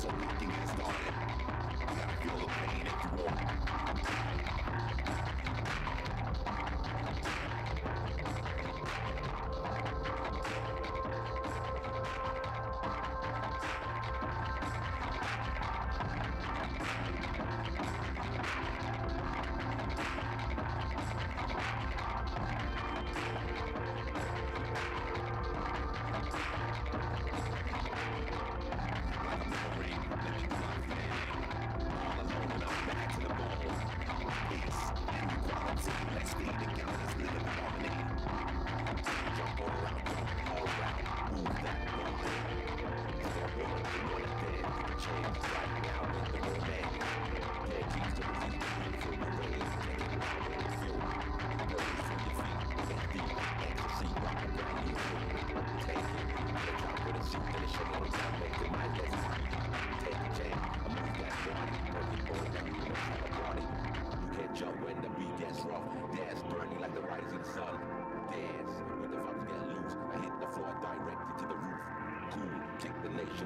Troubleshooting has started. You gotta feel the pain if you want.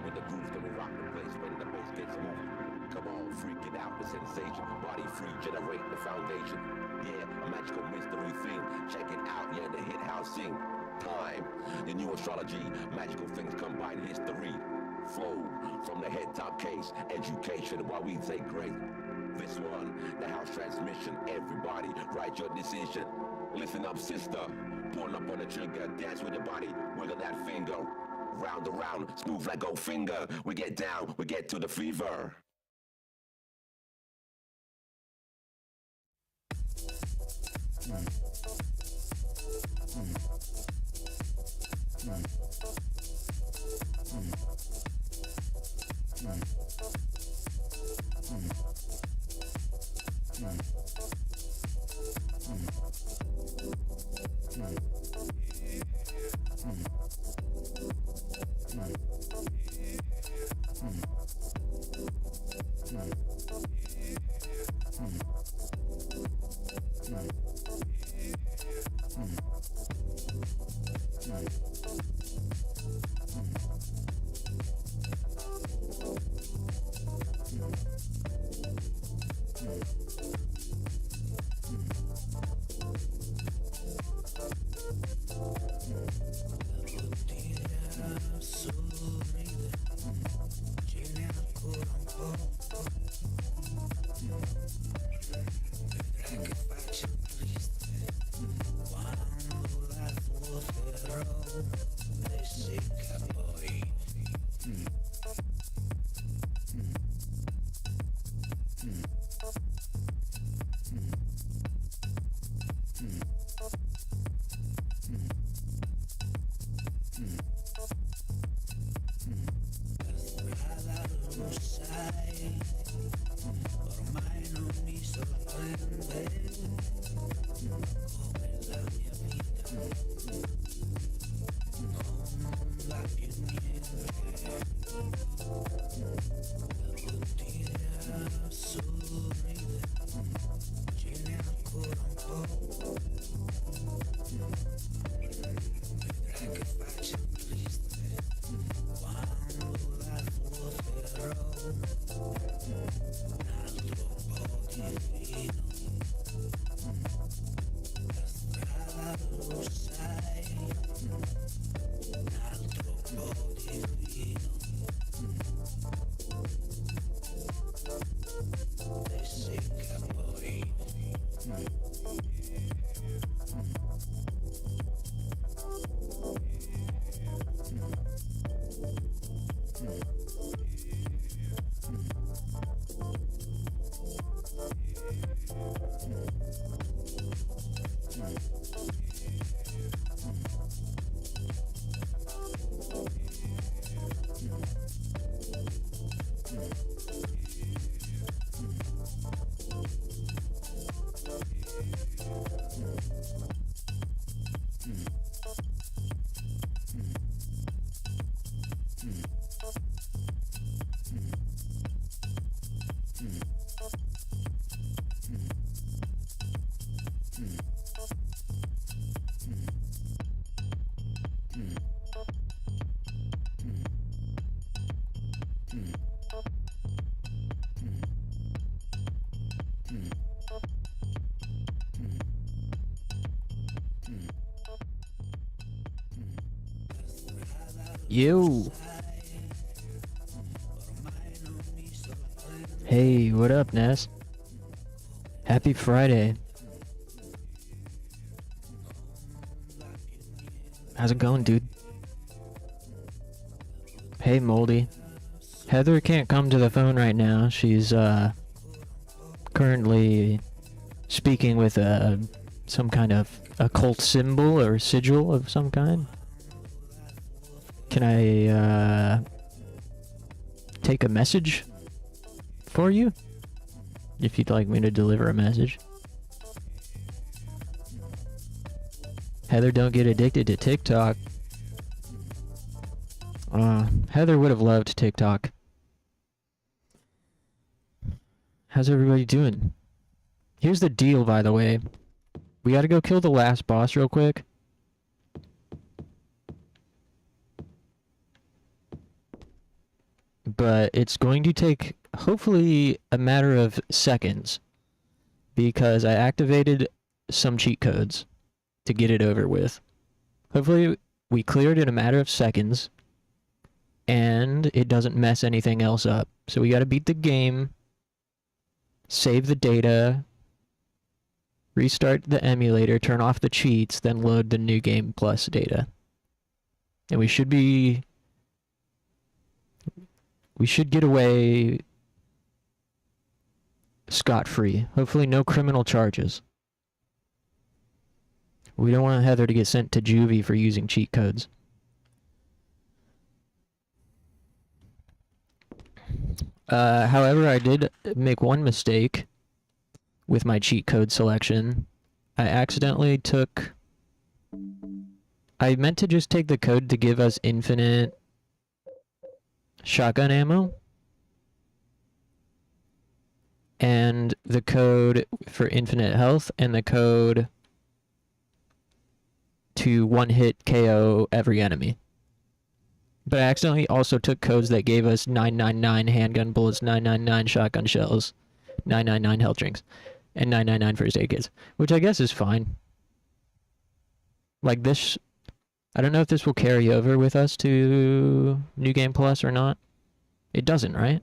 With the grooves that will rock the place when the bass gets moved. Come on, freak it out with sensation. Body free, generate the foundation. Yeah, a magical mystery thing. Check it out, yeah, the hit house sing. Time, the new astrology. Magical things combine history. Flow from the head top case. Education while we take grace. This one, the house transmission. Everybody, write your decision. Listen up, sister. Pull up on the trigger. Dance with your body. Wiggle that finger. Round around, smooth like gold finger. We get down, we get to the fever. Yo. Hey, what up, Ness? Happy Friday. How's it going, dude? Hey, Moldy. Heather can't come to the phone right now. She's currently speaking with some kind of occult symbol or sigil of some kind. Can I take a message for you? If you'd like me to deliver a message. Heather, don't get addicted to TikTok. Heather would have loved TikTok. How's everybody doing? Here's the deal, by the way. We gotta go kill the last boss real quick. But it's going to take, hopefully, a matter of seconds. Because I activated some cheat codes to get it over with. Hopefully, we clear it in a matter of seconds. And it doesn't mess anything else up. So we gotta beat the game. Save the data. Restart the emulator, turn off the cheats, then load the new game plus data. And we should get away scot-free. Hopefully no criminal charges. We don't want Heather to get sent to juvie for using cheat codes. However, I did make one mistake with my cheat code selection. I accidentally took... I meant to just take the code to give us infinite shotgun ammo. And the code for infinite health, and the code to one-hit KO every enemy. But I accidentally also took codes that gave us 999 handgun bullets, 999 shotgun shells, 999 health drinks, and 999 first aid kits, which I guess is fine. Like this, I don't know if this will carry over with us to New Game Plus or not. It doesn't, right?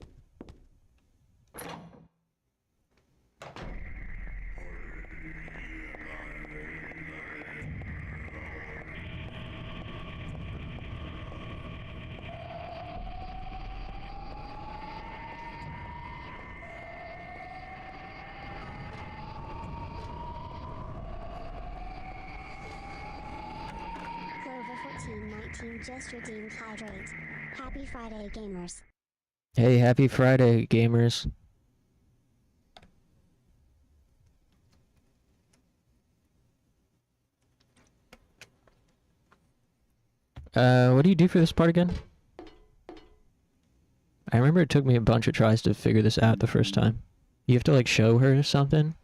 Just redeemed hydrate. Happy Friday, gamers. Hey, happy Friday, gamers. What do you do for this part again? I remember it took me a bunch of tries to figure this out the first time. You have to, like, show her something?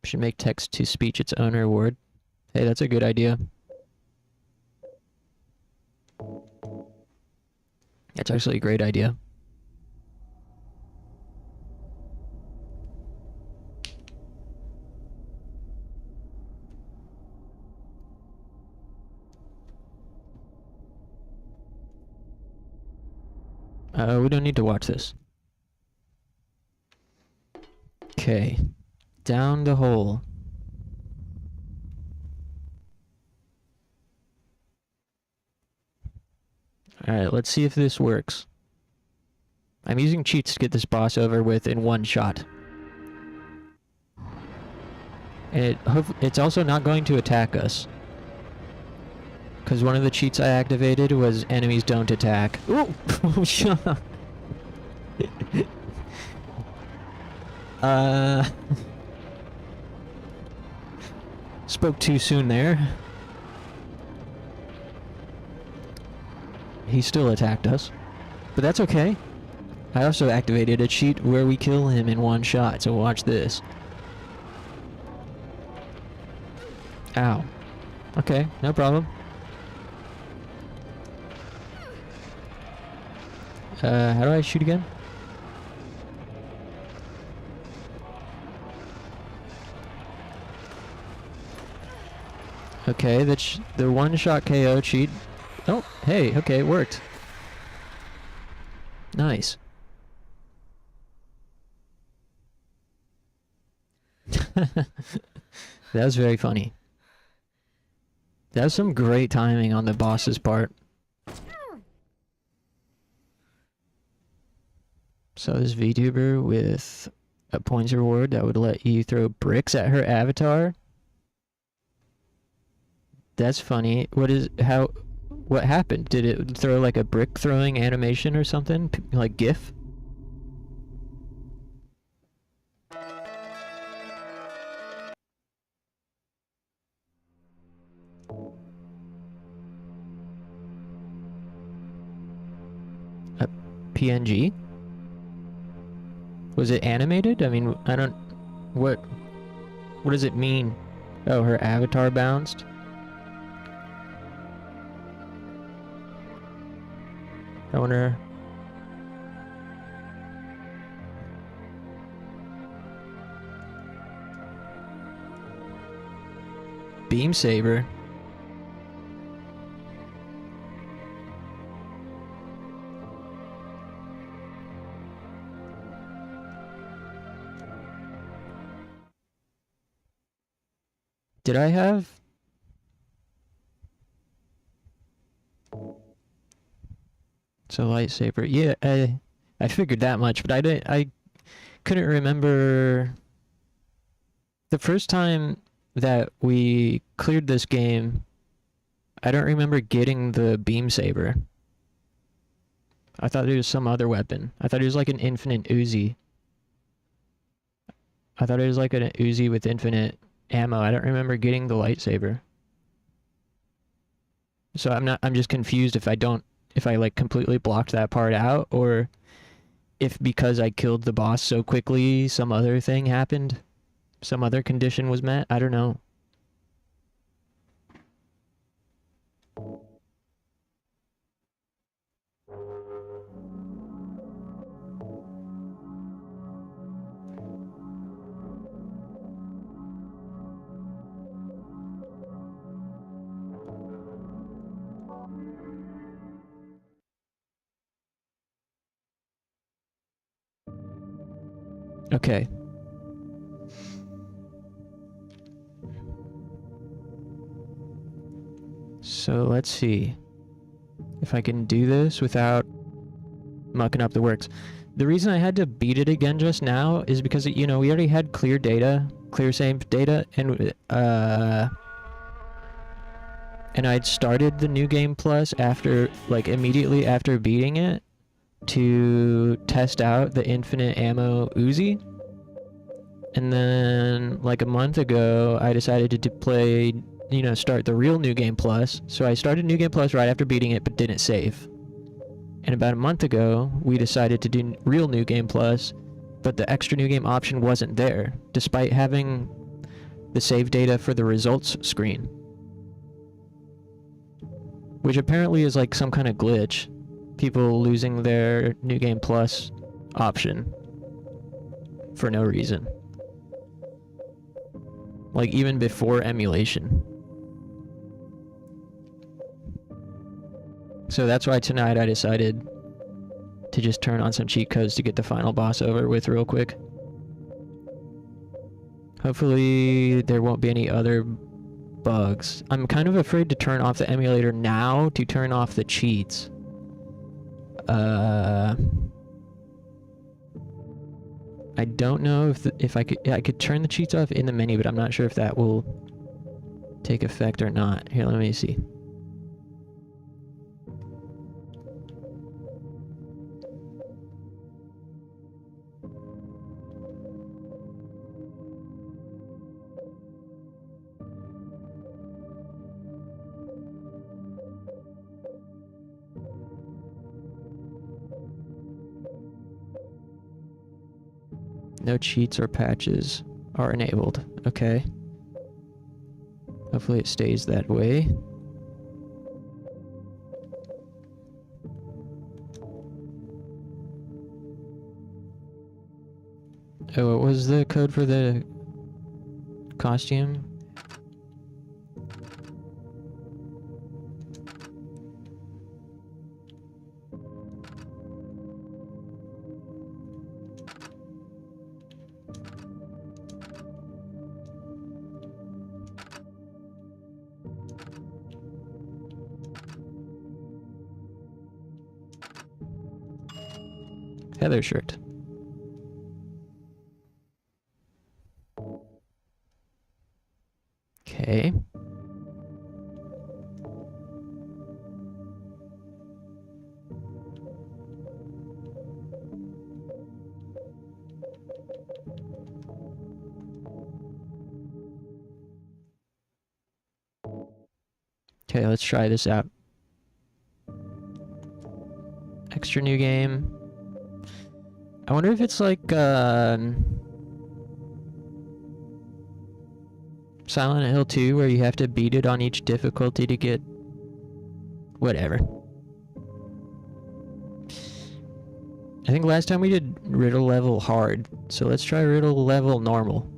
Should make text-to-speech its own reward. Hey, that's a good idea. That's actually a great idea. We don't need to watch this. Okay. Down the hole. Alright, let's see if this works. I'm using cheats to get this boss over with in one shot. And it's also not going to attack us. Because one of the cheats I activated was enemies don't attack. Ooh! Spoke too soon there. He still attacked us. But that's okay. I also activated a cheat where we kill him in one shot, so watch this. Ow. Okay, no problem. How do I shoot again? Okay, the one-shot KO cheat. Oh, hey, okay, it worked. Nice. That was very funny. That was some great timing on the boss's part. So this VTuber with a points reward that would let you throw bricks at her avatar. That's funny. What happened? Did it throw like a brick throwing animation or something? Like GIF? A PNG? Was it animated? I mean, I don't... What does it mean? Oh, her avatar bounced? I wonder... Beam saber. Did I have... So lightsaber. Yeah, I figured that much, but I couldn't remember the first time that we cleared this game. I don't remember getting the beam saber. I thought it was some other weapon. I thought it was like an infinite Uzi. I thought it was like an Uzi with infinite ammo. I don't remember getting the lightsaber. So I'm just confused if I like completely blocked that part out, or if because I killed the boss so quickly some other thing happened, some other condition was met. I don't know. Okay. So let's see if I can do this without mucking up the works. The reason I had to beat it again just now is because, you know, we already had clear save data, and I'd started the new game plus after, like, immediately after beating it to test out the infinite ammo Uzi. And then, like a month ago, I decided to play, you know, start the real New Game Plus. So I started New Game Plus right after beating it, but didn't save. And about a month ago, we decided to do real New Game Plus, but the extra New Game option wasn't there, despite having the save data for the results screen. Which apparently is like some kind of glitch. People losing their New Game Plus option for no reason. Like, even before emulation. So that's why tonight I decided to just turn on some cheat codes to get the final boss over with real quick. Hopefully there won't be any other bugs. I'm kind of afraid to turn off the emulator now to turn off the cheats. I don't know if I could turn the cheats off in the menu, but I'm not sure if that will take effect or not. Here, let me see. No cheats or patches are enabled. Okay. Hopefully it stays that way. Oh, what was the code for the costume? Heather shirt. Okay. Okay, let's try this out. Extra new game. I wonder if it's like Silent Hill 2 where you have to beat it on each difficulty to get whatever. I think last time we did riddle level hard, so let's try riddle level normal.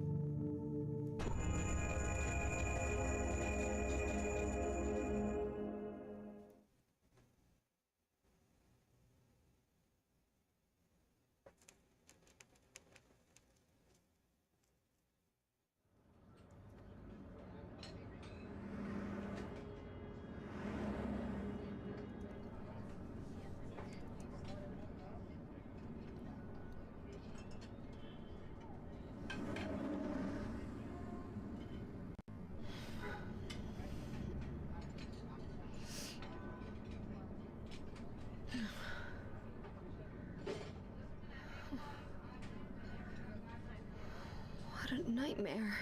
What a nightmare.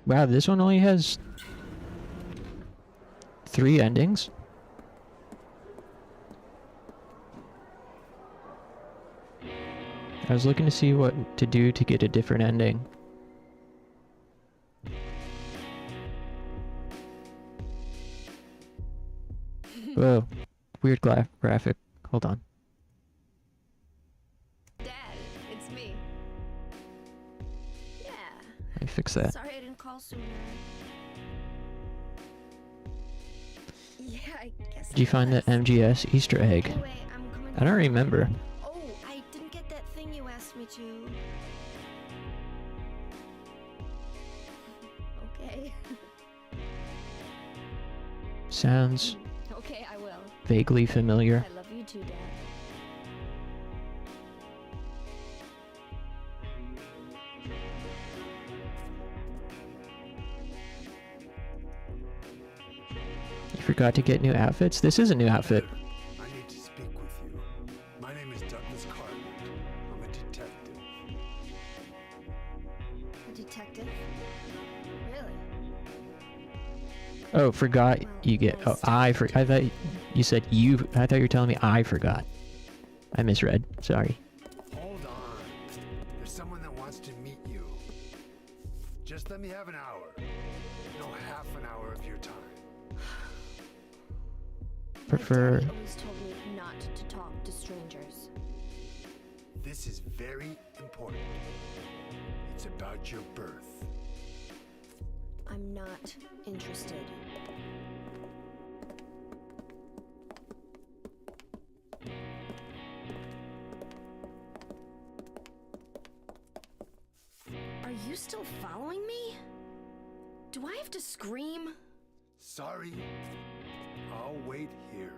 Wow, this one only has 3 endings. I was looking to see what to do to get a different ending. Whoa, weird graphic. Hold on. Dad, it's me. Yeah. Let me fix that. Sorry I didn't call sooner. Yeah, I guess. Did you find the MGS Easter egg? Anyway, I'm coming I don't remember. Oh, I didn't get that thing you asked me to. Okay. Sounds Okay, I will. vaguely familiar. I love you too, Dad. You forgot to get new outfits? This is a new outfit. I need to speak with you. My name is Douglas Cartland. I'm a detective. A detective? Really? Oh, forgot you get. Oh, I thought you said you. I thought you were telling me I forgot. I misread. Sorry. Hold on. There's someone that wants to meet you. Just let me have an hour. No, half an hour of your time. Prefer. My daddy always told me not to talk to strangers. This is very important. It's about your birth. I'm not interested. Are you still following me? Do I have to scream? Sorry. I'll wait here.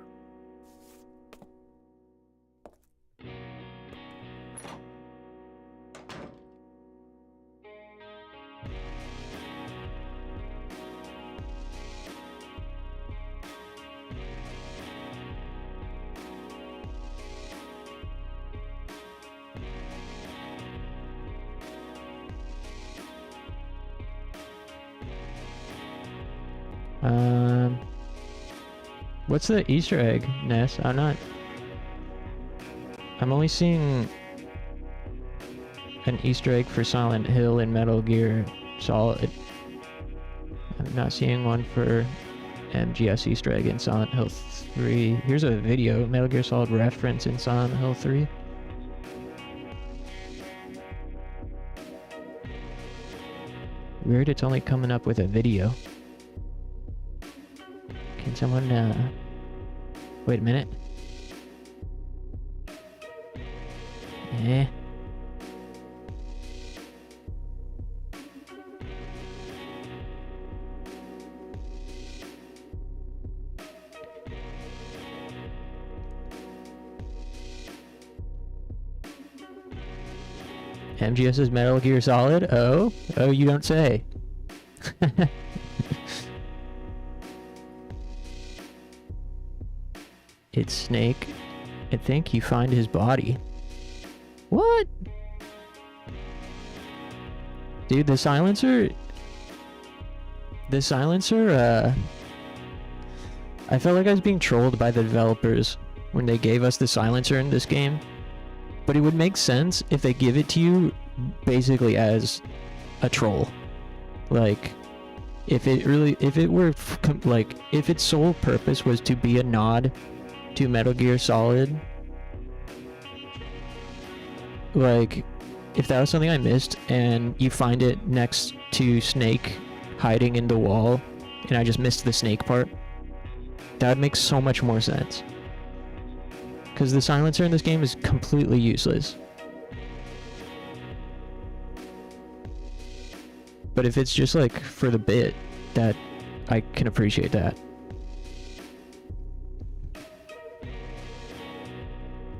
What's the Easter egg, Ness? I'm only seeing an Easter egg for Silent Hill and Metal Gear Solid. I'm not seeing one for MGS Easter egg in Silent Hill 3. Here's a video, Metal Gear Solid reference in Silent Hill 3. Weird, it's only coming up with a video. Can someone, wait a minute. Eh. MGS's Metal Gear Solid? Oh? Oh, you don't say. It's Snake. I think you find his body. What? Dude, the silencer... I felt like I was being trolled by the developers when they gave us the silencer in this game. But it would make sense if they give it to you basically as a troll. Like, if its sole purpose was to be a nod to Metal Gear Solid, like, if that was something I missed and you find it next to Snake hiding in the wall and I just missed the Snake part, that would make so much more sense. Because the silencer in this game is completely useless. But if it's just like for the bit, that I can appreciate that.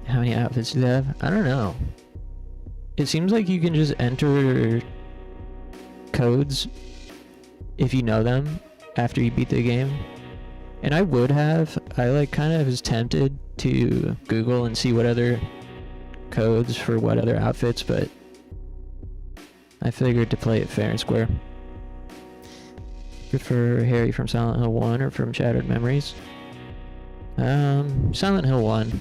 How many outfits do they have? I don't know. It seems like you can just enter codes if you know them after you beat the game. And I would have. I like kind of was tempted to Google and see what other codes for what other outfits, but I figured to play it fair and square. Prefer Harry from Silent Hill 1 or from Shattered Memories? Silent Hill 1.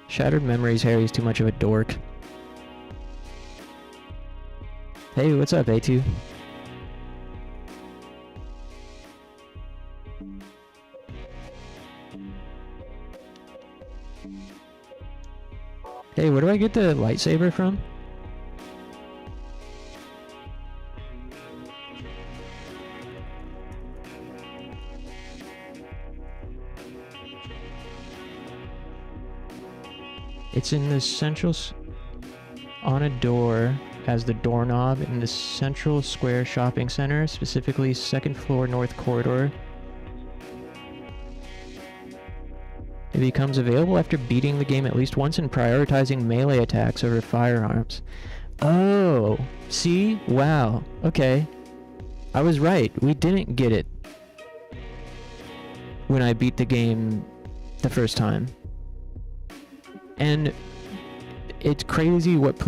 Shattered Memories, Harry's too much of a dork. Hey, what's up, A2? Hey, where do I get the lightsaber from? It's in the on a door as the doorknob in the Central Square Shopping Center, specifically 2nd floor North Corridor. It becomes available after beating the game at least once and prioritizing melee attacks over firearms. Oh, see? Wow. Okay. I was right. We didn't get it when I beat the game the first time. And it's crazy what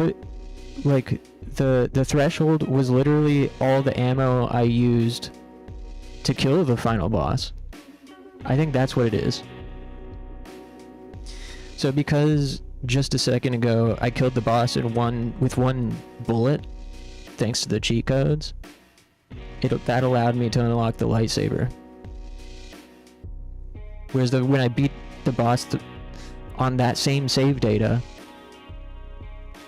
like, the threshold was literally all the ammo I used to kill the final boss. I think that's what it is. So because just a second ago I killed the boss with one bullet, thanks to the cheat codes, that allowed me to unlock the lightsaber. Whereas when I beat the boss on that same save data,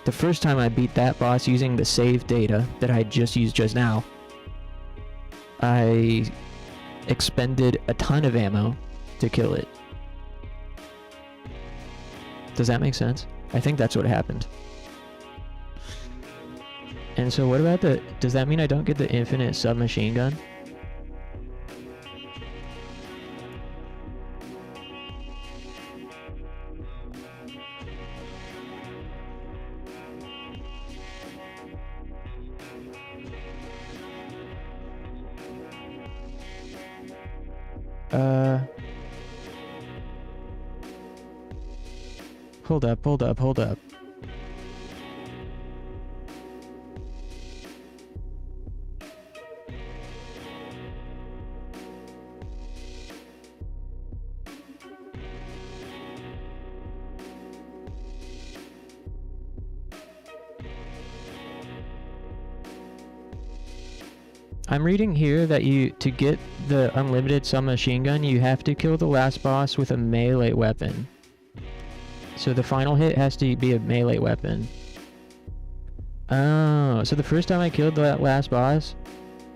the first time I beat that boss using the save data that I just used just now, I expended a ton of ammo to kill it. Does that make sense? I think that's what happened. And so what about does that mean I don't get the infinite submachine gun? Hold up. I'm reading here that to get the unlimited submachine gun, you have to kill the last boss with a melee weapon. So the final hit has to be a melee weapon. Oh, so the first time I killed that last boss,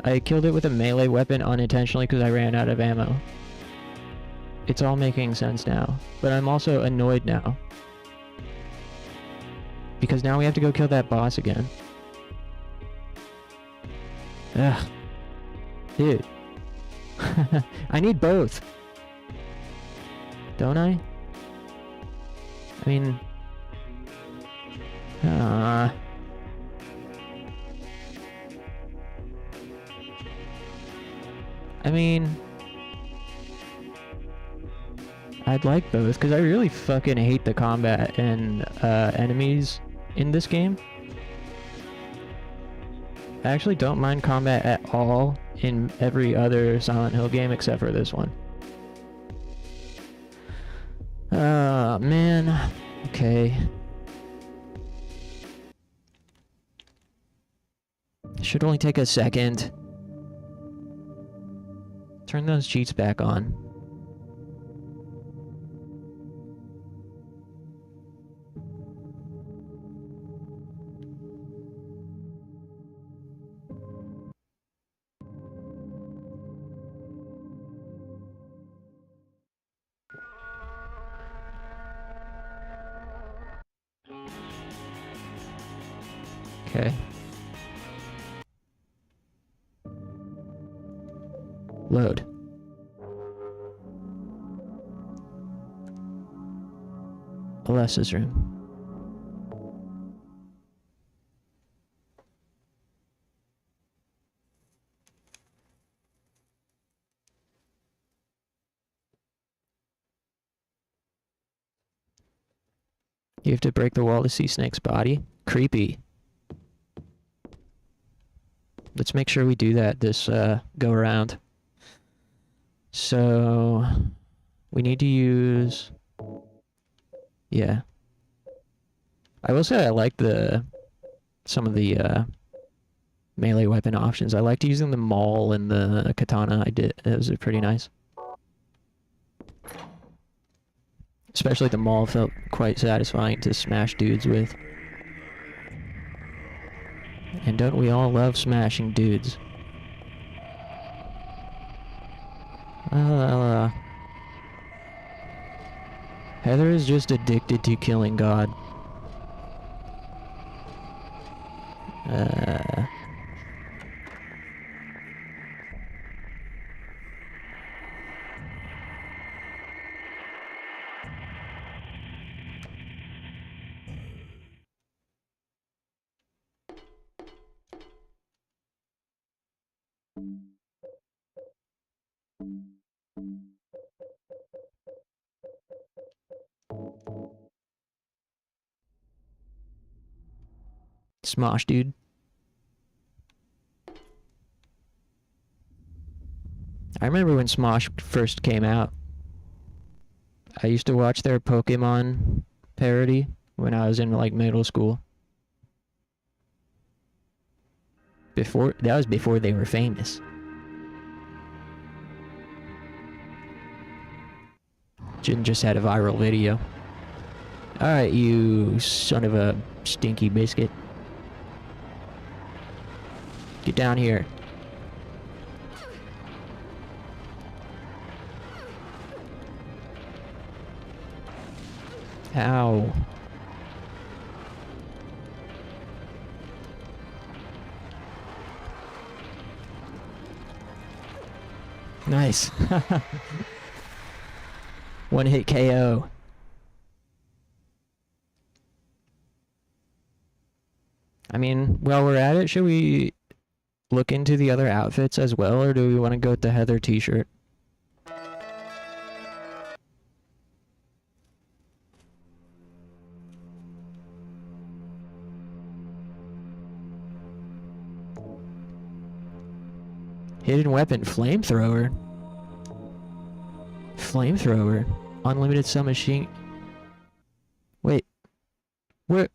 I killed it with a melee weapon unintentionally because I ran out of ammo. It's all making sense now. But I'm also annoyed now. Because now we have to go kill that boss again. Ugh. Dude. I need both. Don't I? I mean... I mean... I'd like both, because I really fucking hate the combat and enemies in this game. I actually don't mind combat at all in every other Silent Hill game except for this one. Man. Okay. Should only take a second. Turn those cheats back on. Okay. Load. Alessa's room. You have to break the wall to see Snake's body? Creepy. Let's make sure we do that this go around. So we need to use... Yeah. I will say I like some of the melee weapon options. I liked using the maul and the katana. Those are pretty nice. Especially the maul felt quite satisfying to smash dudes with. And don't we all love smashing dudes? Heather is just addicted to killing God. Smosh, dude. I remember when Smosh first came out. I used to watch their Pokemon parody when I was in like middle school. That was before they were famous. Jin just had a viral video. Alright, you son of a stinky biscuit. Get down here. Ow. Nice. One hit KO. I mean, while we're at it, should we look into the other outfits as well, or do we want to go with the Heather t-shirt? Hidden weapon, flamethrower. Flamethrower. Unlimited submachine. Wait. Where'd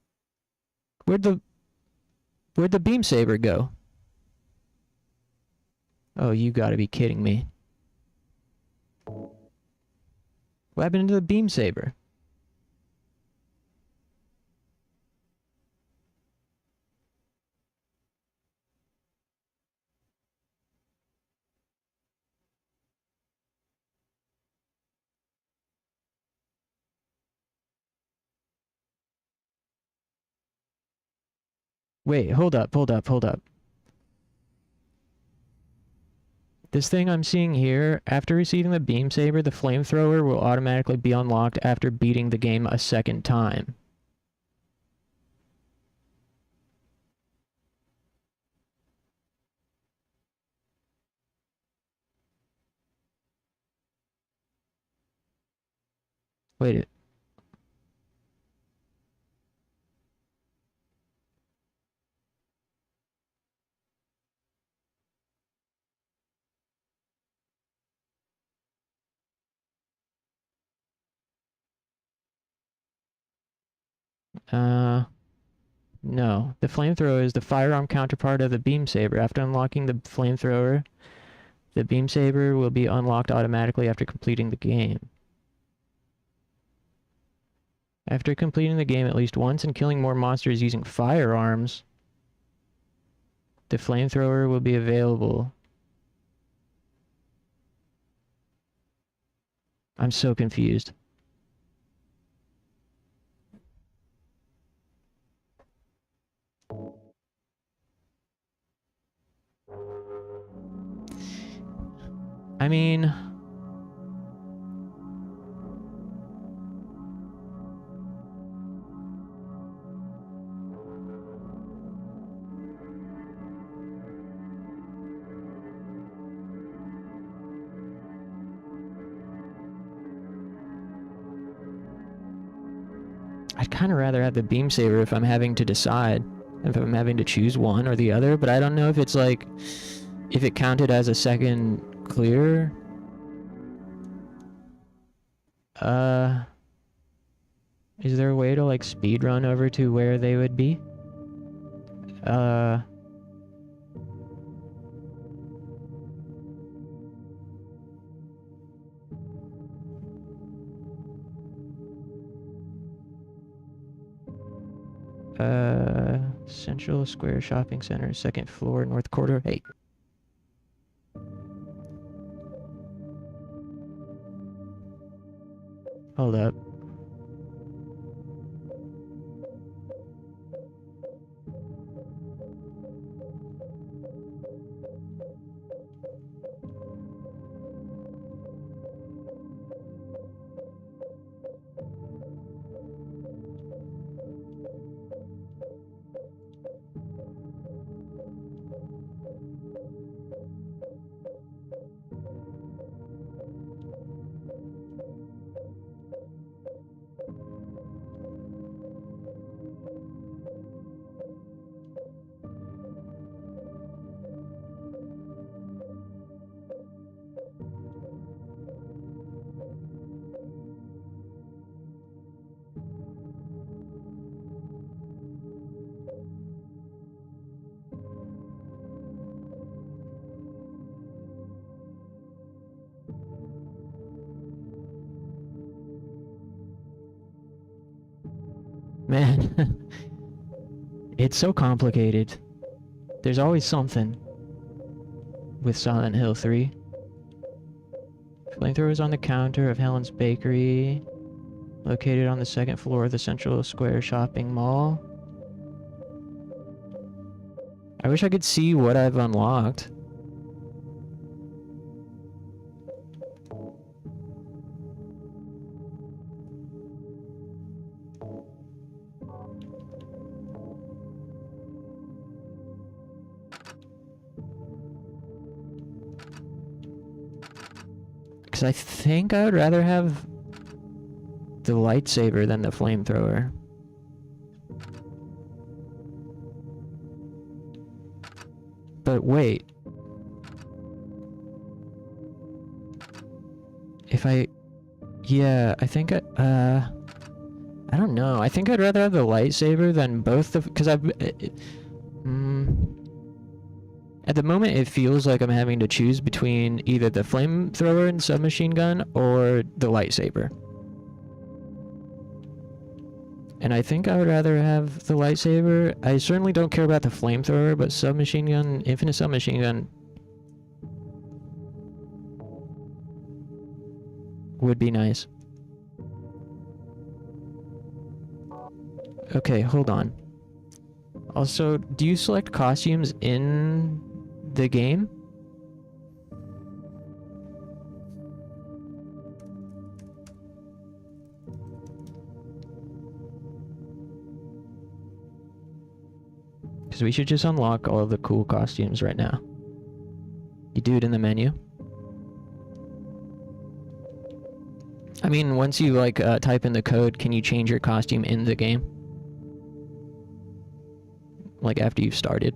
the beam saber go? Oh, you gotta be kidding me. What happened to the beam saber? Wait, hold up. This thing I'm seeing here, after receiving the beam saber, the flamethrower will automatically be unlocked after beating the game a second time. Wait. No. The flamethrower is the firearm counterpart of the beam saber. After unlocking the flamethrower, the beam saber will be unlocked automatically after completing the game. After completing the game at least once and killing more monsters using firearms, the flamethrower will be available. I'm so confused. I mean... I'd kind of rather have the beam saber if I'm having to decide. If I'm having to choose one or the other, but I don't know if it's like... if it counted as a second clear. Is there a way to like speed run over to where they would be? Central Square Shopping Center, second floor, North Quarter 8. Hold up. Man, it's so complicated. There's always something with Silent Hill 3. Flamethrowers on the counter of Helen's Bakery, located on the second floor of the Central Square Shopping Mall. I wish I could see what I've unlocked. Because I think I would rather have the lightsaber than the flamethrower. But wait. If I... yeah, I think I don't know. I think I'd rather have the lightsaber than both the... because I've... at the moment, it feels like I'm having to choose between either the flamethrower and submachine gun or the lightsaber. And I think I would rather have the lightsaber. I certainly don't care about the flamethrower, but submachine gun, infinite submachine gun would be nice. Okay, hold on. Also, do you select costumes in the game? Because we should just unlock all of the cool costumes right now. You do it in the menu. I mean, once you like type in the code, can you change your costume in the game? Like after you've started.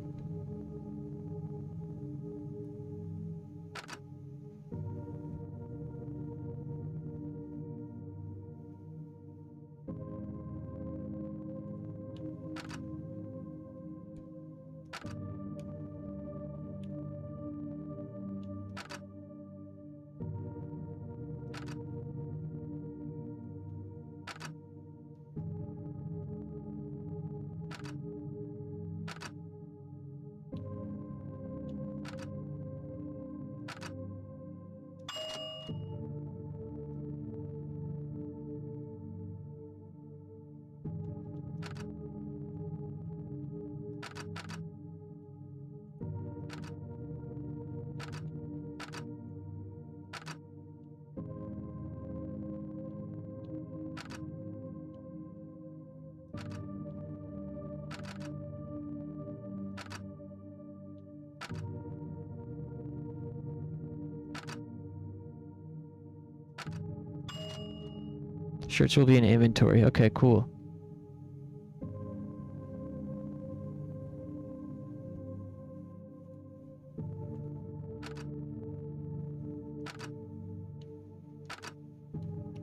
Shirts will be in inventory. Okay, cool.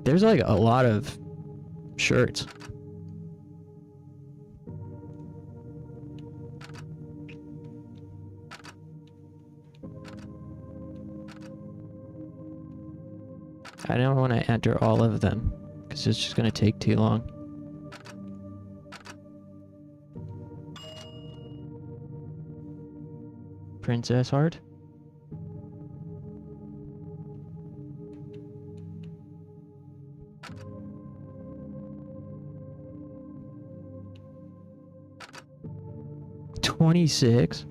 There's like a lot of shirts. I don't want to enter all of them because it's just going to take too long. Princess heart. $26.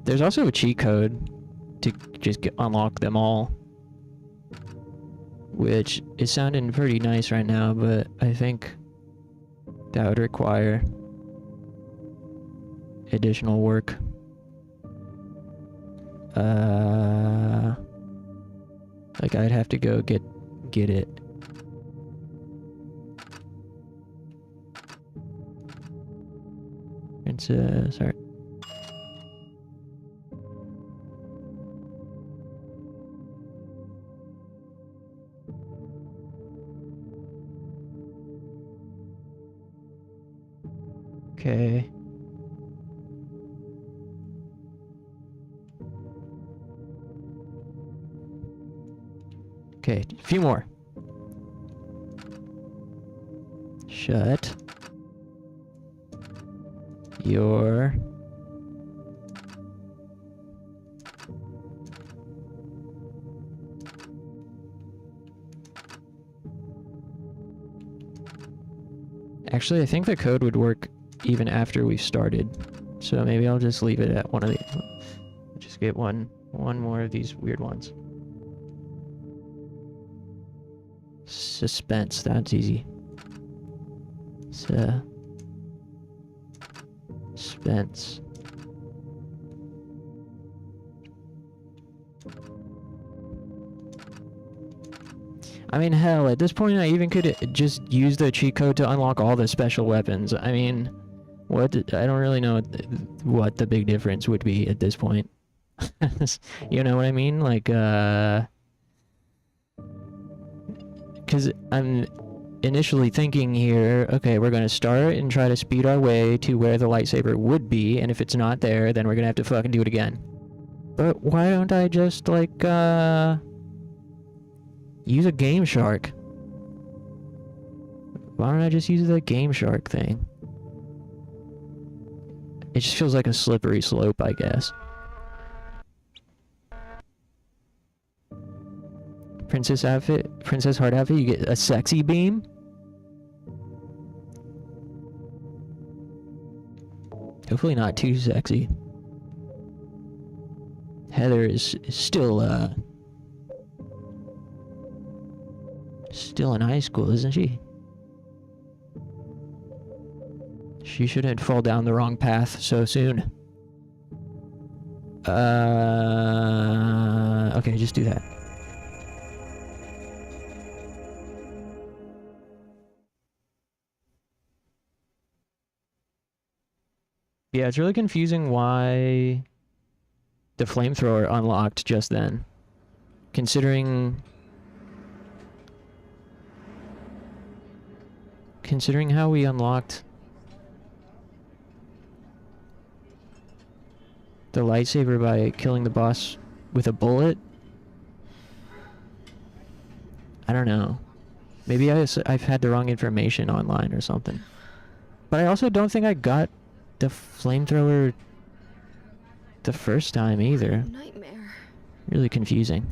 There's also a cheat code to just unlock them all, which is sounding pretty nice right now, but I think that would require additional work. Like I'd have to go get it. Princess heart. Okay. Okay, a few more. Shut your Actually, I think the code would work even after we've started. So maybe I'll just leave it at one of the... Just get one more of these weird ones. Suspense, that's easy. Suspense. I mean, hell, at this point I even could just use the cheat code to unlock all the special weapons. I mean, I don't really know what the big difference would be at this point. You know what I mean? Like, because I'm initially thinking here, okay, we're going to start and try to speed our way to where the lightsaber would be, and if it's not there, then we're going to have to fucking do it again. But why don't I just, like, use a Game Shark? Why don't I just use the Game Shark thing? It just feels like a slippery slope, I guess. Princess outfit, Princess heart outfit, you get a sexy beam. Hopefully not too sexy. Heather is still in high school, isn't she? She shouldn't fall down the wrong path so soon. Okay, just do that. Yeah, it's really confusing why the flamethrower unlocked just then. Considering how we unlocked the lightsaber by killing the boss with a bullet. I don't know. Maybe I've had the wrong information online or something. But I also don't think I got the flamethrower the first time either. Nightmare. Really confusing.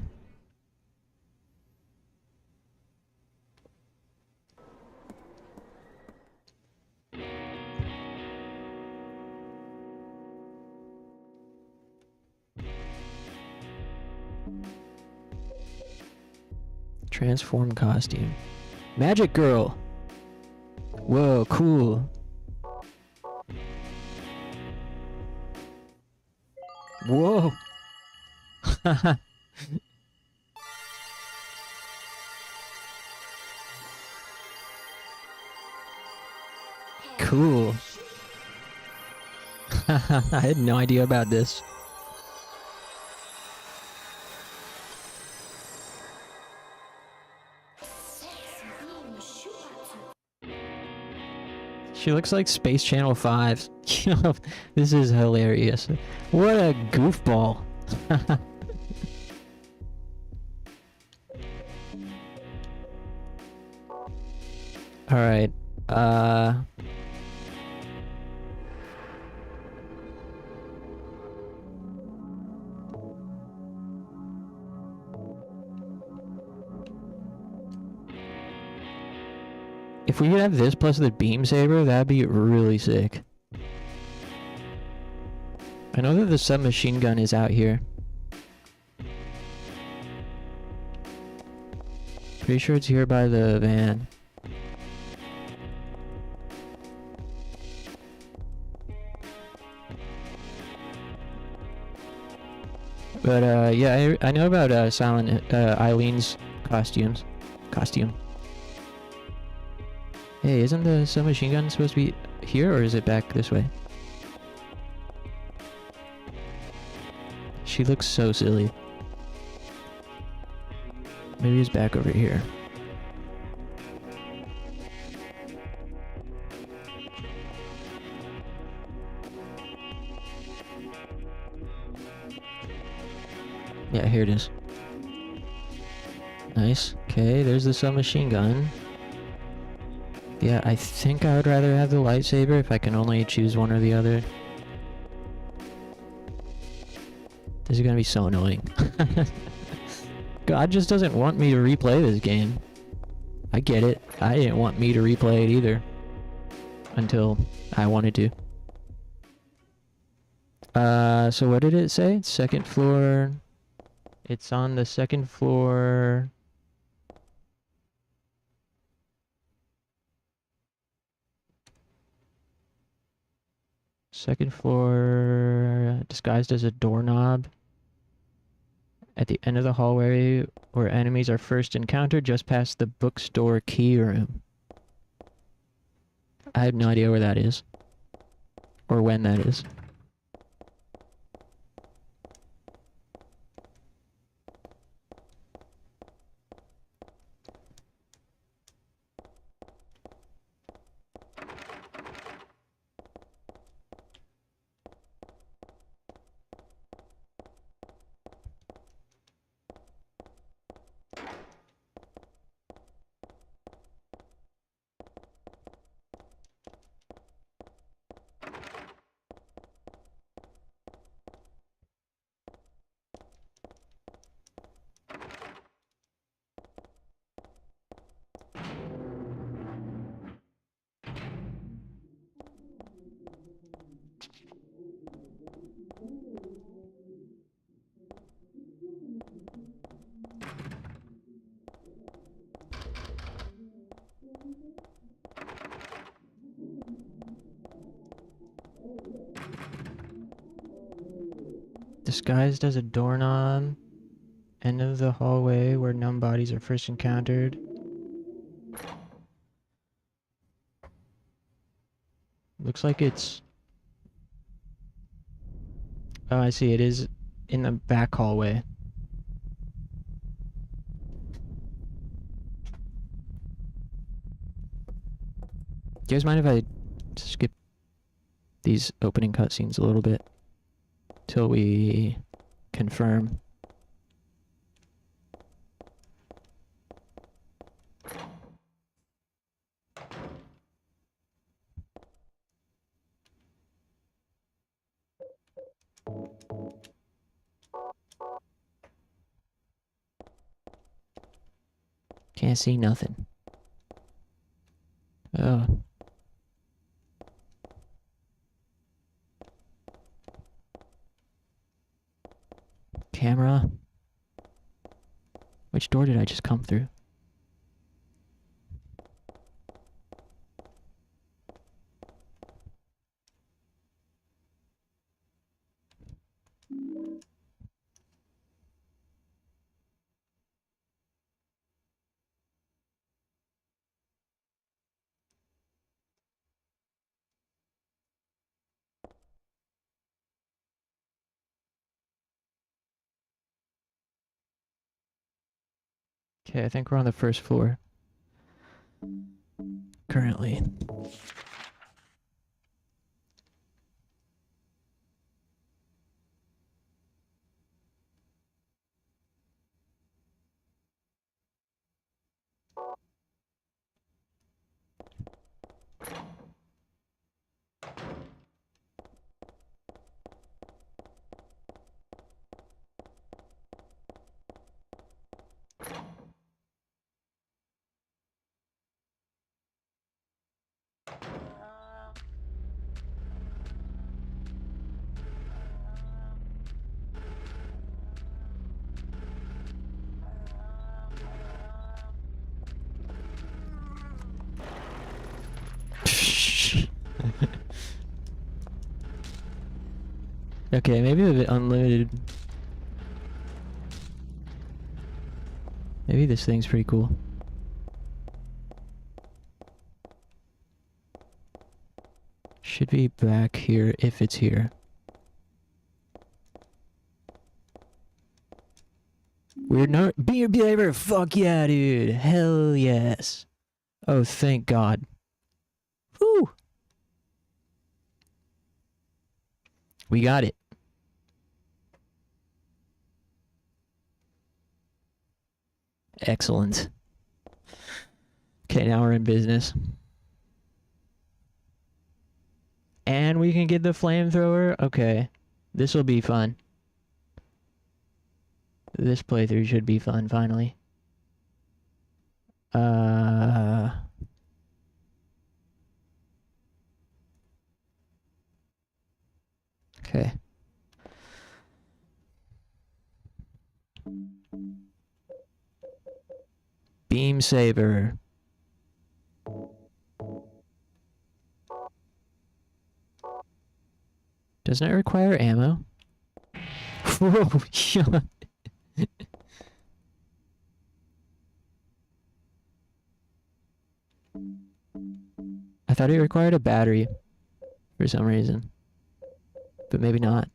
Transform costume. Magic girl. Whoa, cool. Whoa. Cool. I had no idea about this. She looks like Space Channel 5. You know, this is hilarious. What a goofball. Alright, if we could have this plus the beam saber, that'd be really sick. I know that the submachine gun is out here. Pretty sure it's here by the van. But yeah, I know about Eileen's costume. Hey, isn't the submachine gun supposed to be here, or is it back this way? She looks so silly. Maybe it's back over here. Yeah, here it is. Nice. Okay, there's the submachine gun. Yeah, I think I would rather have the lightsaber if I can only choose one or the other. This is gonna be so annoying. God just doesn't want me to replay this game. I get it. I didn't want me to replay it either. Until I wanted to. So what did it say? Second floor. It's on the second floor. Second floor, disguised as a doorknob. At the end of the hallway where enemies are first encountered, just past the bookstore key room. I have no idea where that is. Or when that is. Disguised as a doorknob. End of the hallway where numb bodies are first encountered. Looks like it's... Oh, I see. It is in the back hallway. Do you guys mind if I skip these opening cutscenes a little bit till we confirm? Can't see nothing. Oh. Camera. Which door did I just come through? Okay, I think we're on the first floor. Currently. Okay, maybe a bit unlimited. Maybe this thing's pretty cool. Should be back here if it's here. We're not beer behavior. Fuck yeah, dude. Hell yes. Oh, thank God. Whew. We got it. Excellent. Okay, now we're in business. And we can get the flamethrower? Okay. This will be fun. This playthrough should be fun, finally. Okay. Beam saber. Doesn't it require ammo? Whoa, yeah. I thought it required a battery for some reason. But maybe not.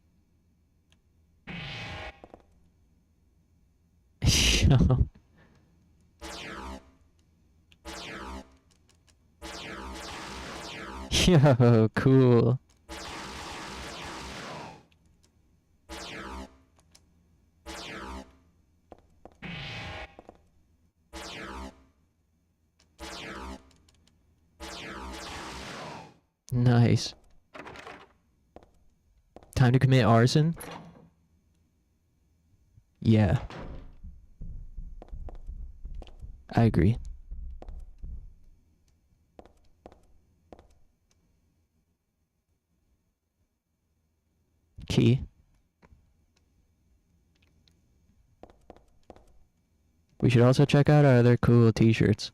Yo, cool. Nice. Time to commit arson? Yeah. I agree. Key. We should also check out our other cool t-shirts.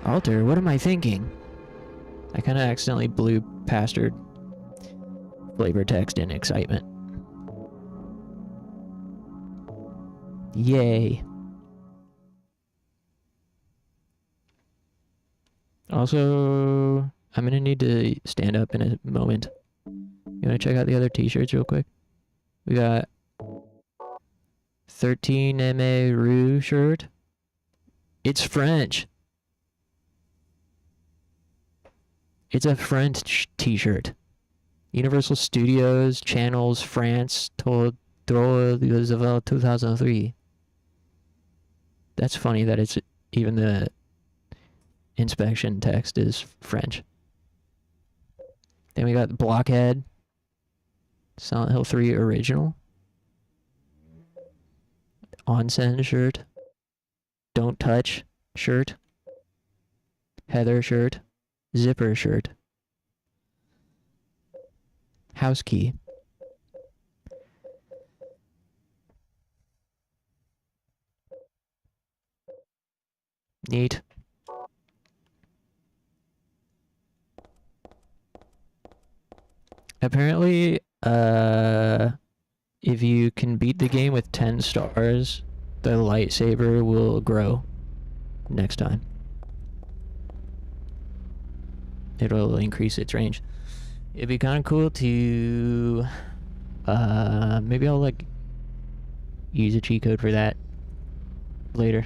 Alter, what am I thinking? I kind of accidentally blew past her flavor text in excitement. Yay. Also, I'm gonna need to stand up in a moment. You wanna check out the other t-shirts real quick? We got 13 Rue shirt. It's French. It's a French t-shirt. Universal Studios, Channels, France, told Roosevelt 2003. That's funny that it's even the inspection text is French. Then we got Blockhead, Silent Hill 3 original, Onsen shirt, Don't Touch shirt, Heather shirt, Zipper shirt, House Key. Neat. Apparently, if you can beat the game with 10 stars, the lightsaber will grow next time. It'll increase its range. It'd be kind of cool to, maybe I'll like use a cheat code for that later.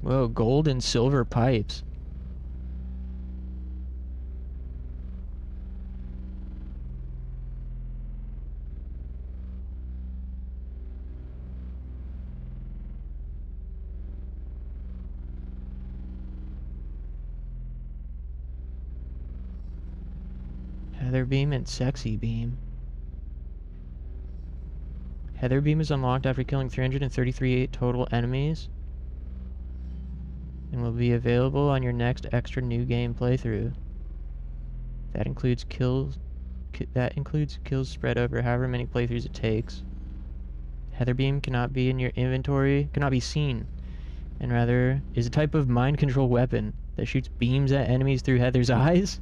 Whoa, gold and silver pipes. Heather Beam and Sexy Beam. Heather Beam is unlocked after killing 333 total enemies and will be available on your next extra new game playthrough. That includes kills spread over however many playthroughs it takes. Heather Beam cannot be in your inventory, cannot be seen, and rather is a type of mind control weapon that shoots beams at enemies through Heather's eyes.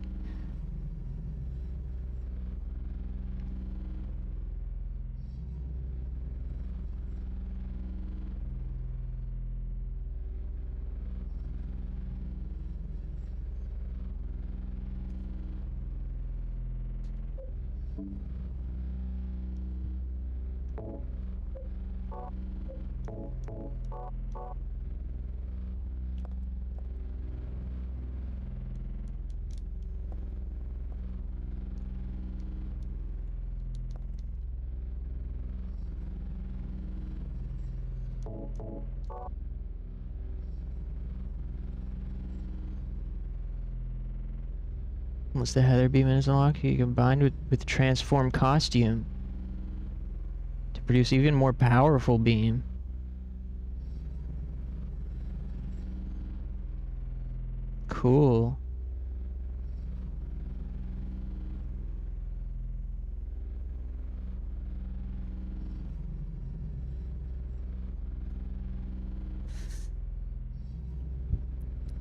Once the Heather Beam is unlocked, you combine with the transform costume to produce even more powerful beam. Cool.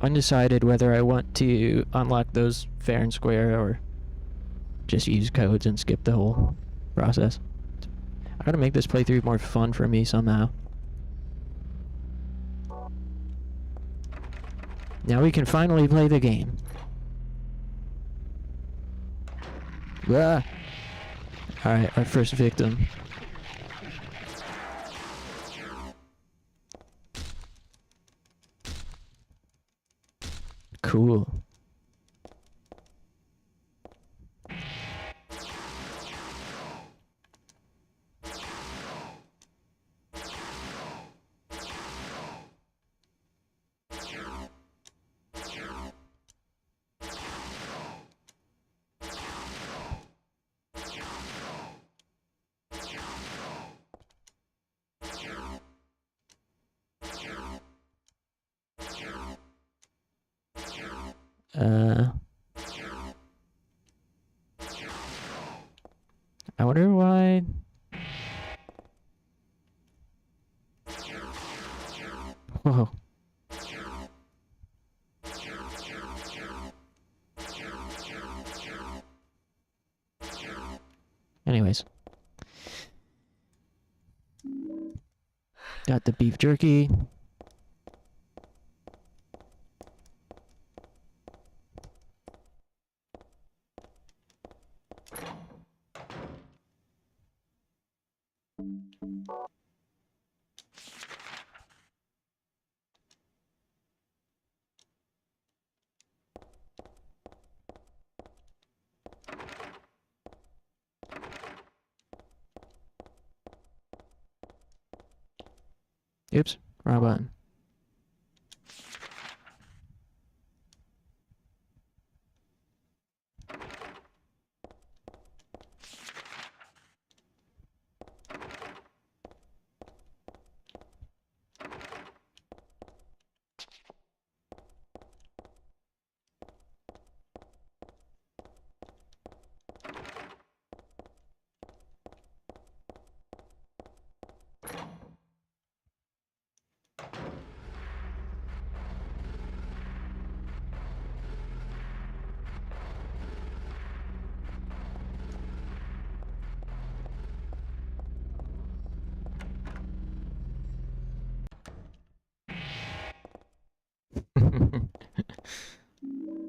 Undecided whether I want to unlock those fair and square or just use codes and skip the whole process. I gotta make this playthrough more fun for me somehow. Now we can finally play the game. Ah. Alright, our first victim. Cool. I wonder why. Whoa. Anyways. Got the beef jerky. Oops, wrong button.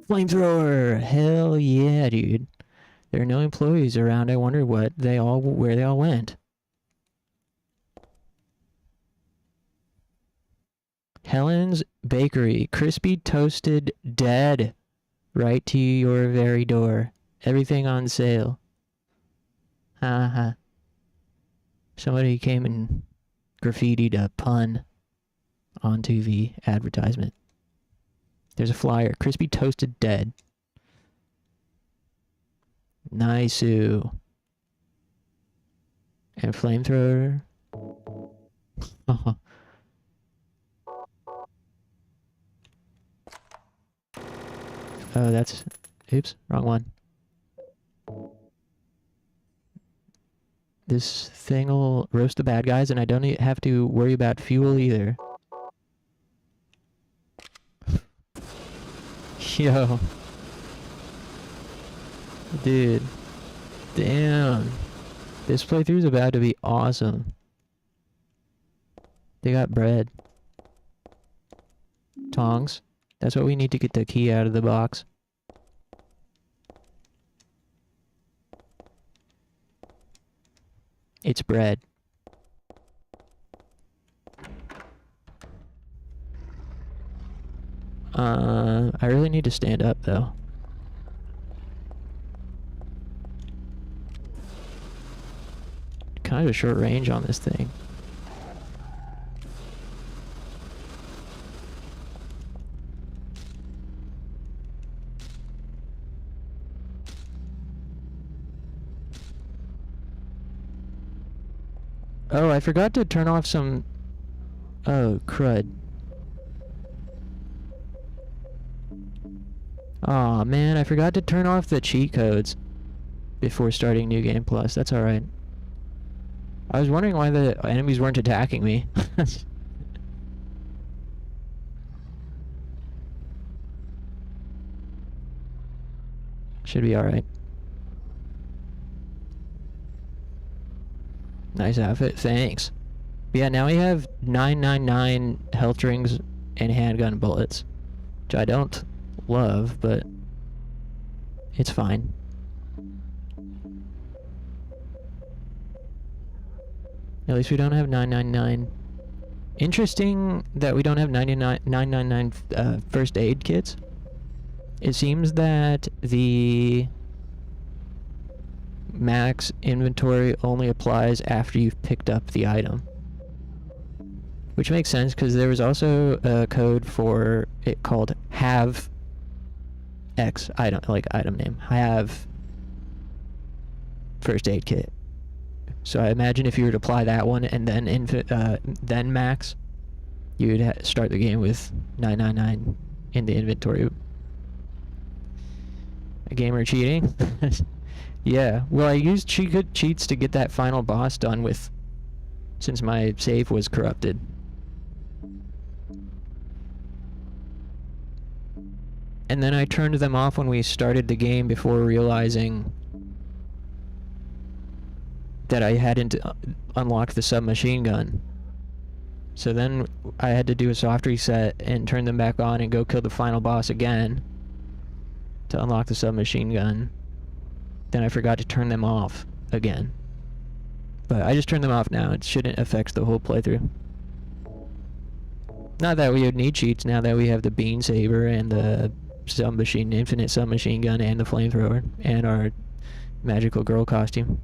Flamethrower! Hell yeah, dude. There are no employees around. I wonder where they all went. Helen's Bakery. Crispy toasted dead. Right to your very door. Everything on sale. Haha. Somebody came and graffitied a pun onto the advertisement. There's a flyer. Crispy toasted dead. Nice-oo. And flamethrower. Oh, that's... Oops, wrong one. This thing will roast the bad guys, and I don't have to worry about fuel either. Yo. Dude. Damn. This playthrough's about to be awesome. They got bread. Tongs. That's what we need to get the key out of the box. It's bread. I really need to stand up though. Kind of a short range on this thing. Oh, I forgot to turn off some... Oh, crud. Aw, man, I forgot to turn off the cheat codes before starting New Game Plus. That's alright. I was wondering why the enemies weren't attacking me. Should be alright. Nice outfit, thanks. But yeah, now we have 999 health rings and handgun bullets, which I don't love, but it's fine. At least we don't have 999. Interesting that we don't have 999 first aid kits. It seems that the max inventory only applies after you've picked up the item. Which makes sense, because there was also a code for it called have X item, like item name. Have first aid kit. So I imagine if you were to apply that one and then max, you would start the game with 999 in the inventory. A gamer cheating? Yeah. Well, I used cheats to get that final boss done with, since my save was corrupted. And then I turned them off when we started the game before realizing that I hadn't unlocked the submachine gun. So then I had to do a soft reset and turn them back on and go kill the final boss again to unlock the submachine gun. Then I forgot to turn them off again. But I just turned them off now. It shouldn't affect the whole playthrough. Not that we would need cheats now that we have the bean saber and the infinite submachine gun and the flamethrower and our magical girl costume.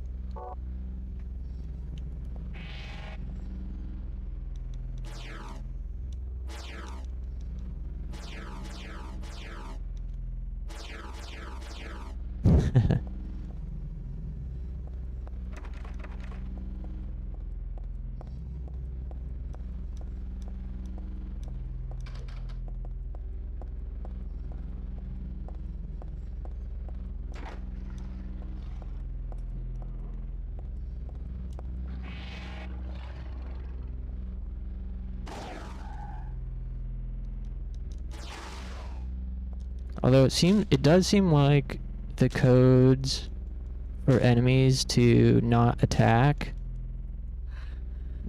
Although it does seem like the codes for enemies to not attack,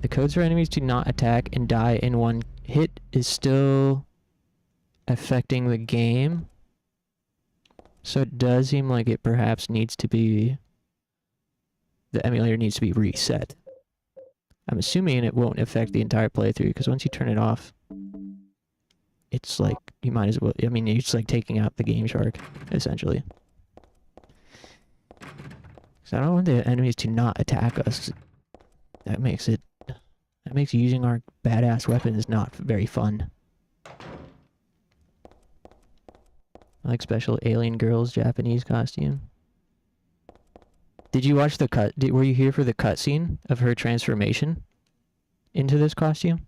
and die in one hit is still affecting the game. So it does seem like it perhaps needs to be, the emulator needs to be reset. I'm assuming it won't affect the entire playthrough, because once you turn it off, it's like, you might as well, I mean, it's like taking out the Game Shark, essentially. So I don't want the enemies to not attack us. That makes using our badass weapons not very fun. I like special alien girl's Japanese costume. Did you watch the were you here for the cutscene of her transformation into this costume?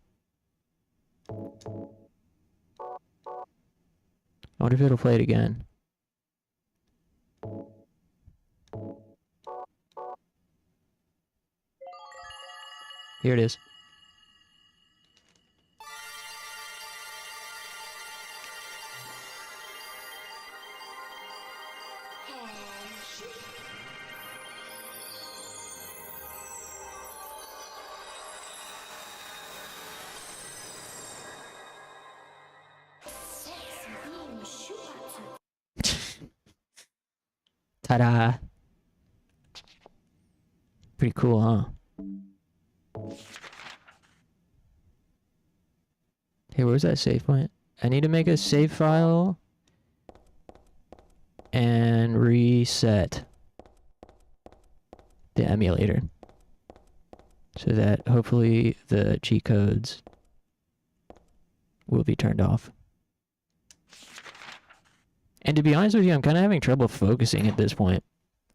I wonder if it'll play it again. Here it is. Ta-da! Pretty cool, huh? Hey, where's that save point? I need to make a save file and reset the emulator so that hopefully the cheat codes will be turned off. And to be honest with you, I'm kind of having trouble focusing at this point.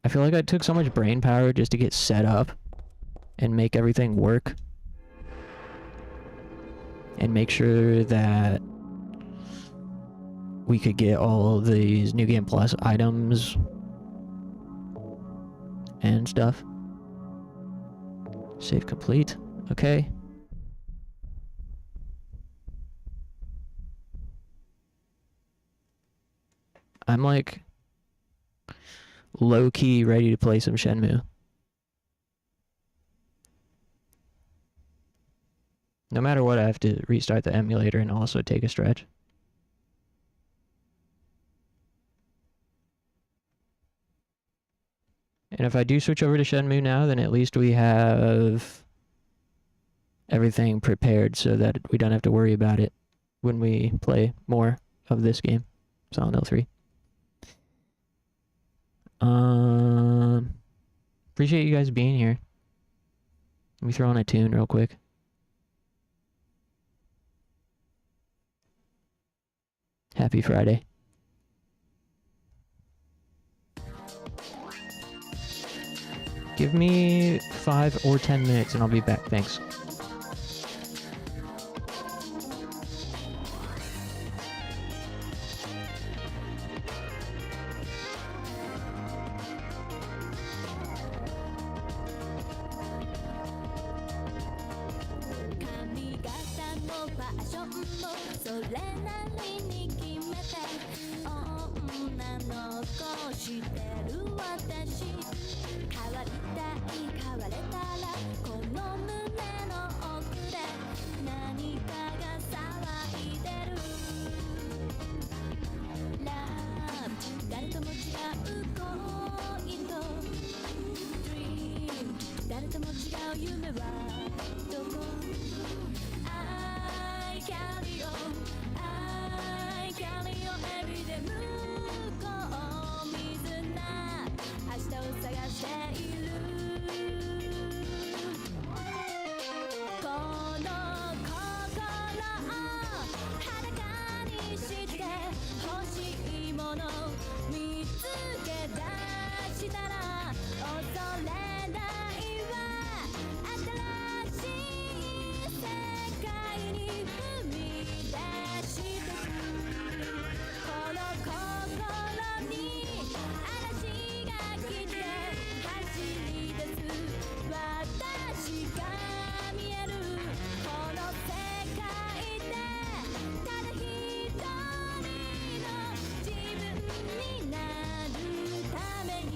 I feel like I took so much brain power just to get set up and make everything work. And make sure that we could get all of these New Game Plus items and stuff. Save complete. Okay. I'm like low-key ready to play some Shenmue. No matter what, I have to restart the emulator and also take a stretch. And if I do switch over to Shenmue now, then at least we have everything prepared so that we don't have to worry about it when we play more of this game, Silent Hill 3. Appreciate you guys being here. Let me throw on a tune real quick. Happy Friday. Give me 5 or 10 minutes and I'll be back. Thanks. もファッションもそれなりに決めて女の子してる私変わりたい変われたらこの胸の奥で何かが騒いでるラブ誰とも違う恋と Dream 誰とも違う夢はどこ I carry on I carry on every day 向こう見ずな明日を探しているこの心を裸にして欲しいもの見つけ出したら恐れないわ新しい世界に踏み出してくこの心に嵐が来て走り出す私が見えるこの世界でただ一人の自分になるために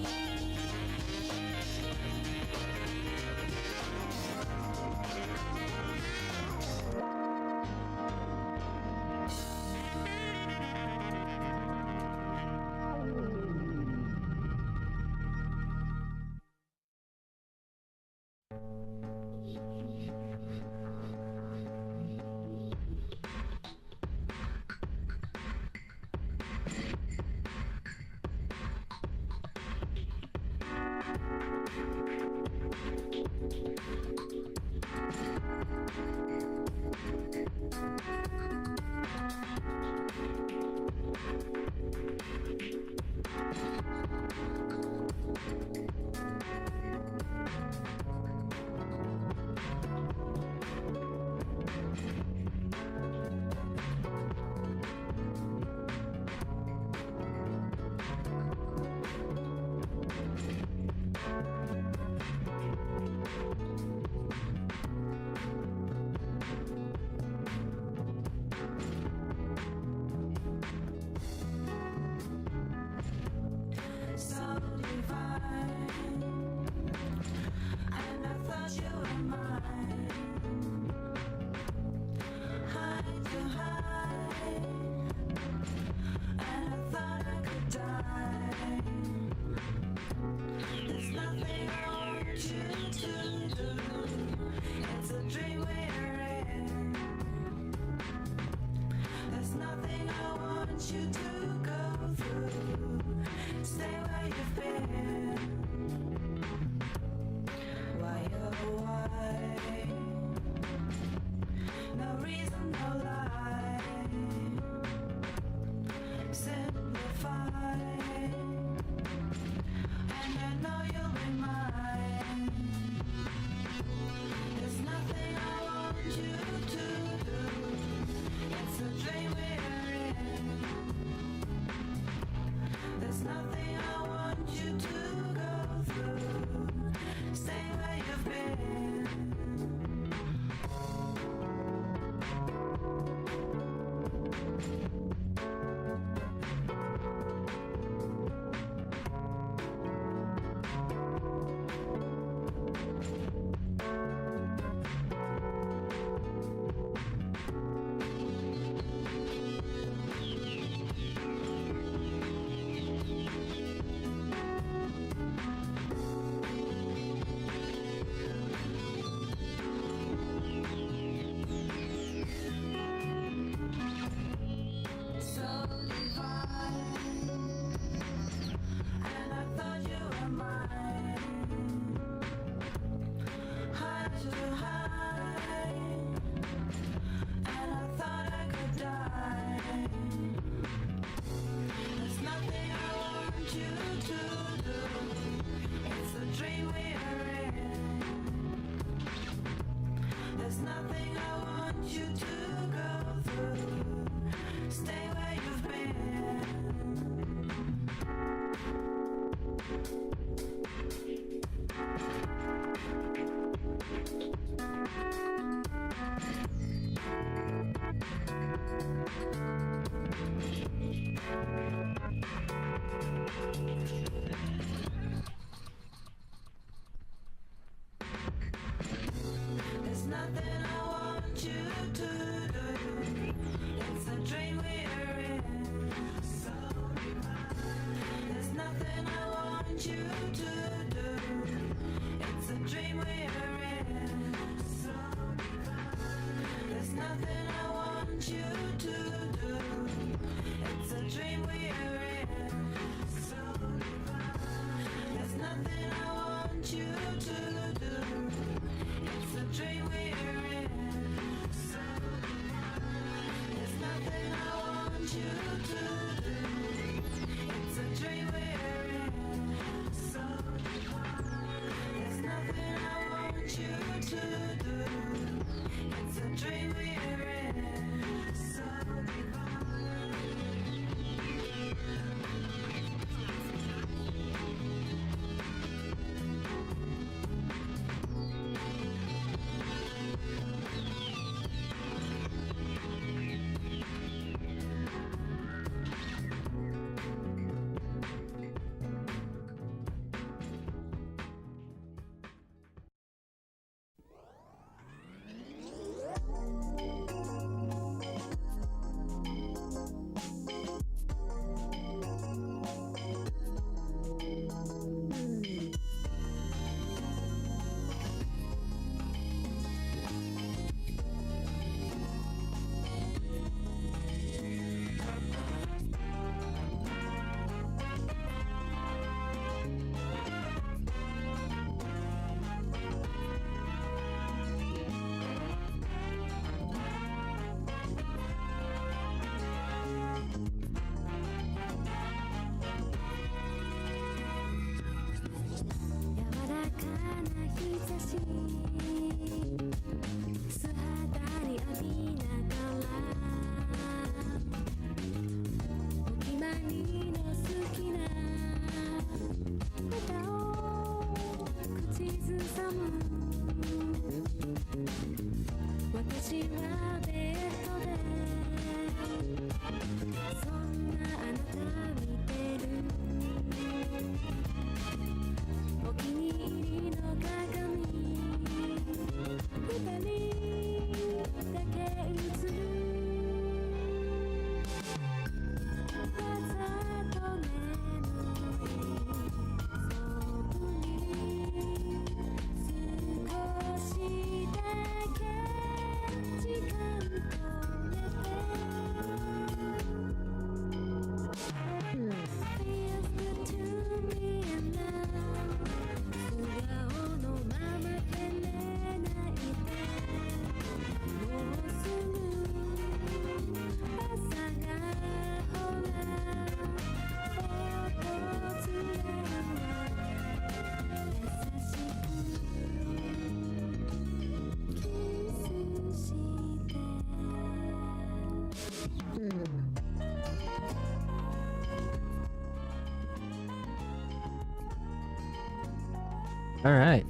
All right.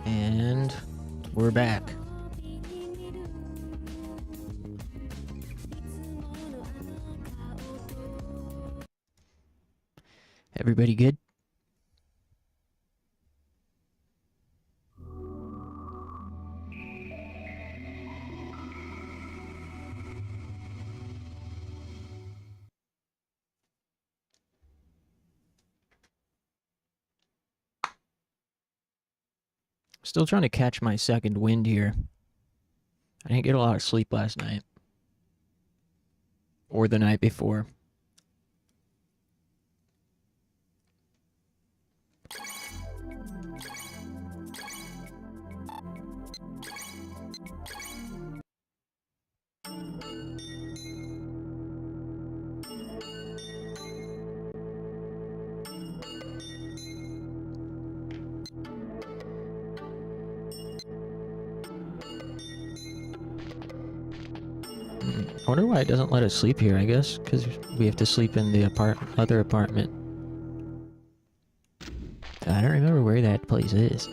And we're back. Everybody good? Still trying to catch my second wind here. I didn't get a lot of sleep last night. Or the night before. I wonder why it doesn't let us sleep here, I guess, because we have to sleep in the other apartment. I don't remember where that place is.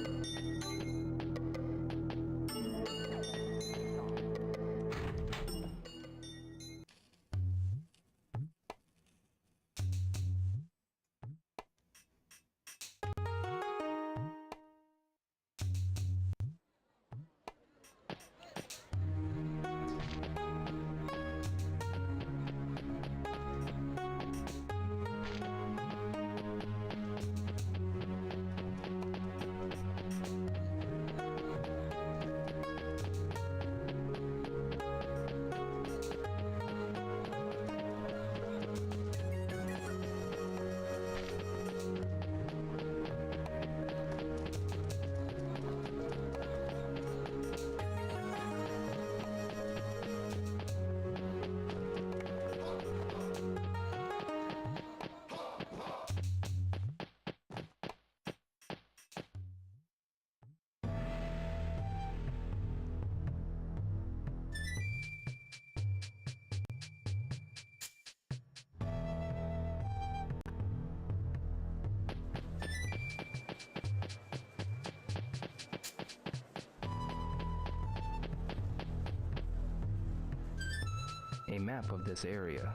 a map of this area.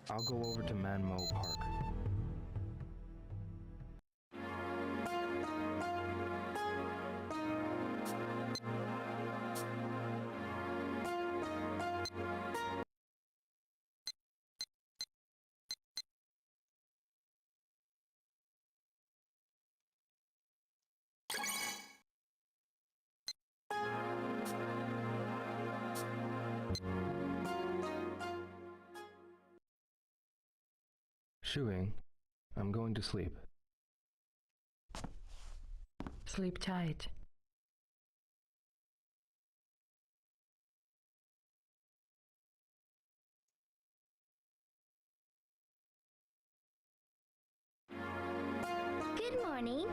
I'll go over to Manmo Park. Shuing, I'm going to sleep. Sleep tight. Good morning.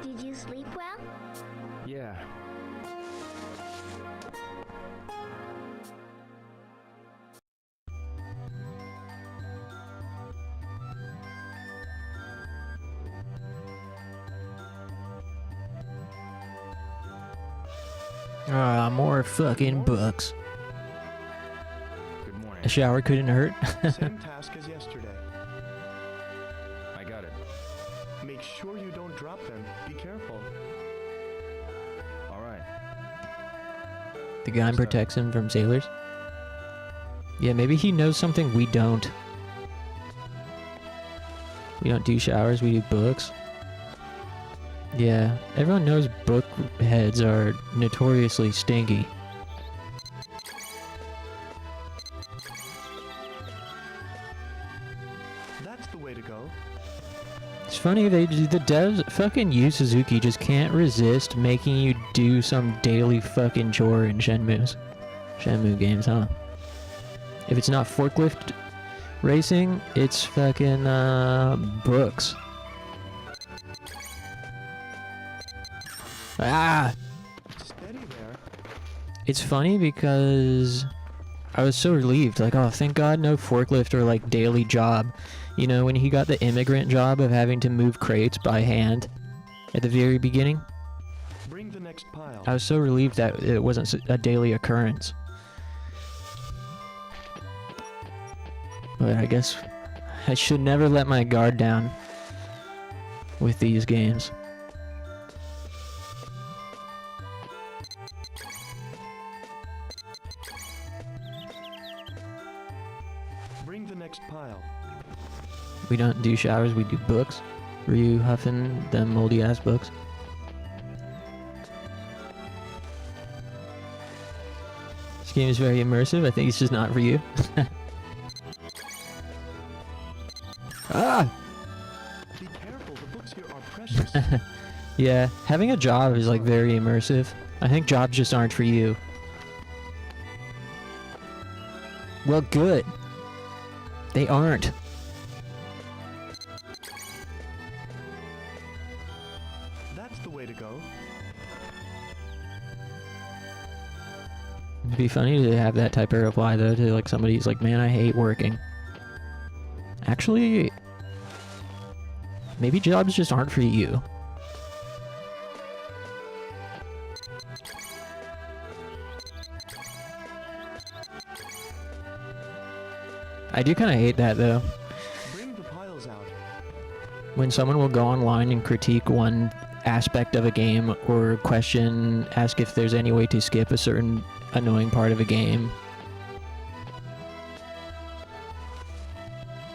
Did you sleep well? Yeah. More fucking books. Good morning. A shower couldn't hurt. Same task as yesterday. I got it. Make sure you don't drop them. Be careful. All right. The gun protects him from sailors. Yeah, maybe he knows something we don't. We don't do showers, we do books. Yeah, everyone knows book heads are notoriously stinky. That's the way to go. It's funny, the devs, fucking Yu Suzuki just can't resist making you do some daily fucking chore in Shenmue games, huh? If it's not forklift racing, it's fucking books. Ah! Steady there. It's funny because I was so relieved, like, oh, thank God no forklift or like daily job. You know, when he got the immigrant job of having to move crates by hand at the very beginning, Bring the next pile. I was so relieved that it wasn't a daily occurrence. But I guess I should never let my guard down with these games. Bring the next pile. We don't do showers, we do books. Ryu huffing them moldy ass books. This game is very immersive. I think it's just not for you. Ah! Be careful, the books here are precious. Yeah, having a job is like very immersive. I think jobs just aren't for you. Well, good. They aren't. That's the way to go. It'd be funny to have that type of reply though to like somebody who's like, man, I hate working. Actually, maybe jobs just aren't for you. I do kind of hate that though. Bring the piles out. When someone will go online and critique one aspect of a game or ask if there's any way to skip a certain annoying part of a game.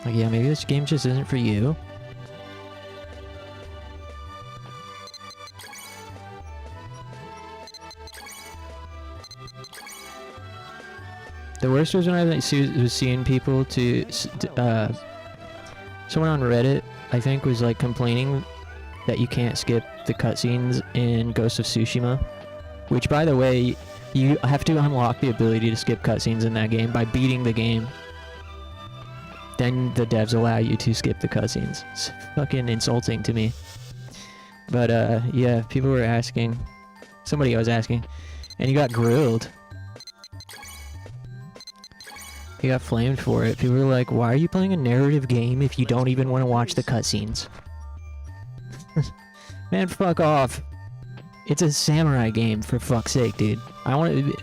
Like, yeah, maybe this game just isn't for you. The worst was when I was seeing people someone on Reddit, I think, was like complaining that you can't skip the cutscenes in Ghost of Tsushima, which, by the way, you have to unlock the ability to skip cutscenes in that game by beating the game. Then the devs allow you to skip the cutscenes. It's fucking insulting to me. But yeah, people were asking, somebody was asking, and he got grilled. He got flamed for it. People were like, why are you playing a narrative game if you don't even want to watch the cutscenes? Man, fuck off. It's a samurai game, for fuck's sake, dude. I want to...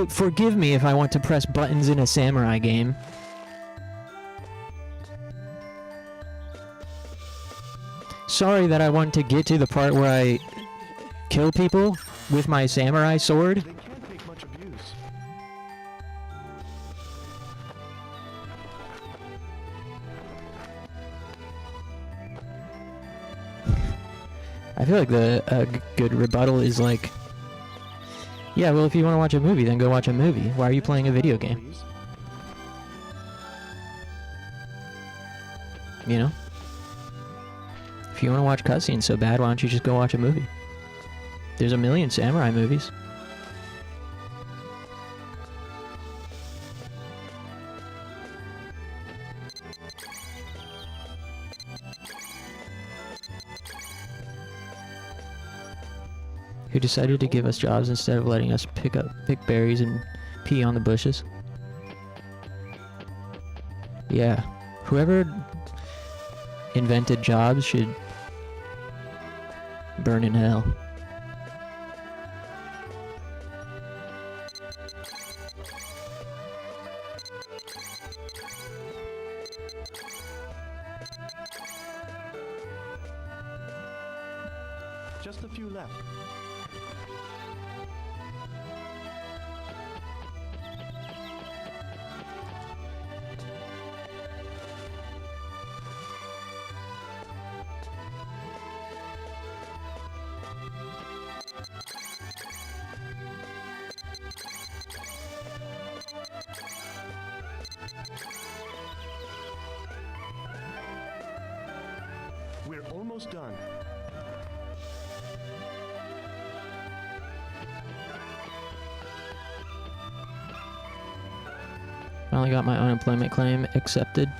Forgive me if I want to press buttons in a samurai game. Sorry that I want to get to the part where I kill people with my samurai sword. They can't take much abuse. I feel like the good rebuttal is like, yeah, well, if you want to watch a movie, then go watch a movie. Why are you playing a video game? Please. You know? If you want to watch cutscenes so bad, why don't you just go watch a movie? There's a million samurai movies. Who decided to give us jobs instead of letting us pick berries and pee on the bushes? Yeah, whoever invented jobs should burn in hell. Just a few left. We're almost done. Finally got my unemployment claim accepted,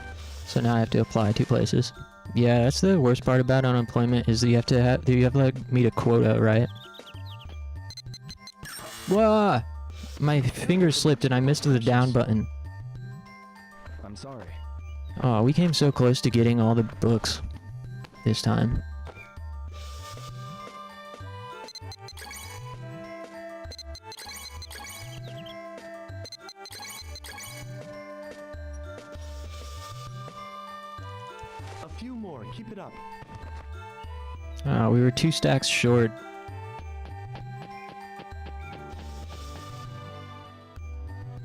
so now I have to apply 2 places. Yeah, that's the worst part about unemployment is that you have to like meet a quota, right? Whoa! My finger slipped and I missed the down button. I'm sorry. Oh, we came so close to getting all the books this time. A few more. Keep it up. We were 2 stacks short.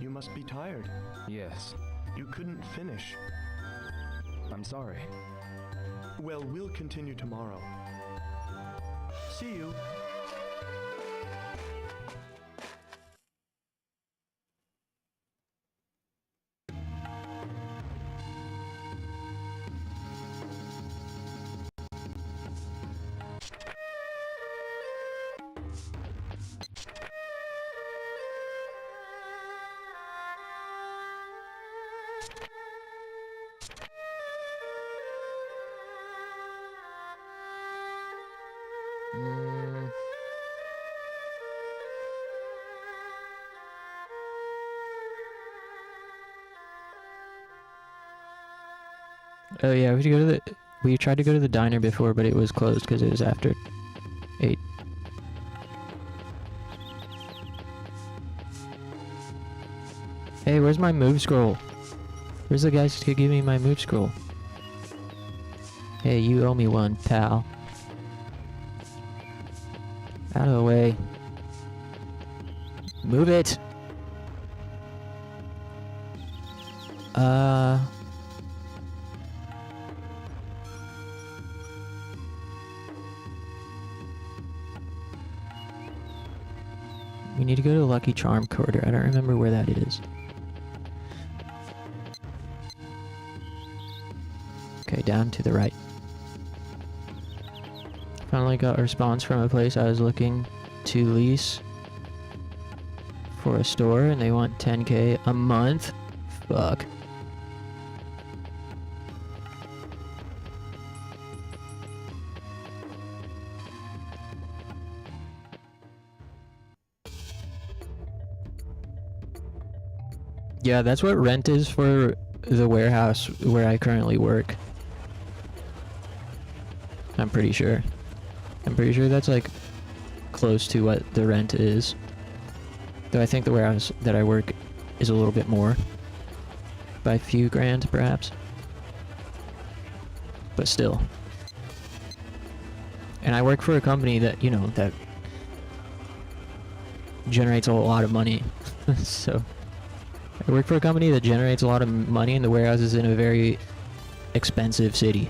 You must be tired. Yes, You couldn't finish. I'm sorry. Well, we'll continue tomorrow. See you. Oh yeah, we tried to go to the diner before, but it was closed because it was after 8. Hey, where's my move scroll? Where's the guys to give me my move scroll? Hey, you owe me one, pal. Out of the way. Move it! We need to go to Lucky Charm Quarter. I don't remember where that is. Okay, down to the right. Finally got a response from a place I was looking to lease for a store, and they want 10K a month. Fuck. Yeah, that's what rent is for the warehouse where I currently work. I'm pretty sure. I'm pretty sure that's like close to what the rent is. Though I think the warehouse that I work is a little bit more. By a few grand, perhaps. But still. And I work for a company that, you know, that generates a lot of money. So, I work for a company that generates a lot of money, and the warehouse is in a very expensive city.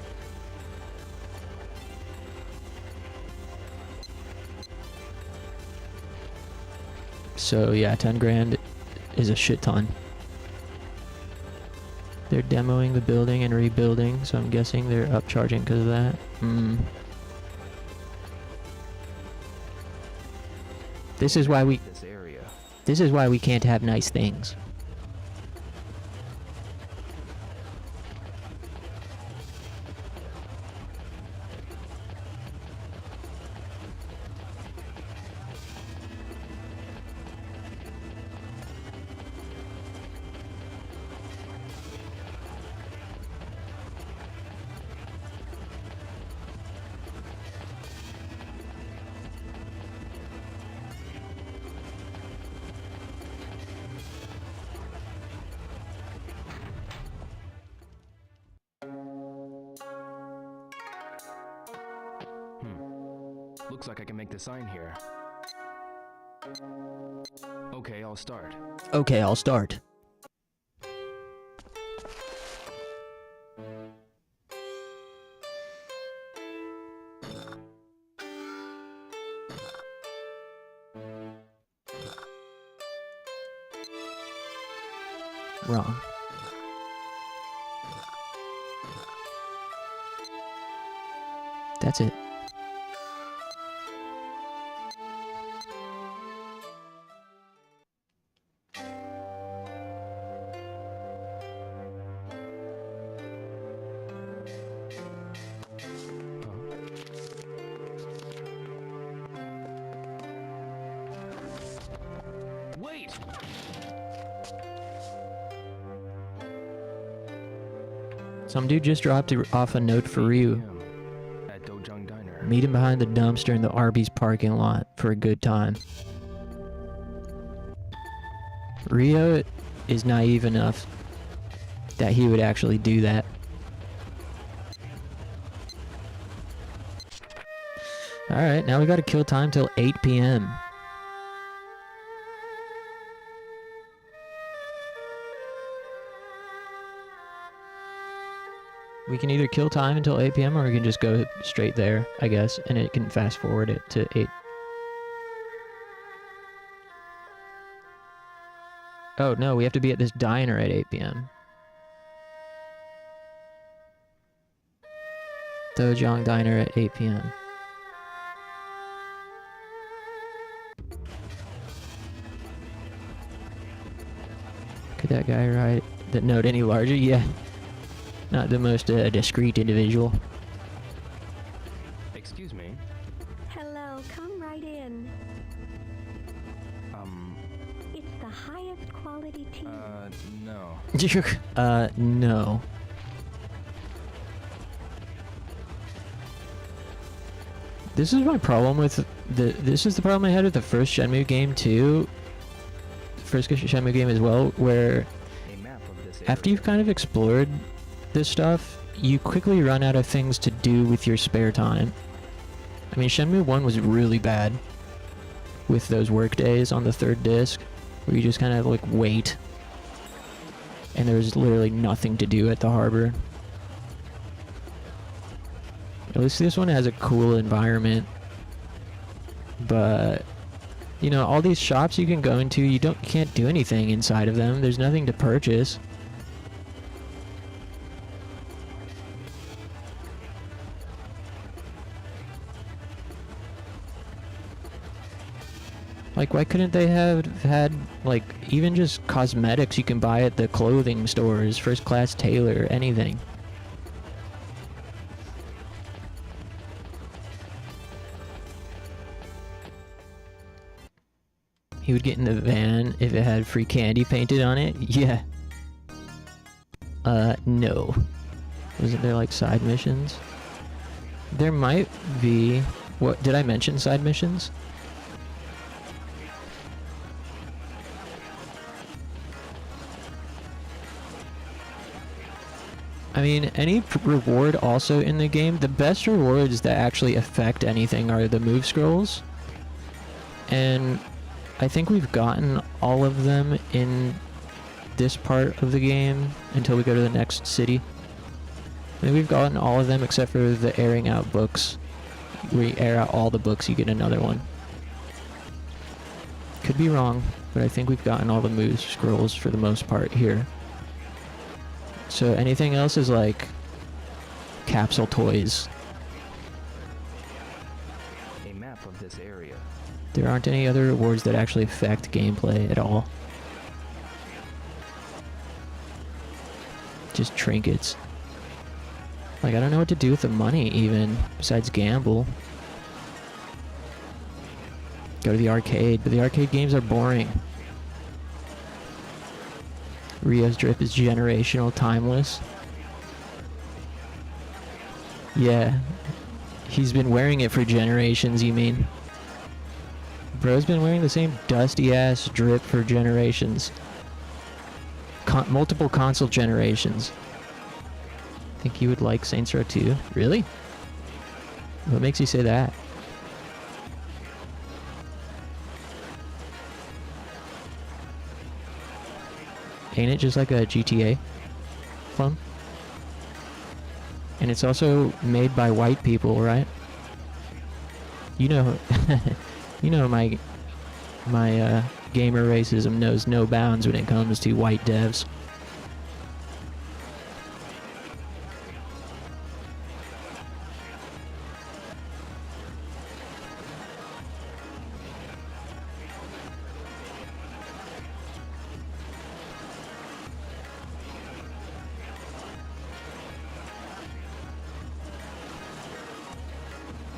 So yeah, 10 grand is a shit ton. They're demoing the building and rebuilding, so I'm guessing they're upcharging because of that. This is why we can't have nice things. Looks like I can make the sign here. Okay, I'll start. Okay, I'll start. Wrong. That's it. Wait! Some dude just dropped off a note for Ryu. At Dojang Diner. Meet him behind the dumpster in the Arby's parking lot for a good time. Ryo is naive enough that he would actually do that. Alright, now we gotta kill time till 8 p.m. We can either kill time until 8 p.m. or we can just go straight there, I guess, and it can fast forward it to 8. Oh, no, we have to be at this diner at 8 p.m. Dojang Diner at 8 p.m. Could that guy write the note any larger? Yeah. Not the most discreet individual. Excuse me. Hello, come right in. It's the highest quality tea. No. No. This is my problem with this is the problem I had with the first Shenmue game too. The first Shenmue game as well, where A map of this after you've kind of explored this stuff, you quickly run out of things to do with your spare time. I mean, Shenmue 1 was really bad with those work days on the 3rd disc, where you just kind of like wait, and there was literally nothing to do at the harbor. At least this one has a cool environment, but you know, all these shops you can go into, you can't do anything inside of them. There's nothing to purchase. Like, why couldn't they have had, like, even just cosmetics you can buy at the clothing stores, first class tailor, anything? He would get in the van if it had free candy painted on it? Yeah. No. Wasn't there, like, side missions? There might be... What, did I mention side missions? I mean, any reward also in the game, the best rewards that actually affect anything are the move scrolls. And I think we've gotten all of them in this part of the game until we go to the next city. I think we've gotten all of them except for the airing out books. Where you air out all the books, you get another one. Could be wrong, but I think we've gotten all the move scrolls for the most part here. So anything else is like capsule toys. A map of this area. There aren't any other rewards that actually affect gameplay at all. Just trinkets. Like, I don't know what to do with the money even, besides gamble. Go to the arcade, but the arcade games are boring. Rio's drip is generational, timeless. Yeah. He's been wearing it for generations, you mean? Bro's been wearing the same dusty-ass drip for generations. Multiple console generations. Think you would like Saints Row 2? Really? What makes you say that? Ain't it just like a GTA clone? And it's also made by white people, right? You know, you know my gamer racism knows no bounds when it comes to white devs.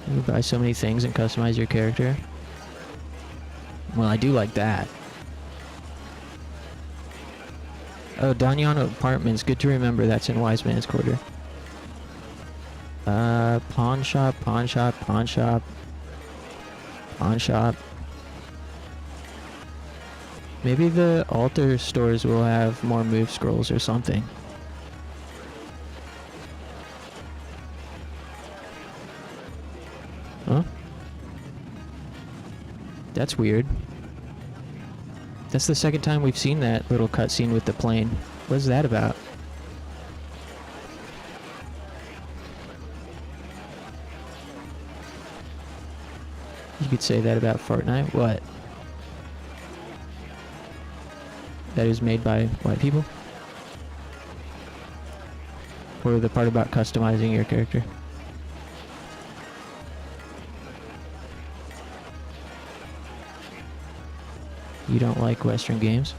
You buy so many things and customize your character. Well, I do like that. Oh, Danyano Apartments. Good to remember. That's in Wise Man's Quarter. Pawn shop, pawn shop, pawn shop. Pawn shop. Maybe the altar stores will have more move scrolls or something. Huh? That's weird. That's the second time we've seen that little cutscene with the plane. What is that about? You could say that about Fortnite. What? That is made by white people? Or the part about customizing your character? You don't like Western games?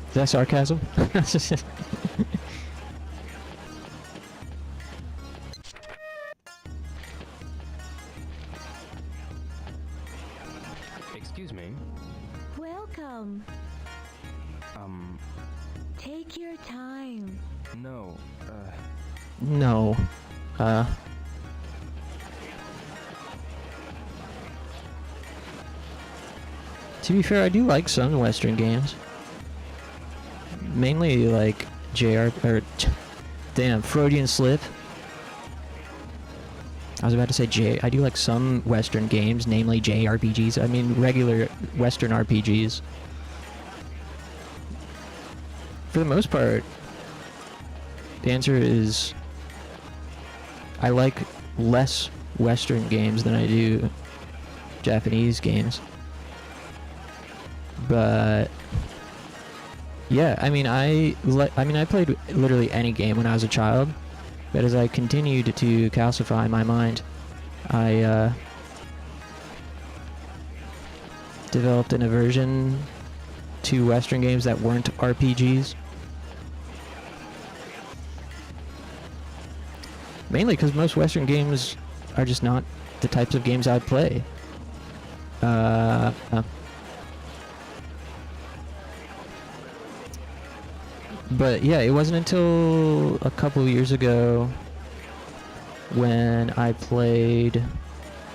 Is that sarcasm? Excuse me. Welcome. Take your time. No, No. To be fair, I do like some Western games. Mainly like damn, Freudian slip. I was about to say I do like some Western games, namely JRPGs. I mean regular Western RPGs. For the most part, the answer is I like less Western games than I do Japanese games. But yeah, I mean I played literally any game when I was a child, but as I continued to calcify my mind, I developed an aversion to Western games that weren't RPGs. Mainly because most Western games are just not the types of games I play. But yeah, it wasn't until a couple of years ago when I played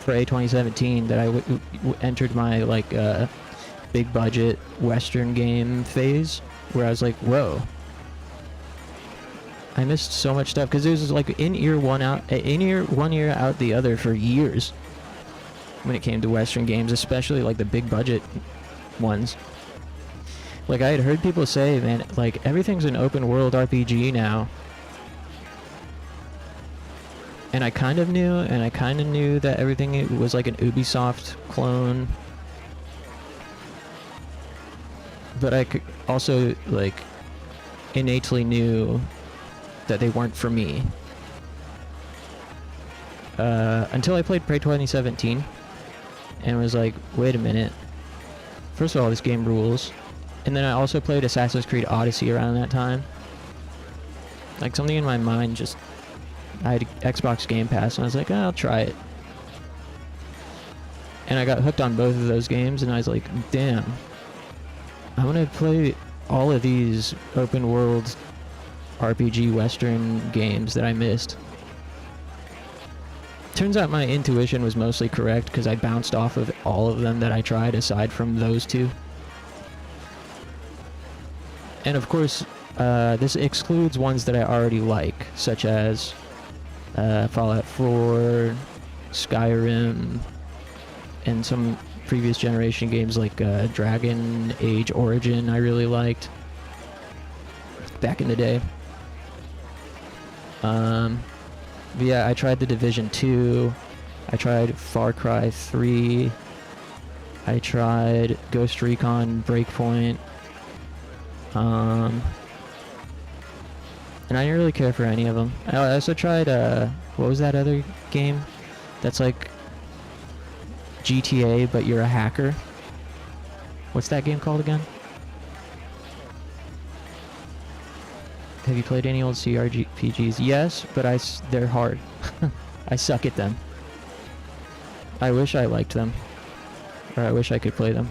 for A 2017 that I entered my like big budget Western game phase, where I was like, whoa, I missed so much stuff, because there was like in ear one ear out the other for years when it came to Western games, especially like the big budget ones. Like I had heard people say, man, like everything's an open world RPG now. And I kind of knew that everything was like an Ubisoft clone. But I also like innately knew that they weren't for me. Until I played Prey 2017 and was like, wait a minute. First of all, this game rules. And then I also played Assassin's Creed Odyssey around that time. Like something in my mind just... I had Xbox Game Pass and I was like, oh, I'll try it. And I got hooked on both of those games and I was like, damn. I'm gonna play all of these open world RPG Western games that I missed. Turns out my intuition was mostly correct because I bounced off of all of them that I tried aside from those two. And of course, this excludes ones that I already like, such as Fallout 4, Skyrim, and some previous generation games like Dragon Age Origin I really liked back in the day. But yeah, I tried The Division 2, I tried Far Cry 3, I tried Ghost Recon Breakpoint, and I didn't really care for any of them. I also tried, what was that other game? That's like GTA, but you're a hacker. What's that game called again? Have you played any old CRPGs? Yes, but they're hard. I suck at them. I wish I liked them. Or I wish I could play them.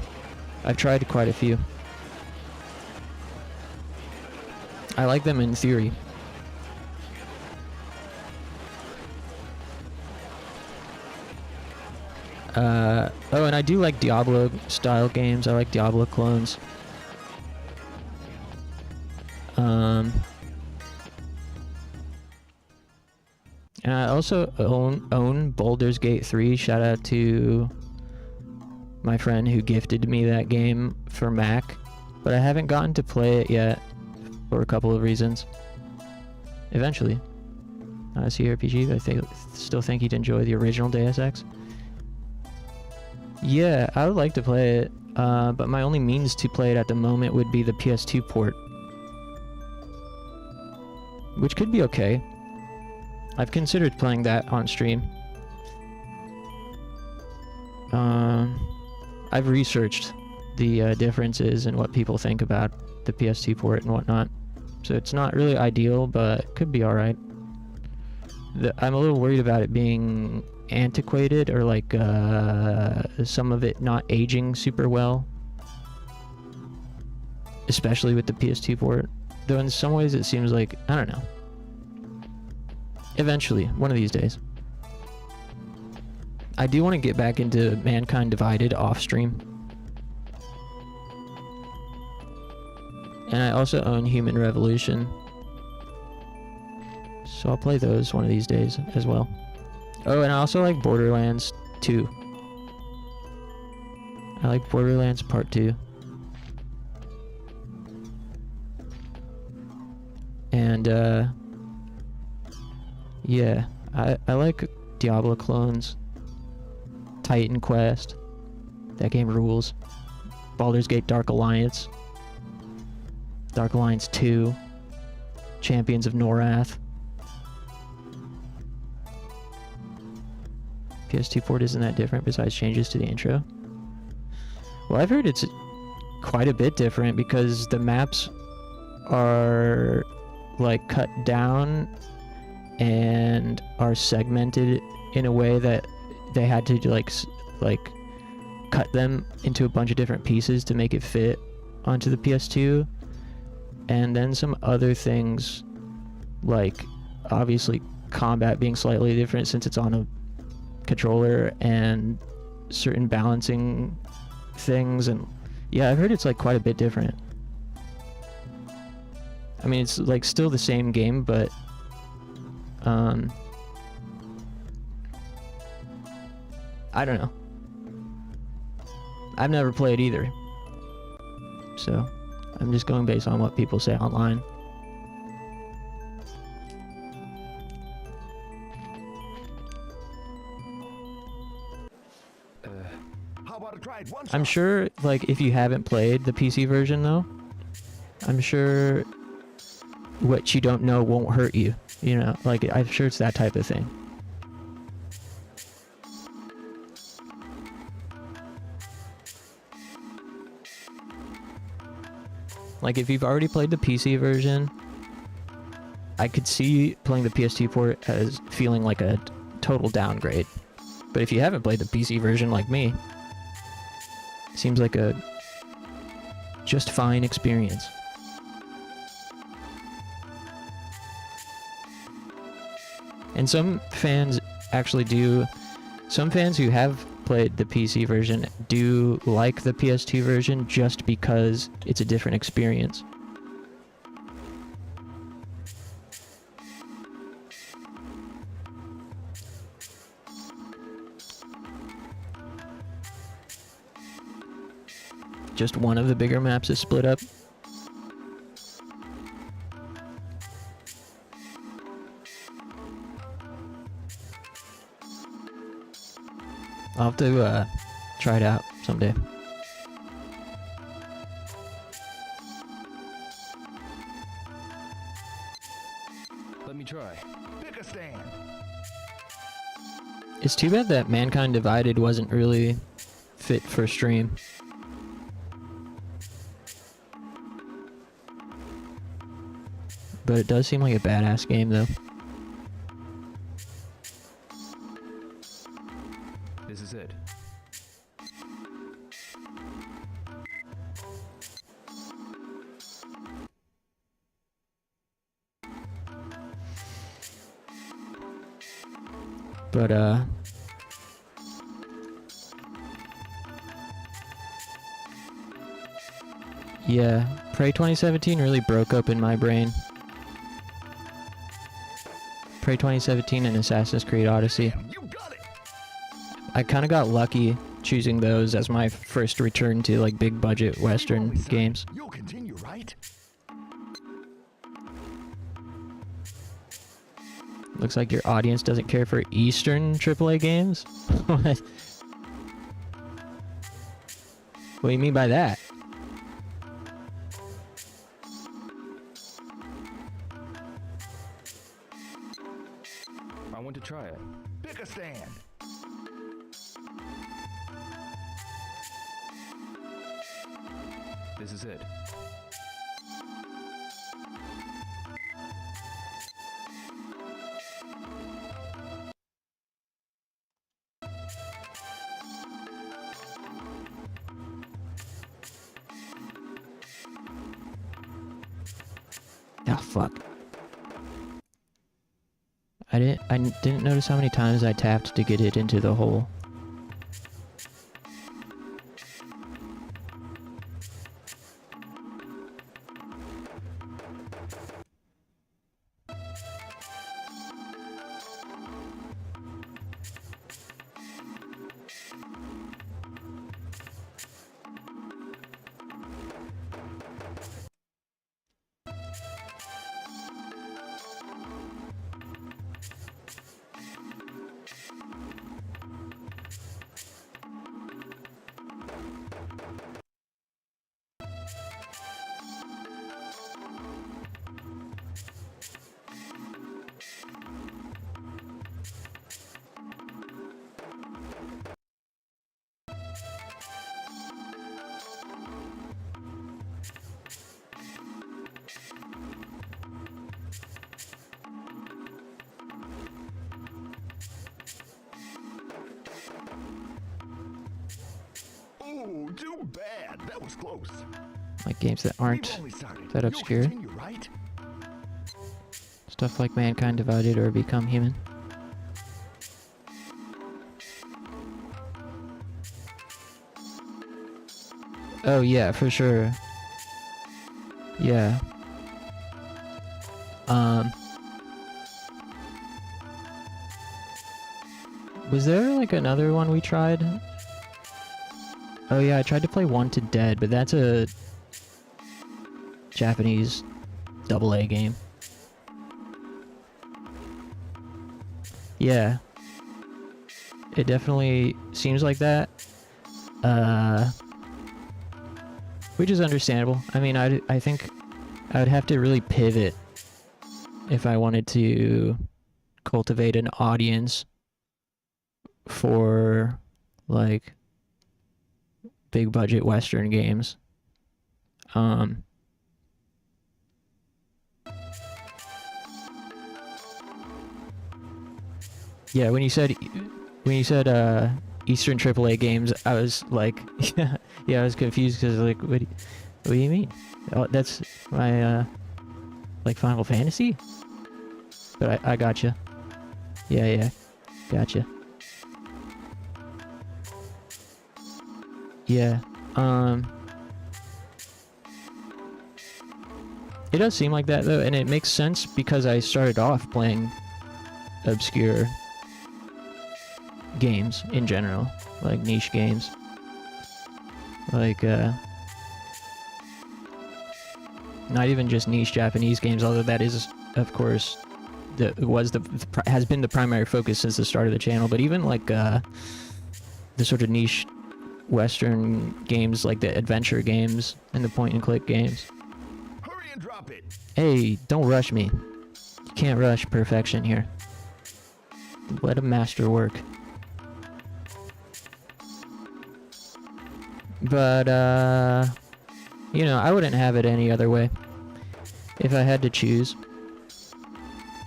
I've tried quite a few. I like them in theory. Oh, and I do like Diablo style games. I like Diablo clones. And I also own Baldur's Gate 3. Shout out to my friend who gifted me that game for Mac. But I haven't gotten to play it yet for a couple of reasons. Eventually. CRPG, I still think you'd enjoy the original Deus Ex. Yeah, I would like to play it, but my only means to play it at the moment would be the PS2 port. Which could be okay. I've considered playing that on stream. I've researched the differences and what people think about the PS2 port and whatnot. So it's not really ideal, but it could be alright. I'm a little worried about it being antiquated or like some of it not aging super well. Especially with the PS2 port. Though in some ways it seems like, I don't know. Eventually, one of these days. I do want to get back into Mankind Divided off stream. And I also own Human Revolution. So I'll play those one of these days as well. Oh, and I also like Borderlands 2. I like Borderlands Part 2. And, yeah, I like Diablo clones. Titan Quest. That game rules. Baldur's Gate Dark Alliance. Dark Alliance 2. Champions of Norath. PS2 port isn't that different besides changes to the intro. Well, I've heard it's quite a bit different because the maps are like cut down and are segmented in a way that they had to like cut them into a bunch of different pieces to make it fit onto the PS2. And then some other things, like obviously combat being slightly different since it's on a controller, and certain balancing things. And yeah, I've heard it's like quite a bit different. I mean, it's like still the same game, but I don't know. I've never played either, so I'm just going based on what people say online. I'm sure, like, if you haven't played the PC version, though, I'm sure what you don't know won't hurt you. You know, like, I'm sure it's that type of thing. Like, if you've already played the PC version, I could see playing the PS2 port as feeling like a total downgrade. But if you haven't played the PC version like me, seems like a just fine experience. And some fans actually do, some fans who have played the PC version do like the PS2 version just because it's a different experience. Just one of the bigger maps is split up. I'll have to try it out someday. Let me try. Pick a stand. It's too bad that Mankind Divided wasn't really fit for stream. But it does seem like a badass game, though. This is it. But, yeah, Prey 2017 really broke open my brain. Prey 2017 and Assassin's Creed Odyssey. I kind of got lucky choosing those as my first return to like big budget Western games. You'll continue, right? Looks like your audience doesn't care for Eastern AAA games? What? What do you mean by that? I want to try it. Pick a stand. This is it. Oh, fuck. I didn't notice how many times I tapped to get it into the hole. Too bad. That was close. Like games that aren't We've only started. that You'll obscure. continue, right? Stuff like Mankind Divided or Become Human. Oh yeah, for sure. Yeah. Was there like another one we tried? Oh yeah, I tried to play Wanted Dead, but that's a Japanese AA game. Yeah. It definitely seems like that. Which is understandable. I mean, I think I would have to really pivot if I wanted to cultivate an audience for, like, big budget Western games. Yeah, when you said Eastern AAA games, I was like, yeah, I was confused because like, what do you mean? Oh, that's my like Final Fantasy. But I gotcha. Yeah, gotcha. Yeah, it does seem like that though, and it makes sense because I started off playing obscure games in general, like niche games, like not even just niche Japanese games, although that is, of course, has been the primary focus since the start of the channel. But even like the sort of niche Western games, like the adventure games and the point-and-click games. Hurry and drop it. Hey, don't rush me. You can't rush perfection here. Let a master work. But, you know, I wouldn't have it any other way. If I had to choose.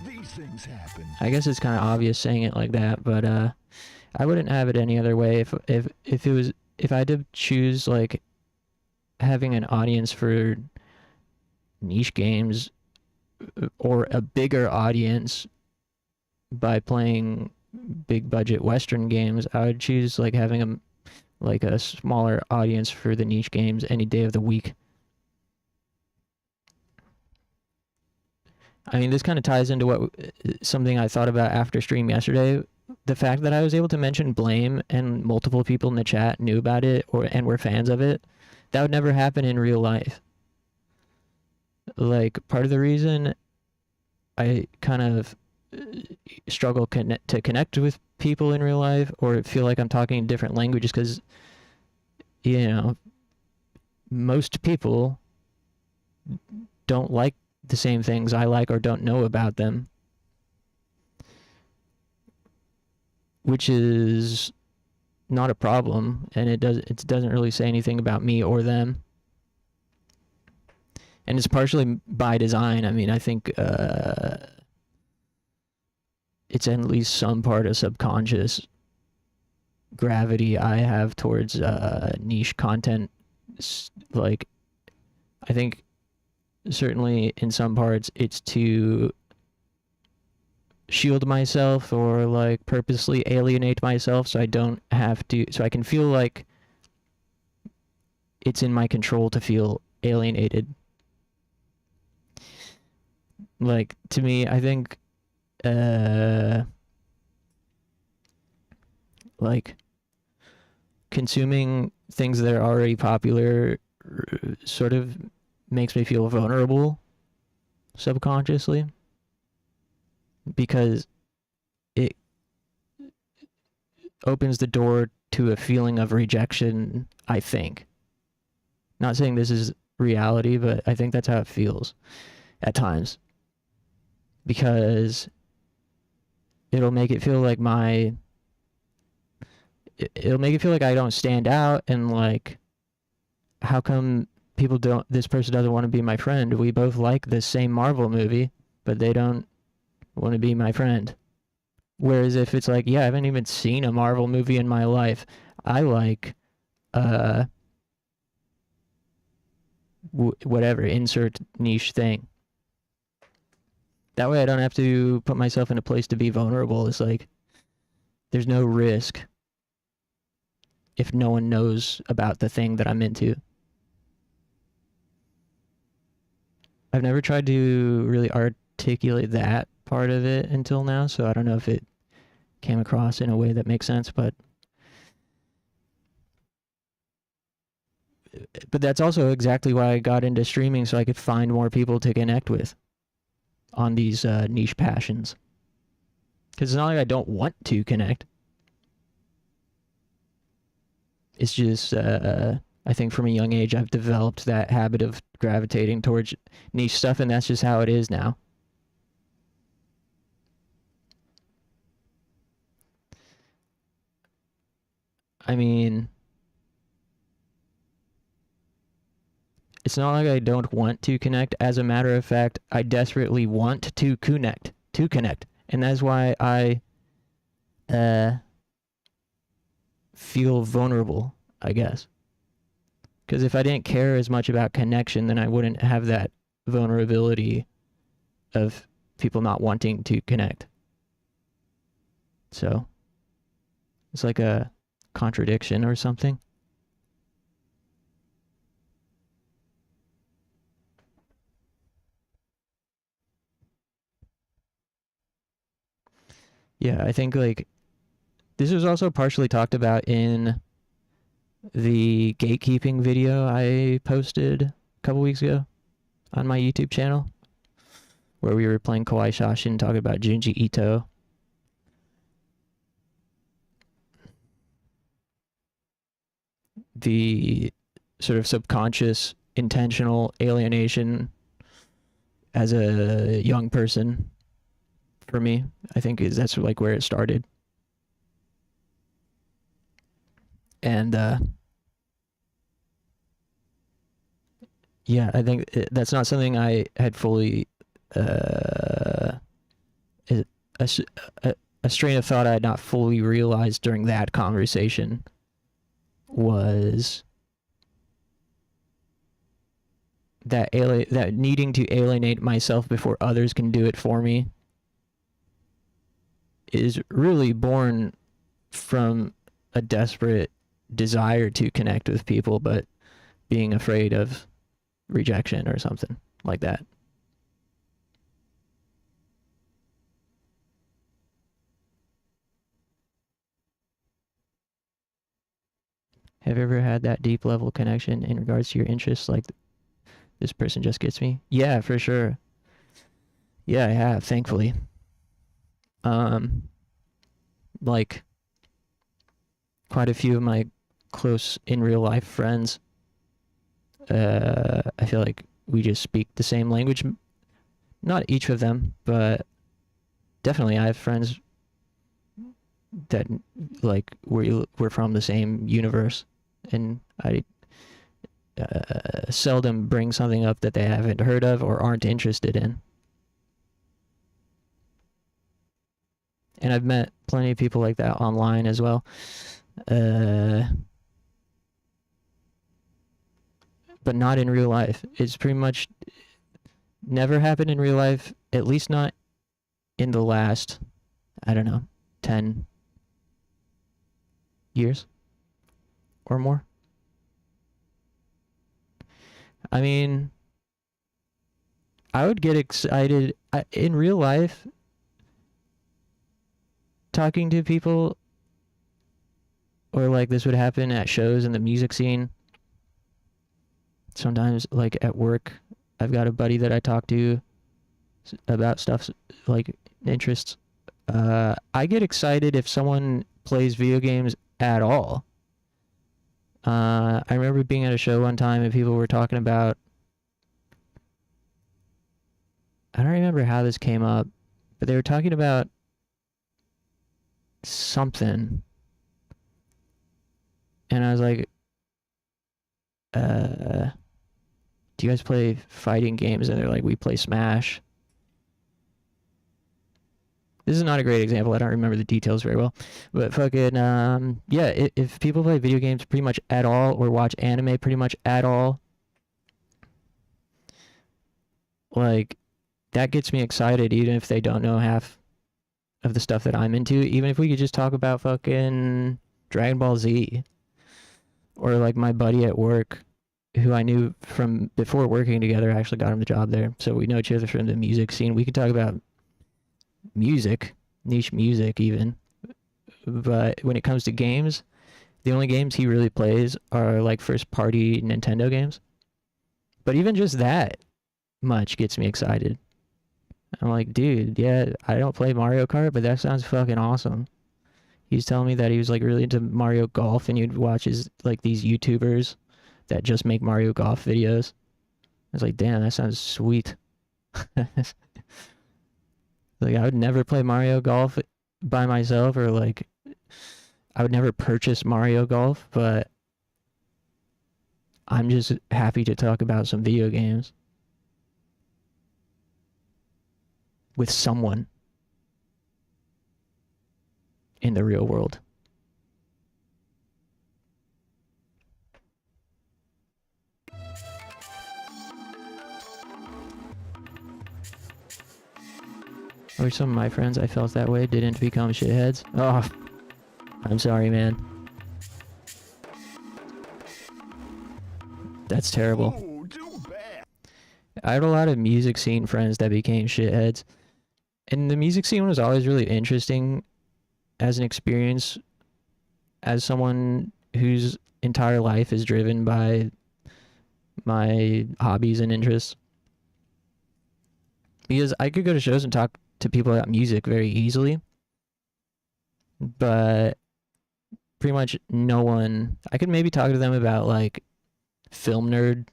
These things happen. I guess it's kind of obvious saying it like that, but, I wouldn't have it any other way. If I had to choose, like, having an audience for niche games or a bigger audience by playing big budget Western games, I would choose, like, having a smaller audience for the niche games any day of the week. I mean, this kind of ties into something I thought about after stream yesterday. The fact that I was able to mention Blame and multiple people in the chat knew about it and were fans of it, that would never happen in real life. Like, part of the reason I kind of struggle to connect with people in real life or feel like I'm talking in different languages because, you know, most people don't like the same things I like or don't know about them, which is not a problem, and it doesn't really say anything about me or them. And it's partially by design. I mean, I think it's at least some part of subconscious gravity I have towards niche content. Like, I think certainly in some parts it's to shield myself or like purposely alienate myself so I don't have to, so I can feel like it's in my control to feel alienated. Like, to me, I think like consuming things that are already popular sort of makes me feel vulnerable subconsciously, because it opens the door to a feeling of rejection, I think. Not saying this is reality, but I think that's how it feels at times. Because it'll make it feel like it'll make it feel like I don't stand out, and like, how come this person doesn't want to be my friend? We both like the same Marvel movie, but they don't want to be my friend. Whereas if it's like, yeah, I haven't even seen a Marvel movie in my life. I like whatever, insert niche thing. That way I don't have to put myself in a place to be vulnerable. It's like, there's no risk if no one knows about the thing that I'm into. I've never tried to really articulate that part of it until now, so I don't know if it came across in a way that makes sense, but that's also exactly why I got into streaming, so I could find more people to connect with on these niche passions. Because it's not like I don't want to connect. It's just, I think from a young age, I've developed that habit of gravitating towards niche stuff, and that's just how it is now. I mean, it's not like I don't want to connect. As a matter of fact, I desperately want to connect. And that's why I feel vulnerable, I guess. Because if I didn't care as much about connection, then I wouldn't have that vulnerability of people not wanting to connect. So, it's like a contradiction or something. Yeah, I think like this was also partially talked about in the gatekeeping video I posted a couple weeks ago on my YouTube channel, where we were playing Kawaii Shashin, talking about Junji Ito. The sort of subconscious, intentional alienation as a young person, for me, I think that's like where it started. And yeah, I think that's not something I had fully a strain of thought I had not fully realized during that conversation was that needing to alienate myself before others can do it for me is really born from a desperate desire to connect with people, but being afraid of rejection or something like that. Have you ever had that deep level connection in regards to your interests, like this person just gets me? Yeah, for sure. Yeah, I have, thankfully. Like quite a few of my close in real life friends, I feel like we just speak the same language. Not each of them, but definitely I have friends that like we're from the same universe, and I seldom bring something up that they haven't heard of or aren't interested in. And I've met plenty of people like that online as well. But not in real life. It's pretty much never happened in real life, at least not in the last, I don't know, 10 years or more. I mean, I would get excited in real life talking to people, or like this would happen at shows in the music scene. Sometimes like at work, I've got a buddy that I talk to about stuff like interests. I get excited if someone plays video games at all. I remember being at a show one time and people were talking about, I don't remember how this came up, but they were talking about something, and I was like, do you guys play fighting games? And they're like, we play Smash. This is not a great example. I don't remember the details very well. But fucking, yeah, if people play video games pretty much at all, or watch anime pretty much at all, like, that gets me excited, even if they don't know half of the stuff that I'm into. Even if we could just talk about fucking Dragon Ball Z. Or like my buddy at work, who I knew from before working together, I actually got him the job there. So we know each other from the music scene. We could talk about music, niche music even. But when it comes to games, the only games he really plays are like first party Nintendo games. But even just that much gets me excited. I'm like, dude, yeah, I don't play Mario Kart, but that sounds fucking awesome. He's telling me that he was like really into Mario Golf, and you'd watch his like these YouTubers that just make Mario Golf videos. I was like, damn, that sounds sweet. Like, I would never play Mario Golf by myself, or like I would never purchase Mario Golf, but I'm just happy to talk about some video games with someone in the real world. Or some of my friends I felt that way didn't become shitheads. Oh, I'm sorry, man. That's terrible. I had a lot of music scene friends that became shitheads. And the music scene was always really interesting as an experience, as someone whose entire life is driven by my hobbies and interests. Because I could go to shows and talk to people about music very easily, but pretty much no one, I could maybe talk to them about like film nerd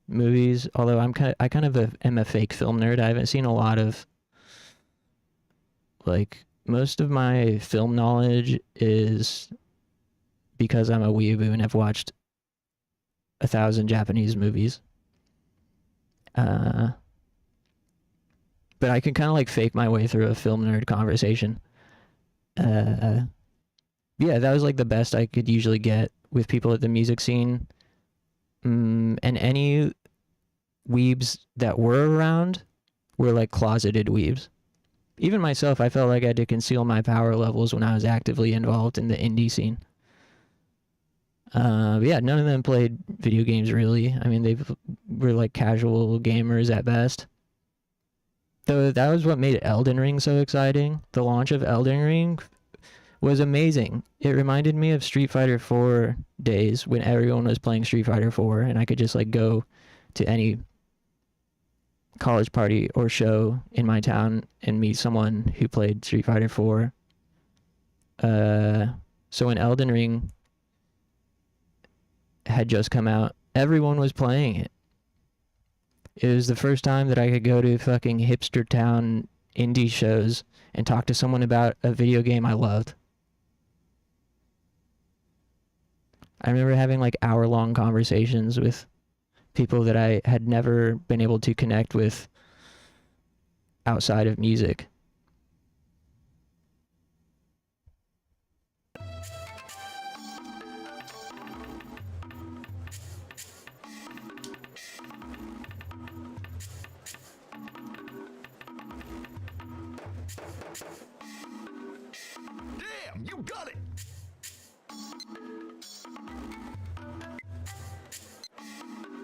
movies, although I kind of am a fake film nerd. I haven't seen a lot of, like, most of my film knowledge is because I'm a weeaboo and have watched 1,000 Japanese movies. But I can kind of like fake my way through a film nerd conversation. Yeah, that was like the best I could usually get with people at the music scene. And any weebs that were around were like closeted weebs. Even myself, I felt like I had to conceal my power levels when I was actively involved in the indie scene. But yeah, none of them played video games really. I mean, they were like casual gamers at best. So that was what made Elden Ring so exciting. The launch of Elden Ring was amazing. It reminded me of Street Fighter 4 days when everyone was playing Street Fighter 4 and I could just like go to any college party or show in my town and meet someone who played Street Fighter 4. So when Elden Ring had just come out, everyone was playing it. It was the first time that I could go to fucking hipster town indie shows and talk to someone about a video game I loved. I remember having like hour-long conversations with people that I had never been able to connect with outside of music. Damn, you got it!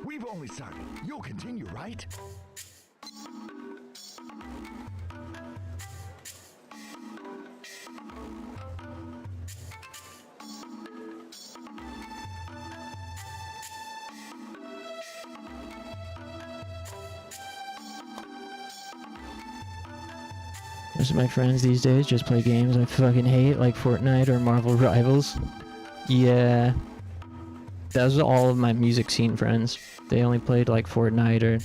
We've only started. You'll continue, right? Most of my friends these days just play games I fucking hate, like Fortnite or Marvel Rivals. Yeah. That was all of my music scene friends. They only played like Fortnite or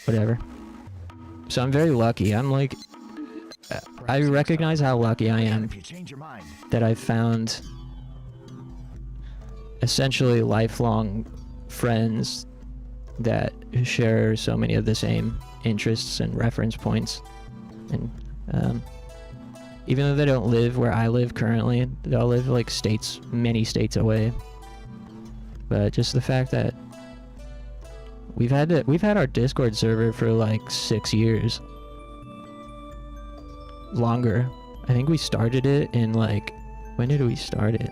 whatever. So I'm very lucky. I'm like, I recognize how lucky I am that I've found essentially lifelong friends that share so many of the same interests and reference points. And even though they don't live where I live currently, they'll live like many states away. But just the fact that we've had our Discord server for like 6 years. Longer. I think we started it in like, when did we start it?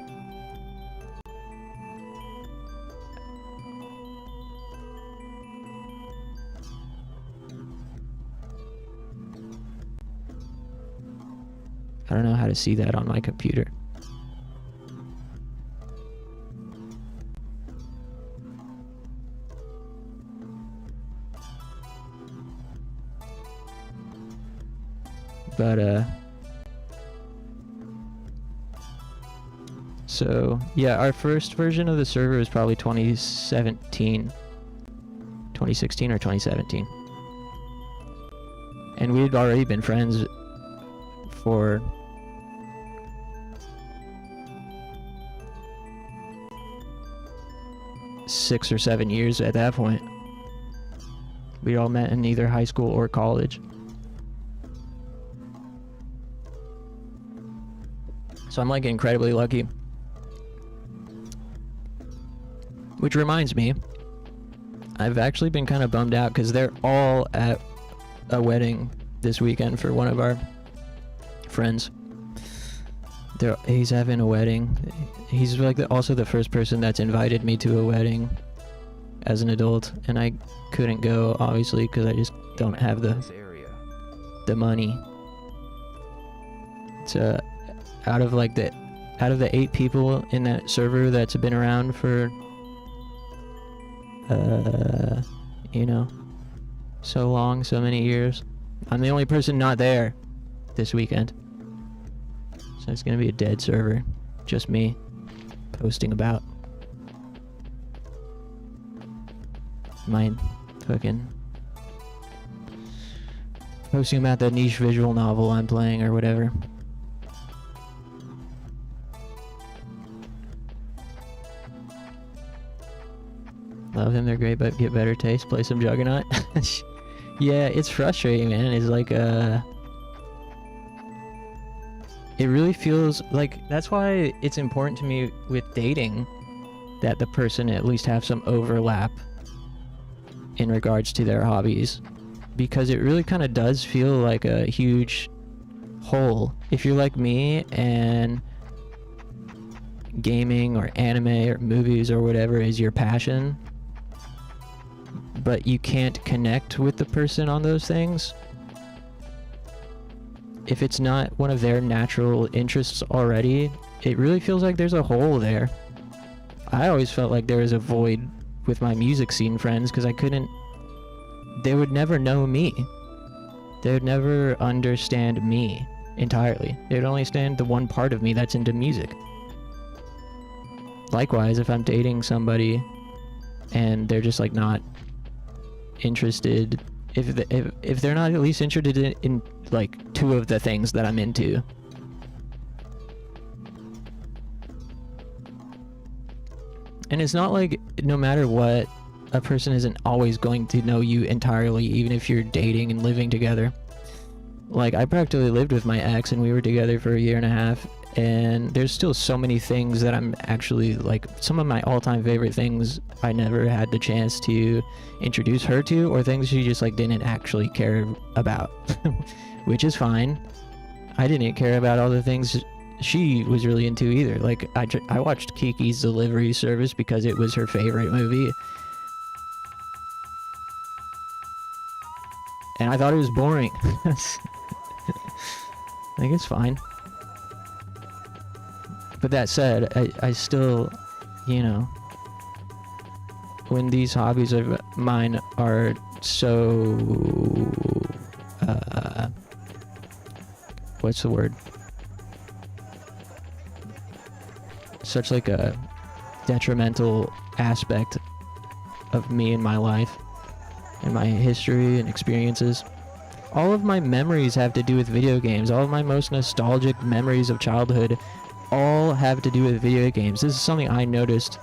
I don't know how to see that on my computer. But so yeah, our first version of the server was probably 2016 or 2017. And we had already been friends for six or 7 years at that point. We all met in either high school or college. So I'm like incredibly lucky. Which reminds me, I've actually been kind of bummed out because they're all at a wedding this weekend for one of our friends. He's having a wedding. He's like also the first person that's invited me to a wedding as an adult, and I couldn't go obviously because I just don't have the money. So out of the 8 people in that server that's been around for so long, so many years, I'm the only person not there this weekend. So it's gonna be a dead server. Just me posting about my fucking posting about the niche visual novel I'm playing or whatever. Love them, they're great, but get better taste. Play some Juggernaut. Yeah, it's frustrating, man. It's like it really feels like, that's why it's important to me with dating that the person at least have some overlap in regards to their hobbies, because it really kind of does feel like a huge hole. If you're like me and gaming or anime or movies or whatever is your passion, but you can't connect with the person on those things, if it's not one of their natural interests already, it really feels like there's a hole there. I always felt like there was a void with my music scene friends because they would never know me. They would never understand me entirely. They would only understand the one part of me that's into music. Likewise, if I'm dating somebody and they're just like not interested, if they're not at least interested in like 2 of the things that I'm into, and it's not like no matter what, a person isn't always going to know you entirely, even if you're dating and living together. Like, I practically lived with my ex and we were together for 1.5 years, and there's still so many things that I'm actually like, some of my all-time favorite things I never had the chance to introduce her to, or things she just like didn't actually care about. Which is fine. I didn't care about all the things she was really into either. Like, I watched Kiki's Delivery Service because it was her favorite movie, and I thought it was boring. I think it's fine. But that said, I still, when these hobbies of mine are so, what's the word? Such like a detrimental aspect of me and my life and my history and experiences. All of my memories have to do with video games. All of my most nostalgic memories of childhood all have to do with video games. This is something I noticed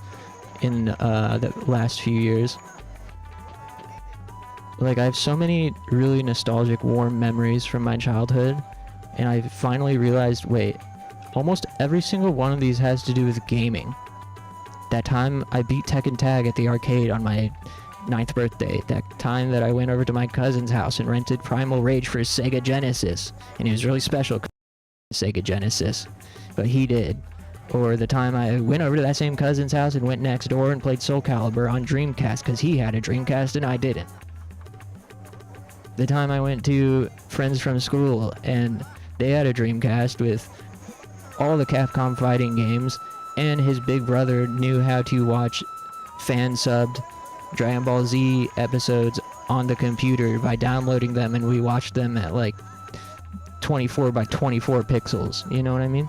in the last few years. Like, I have so many really nostalgic, warm memories from my childhood, and I finally realized, wait, almost every single one of these has to do with gaming. That time I beat Tekken Tag at the arcade on my 9th birthday. That time that I went over to my cousin's house and rented Primal Rage for his Sega Genesis. And it was really special, Sega Genesis. But he did. Or the time I went over to that same cousin's house and went next door and played Soul Calibur on Dreamcast because he had a Dreamcast and I didn't. The time I went to friends from school and they had a Dreamcast with all the Capcom fighting games, and his big brother knew how to watch fan-subbed Dragon Ball Z episodes on the computer by downloading them, and we watched them at like 24 by 24 pixels. You know what I mean?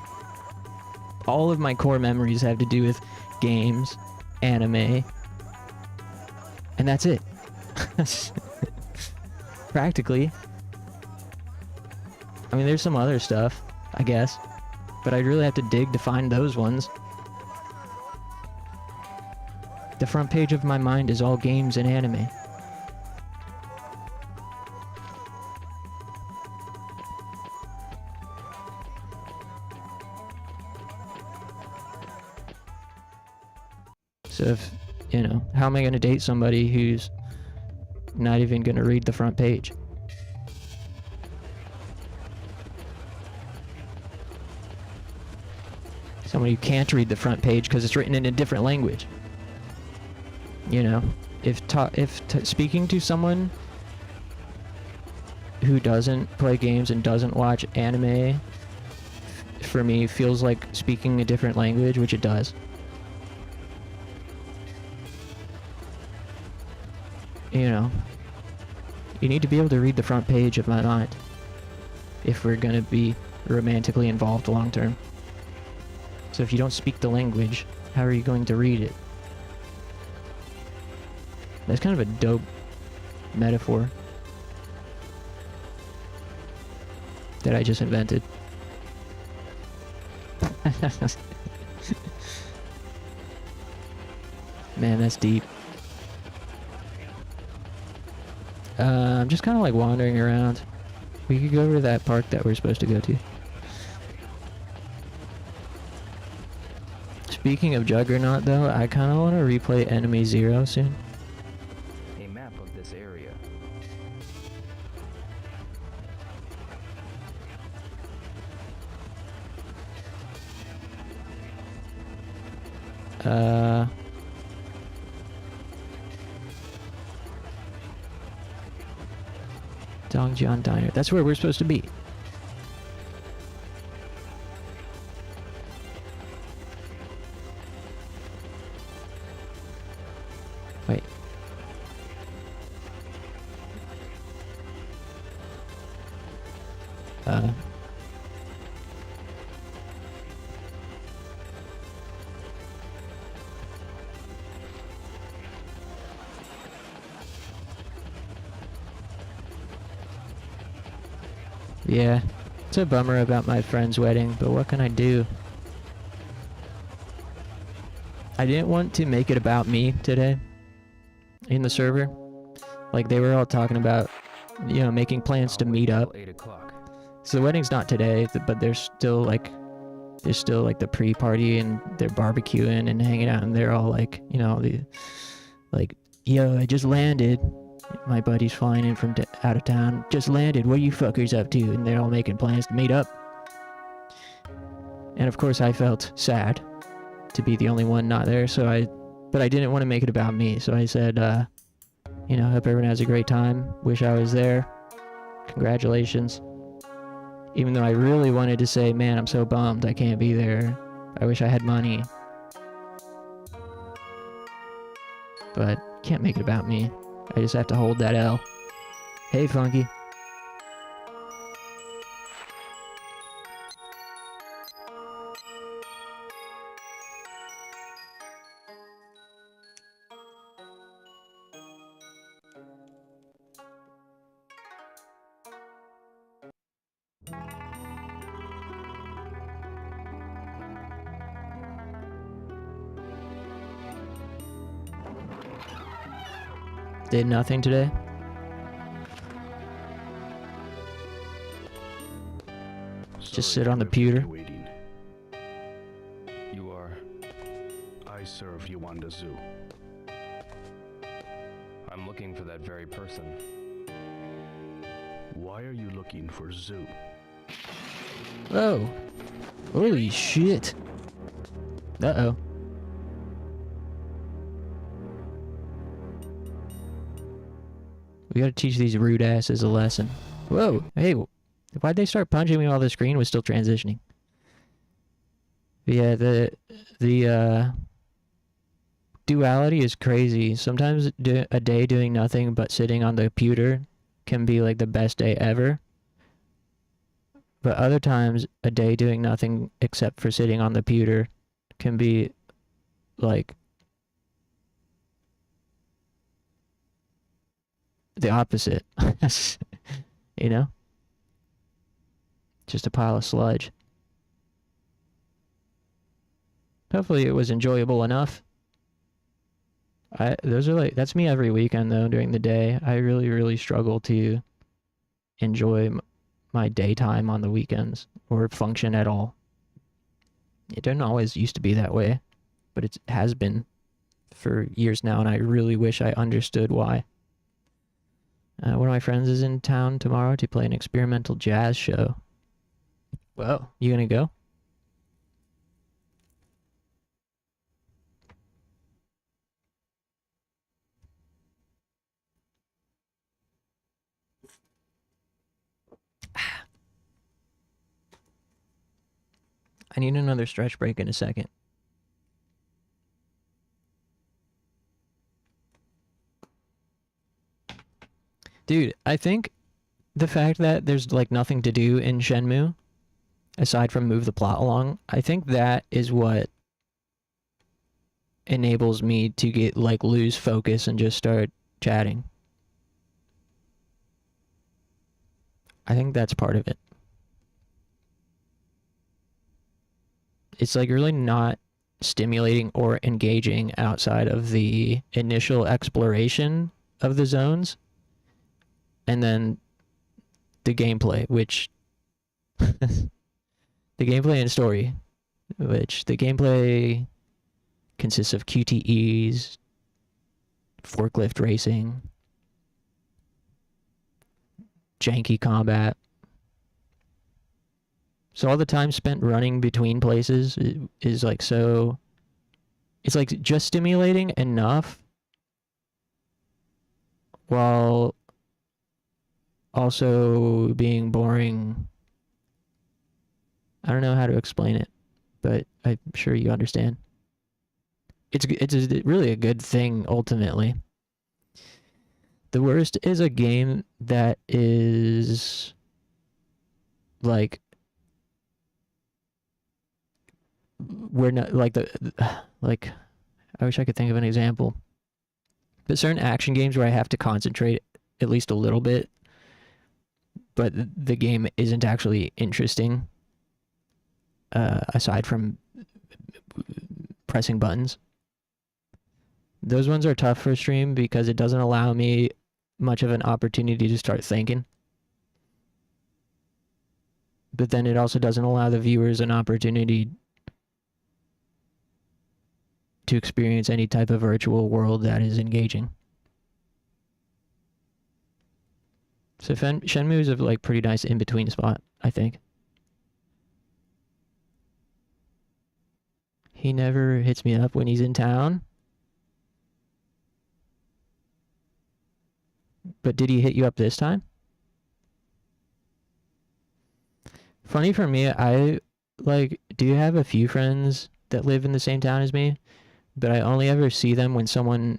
All of my core memories have to do with games, anime, and that's it. Practically. I mean, there's some other stuff, I guess, but I'd really have to dig to find those ones. The front page of my mind is all games and anime. So if, you know, how am I going to date somebody who's not even going to read the front page? Somebody who can't read the front page because it's written in a different language. You know, if speaking to someone who doesn't play games and doesn't watch anime, for me, feels like speaking a different language, which it does. You know, you need to be able to read the front page of my mind if we're gonna be romantically involved long term. So if you don't speak the language, how are you going to read it? That's kind of a dope metaphor that I just invented. Man, that's deep. I'm just kind of like wandering around. We could go over to that park that we're supposed to go to. Speaking of Juggernaut, though, I kind of want to replay Enemy Zero soon. A map of this area. Dongjian Diner. That's where we're supposed to be. Wait. Yeah, it's a bummer about my friend's wedding, but what can I do? I didn't want to make it about me today in the server. Like, they were all talking about, you know, making plans to meet up. 8 o'clock. So the wedding's not today, but there's still like the pre-party and they're barbecuing and hanging out, and they're all like, you know, like, yo, I just landed. My buddy's flying in from out of town. Just landed. What are you fuckers up to? And they're all making plans to meet up. And of course I felt sad to be the only one not there, but I didn't want to make it about me. So I said, you know, hope everyone has a great time. Wish I was there. Congratulations. Even though I really wanted to say, man, I'm so bummed I can't be there. I wish I had money. But can't make it about me. I just have to hold that L. Hey, Funky. Did nothing today? Just sit on the pewter. You are. I serve you. you want a zoo. I'm looking for that very person. Why are you looking for zoo? Whoa. Holy shit. Uh-oh. We gotta teach these rude asses a lesson. Whoa. Hey, why'd they start punching me while the screen was still transitioning? Yeah, the duality is crazy. Sometimes a day doing nothing but sitting on the computer can be like the best day ever. But other times, a day doing nothing except for sitting on the computer can be like the opposite. You know? Just a pile of sludge. Hopefully it was enjoyable enough. That's me every weekend though, during the day. I really, really struggle to enjoy my daytime on the weekends or function at all. It didn't always used to be that way, but it has been for years now, and I really wish I understood why. One of my friends is in town tomorrow to play an experimental jazz show. Whoa, you gonna go? I need another stretch break in a second. Dude, I think the fact that there's like nothing to do in Shenmue, aside from move the plot along, I think that is what enables me to get lose focus and just start chatting. I think that's part of it. It's really not stimulating or engaging outside of the initial exploration of the zones and then the gameplay, which the gameplay and story, which the gameplay consists of QTEs, forklift racing, janky combat. So all the time spent running between places is so... It's just stimulating enough while also being boring. I don't know how to explain it, but I'm sure you understand. It's really a good thing, ultimately. The worst is a game that is we're not I wish I could think of an example, but certain action games where I have to concentrate at least a little bit, but the game isn't actually interesting aside from pressing buttons. Those ones are tough for stream because it doesn't allow me much of an opportunity to start thinking. But then it also doesn't allow the viewers an opportunity to experience any type of virtual world that is engaging. So Shenmue is a pretty nice in-between spot, I think. He never hits me up when he's in town. But did he hit you up this time? Funny for me, I do have a few friends that live in the same town as me, but I only ever see them when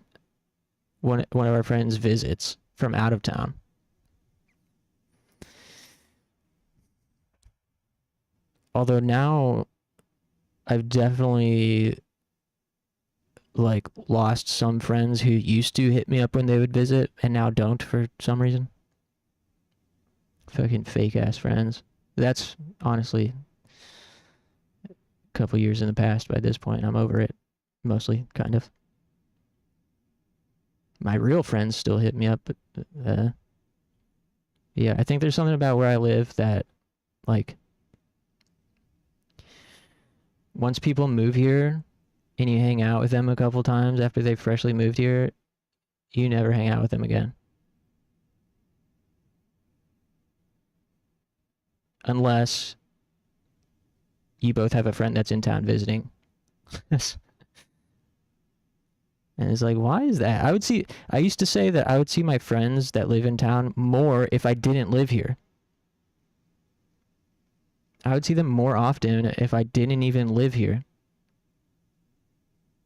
one of our friends visits from out of town. Although now I've definitely lost some friends who used to hit me up when they would visit and now don't for some reason. Fucking fake ass friends. That's honestly a couple years in the past by this point. I'm over it. Mostly, kind of. My real friends still hit me up, but yeah, I think there's something about where I live that once people move here, and you hang out with them a couple times after they've freshly moved here, you never hang out with them again. Unless you both have a friend that's in town visiting. And it's like, why is that? I used to say that I would see my friends that live in town more if I didn't live here. I would see them more often if I didn't even live here.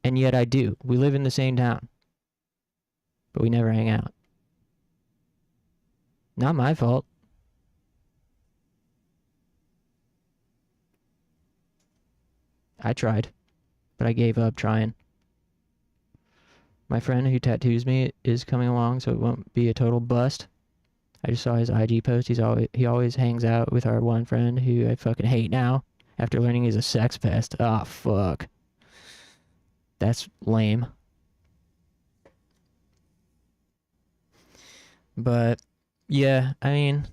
And yet I do. We live in the same town. But we never hang out. Not my fault. I tried, but I gave up trying. My friend who tattoos me is coming along, so it won't be a total bust. I just saw his IG post. He always hangs out with our one friend who I fucking hate now after learning he's a sex pest. Ah, fuck. That's lame. But yeah, I mean,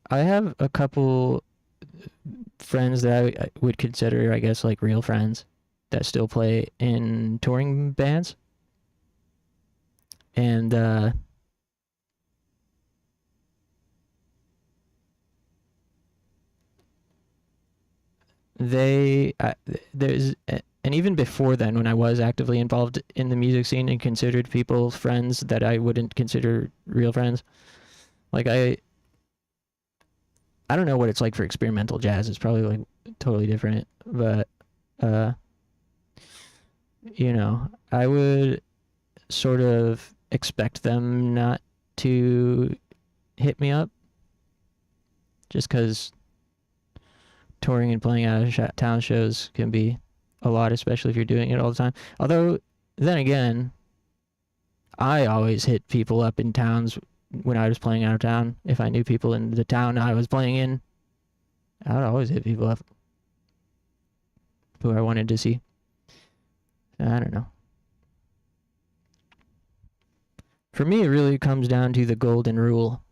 I have a couple friends that I would consider, I guess, like real friends that still play in touring bands. And there's and even before then, when I was actively involved in the music scene and considered people friends that I wouldn't consider real friends, like I don't know what it's like for experimental jazz. It's probably like totally different, but you know, I would sort of expect them not to hit me up just because touring and playing out of town shows can be a lot, especially if you're doing it all the time. Although, then again, I always hit people up in towns when I was playing out of town. If I knew people in the town I was playing in, I would always hit people up who I wanted to see. I don't know. For me, it really comes down to the golden rule.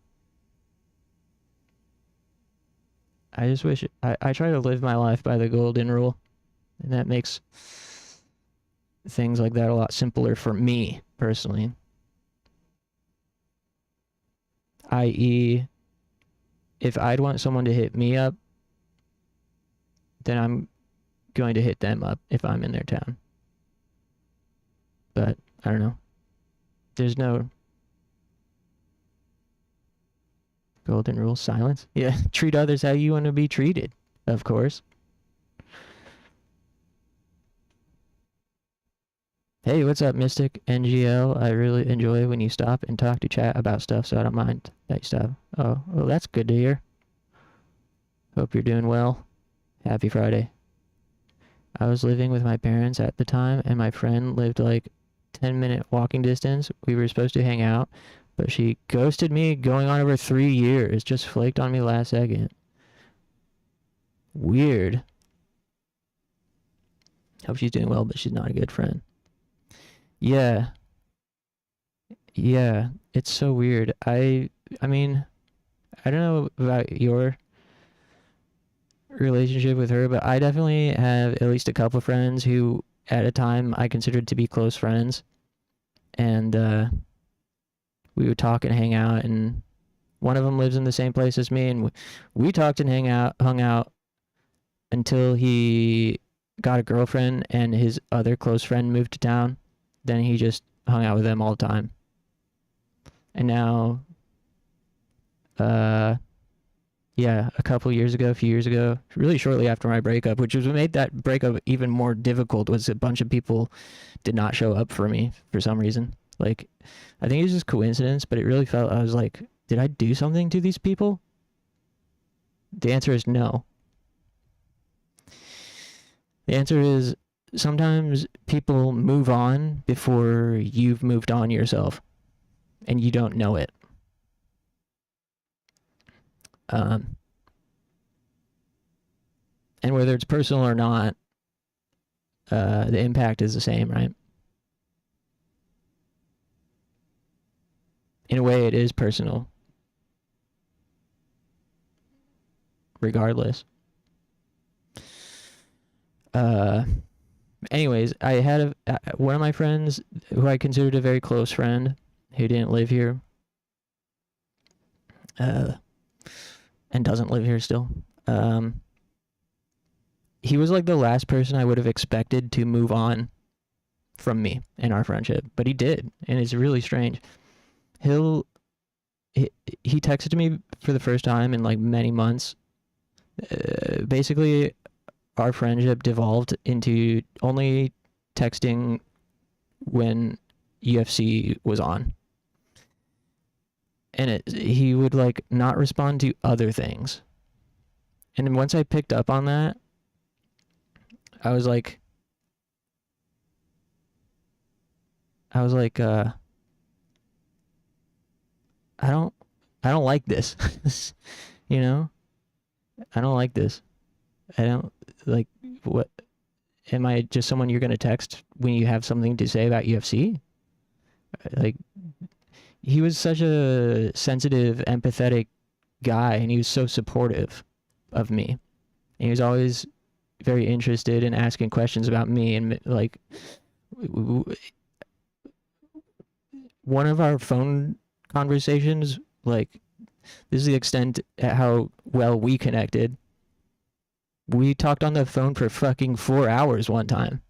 I just wish I try to live my life by the golden rule, and that makes things like that a lot simpler for me personally. I.e., if I'd want someone to hit me up, then I'm going to hit them up if I'm in their town. But I don't know. There's no golden rule. Silence. Yeah, treat others how you want to be treated, of course. Hey, what's up, Mystic NGL? I really enjoy when you stop and talk to chat about stuff, so I don't mind that you stop. Oh, well, that's good to hear. Hope you're doing well. Happy Friday. I was living with my parents at the time, and my friend lived like 10-minute walking distance. We were supposed to hang out, but she ghosted me going on over 3 years. Just flaked on me last second. Weird. Hope she's doing well, but she's not a good friend. Yeah. Yeah, it's so weird. I mean, I don't know about your relationship with her, but I definitely have at least a couple friends who at a time I considered to be close friends, and we would talk and hang out, and one of them lives in the same place as me, and we talked and hung out until he got a girlfriend and his other close friend moved to town. Then he just hung out with them all the time. And now, yeah, a few years ago, really shortly after my breakup, which was what made that breakup even more difficult, was a bunch of people did not show up for me for some reason. Like, I think it was just coincidence, but it really felt, I was like, did I do something to these people? The answer is no. The answer is sometimes people move on before you've moved on yourself, and you don't know it. And whether it's personal or not, the impact is the same, right? In a way, it is personal, regardless. Anyways, I had one of my friends who I considered a very close friend who didn't live here, and doesn't live here still. He was like the last person I would have expected to move on from me and our friendship, but he did, and it's really strange. He texted me for the first time in like many months. Basically, our friendship devolved into only texting when UFC was on. And he would like not respond to other things. And then once I picked up on that, I was like, I don't like this. You know? I don't like this. I don't like, what, am I just someone you're going to text when you have something to say about UFC? Like, he was such a sensitive, empathetic guy, and he was so supportive of me. And he was always very interested in asking questions about me, and like, one of our phone conversations, like, this is the extent at how well we connected. We talked on the phone for fucking 4 hours one time.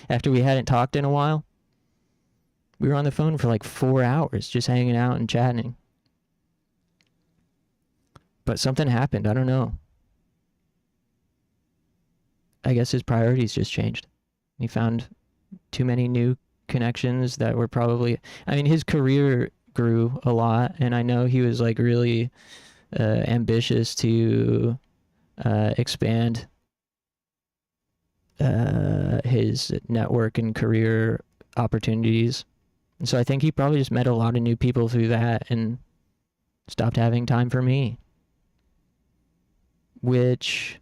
After we hadn't talked in a while. We were on the phone for like 4 hours, just hanging out and chatting. But something happened, I don't know. I guess his priorities just changed. He found too many new connections that were probably... I mean, his career grew a lot, and I know he was like really ambitious to expand his network and career opportunities. And so I think he probably just met a lot of new people through that and stopped having time for me. Which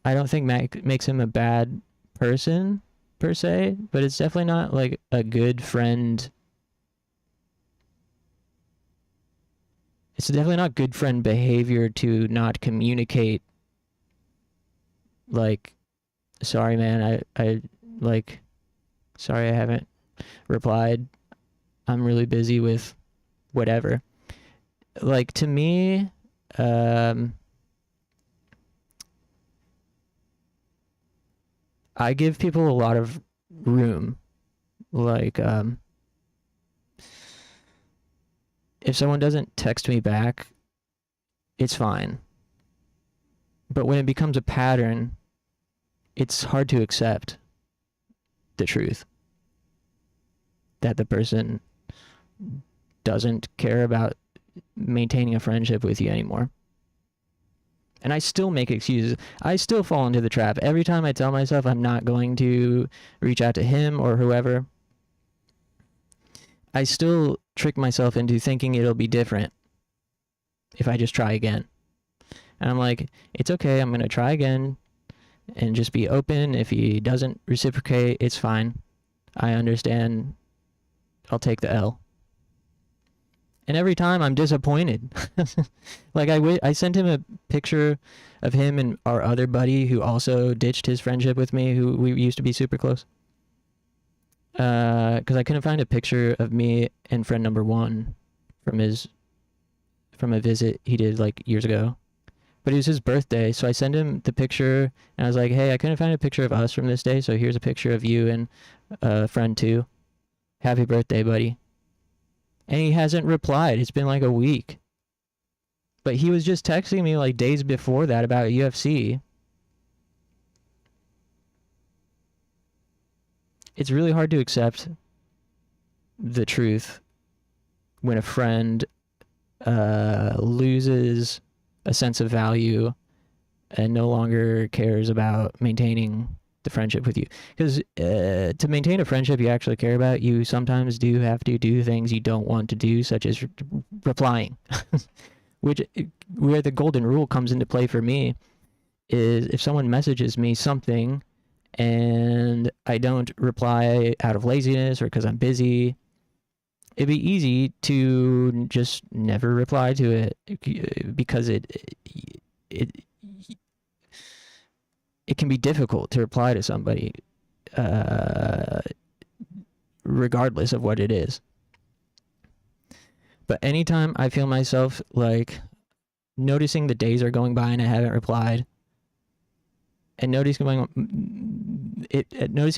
I don't think makes him a bad person, per se, but it's definitely not like a good friend. It's definitely not good friend behavior to not communicate. Like, sorry, man, I like, sorry I haven't replied. I'm really busy with whatever. Like, to me, I give people a lot of room. Like, if someone doesn't text me back, it's fine. But when it becomes a pattern, it's hard to accept the truth that the person doesn't care about maintaining a friendship with you anymore. And I still make excuses. I still fall into the trap. Every time I tell myself I'm not going to reach out to him or whoever, I still trick myself into thinking it'll be different if I just try again. And I'm like, it's okay, I'm going to try again and just be open. If he doesn't reciprocate, it's fine. I understand. I'll take the L. And every time I'm disappointed. Like, I sent him a picture of him and our other buddy who also ditched his friendship with me, who we used to be super close. Because I couldn't find a picture of me and friend number one from a visit he did like years ago. But it was his birthday, so I sent him the picture, and I was like, hey, I couldn't find a picture of us from this day, so here's a picture of you and friend two. Happy birthday, buddy. And he hasn't replied. It's been like a week. But he was just texting me like days before that about UFC. It's really hard to accept the truth when a friend loses a sense of value and no longer cares about maintaining the friendship with you. Because to maintain a friendship you actually care about, you sometimes do have to do things you don't want to do, such as replying. Where the golden rule comes into play for me is if someone messages me something and I don't reply out of laziness or because I'm busy, it'd be easy to just never reply to it because it can be difficult to reply to somebody, regardless of what it is. But anytime I feel myself like noticing the days are going by and I haven't replied, and noticing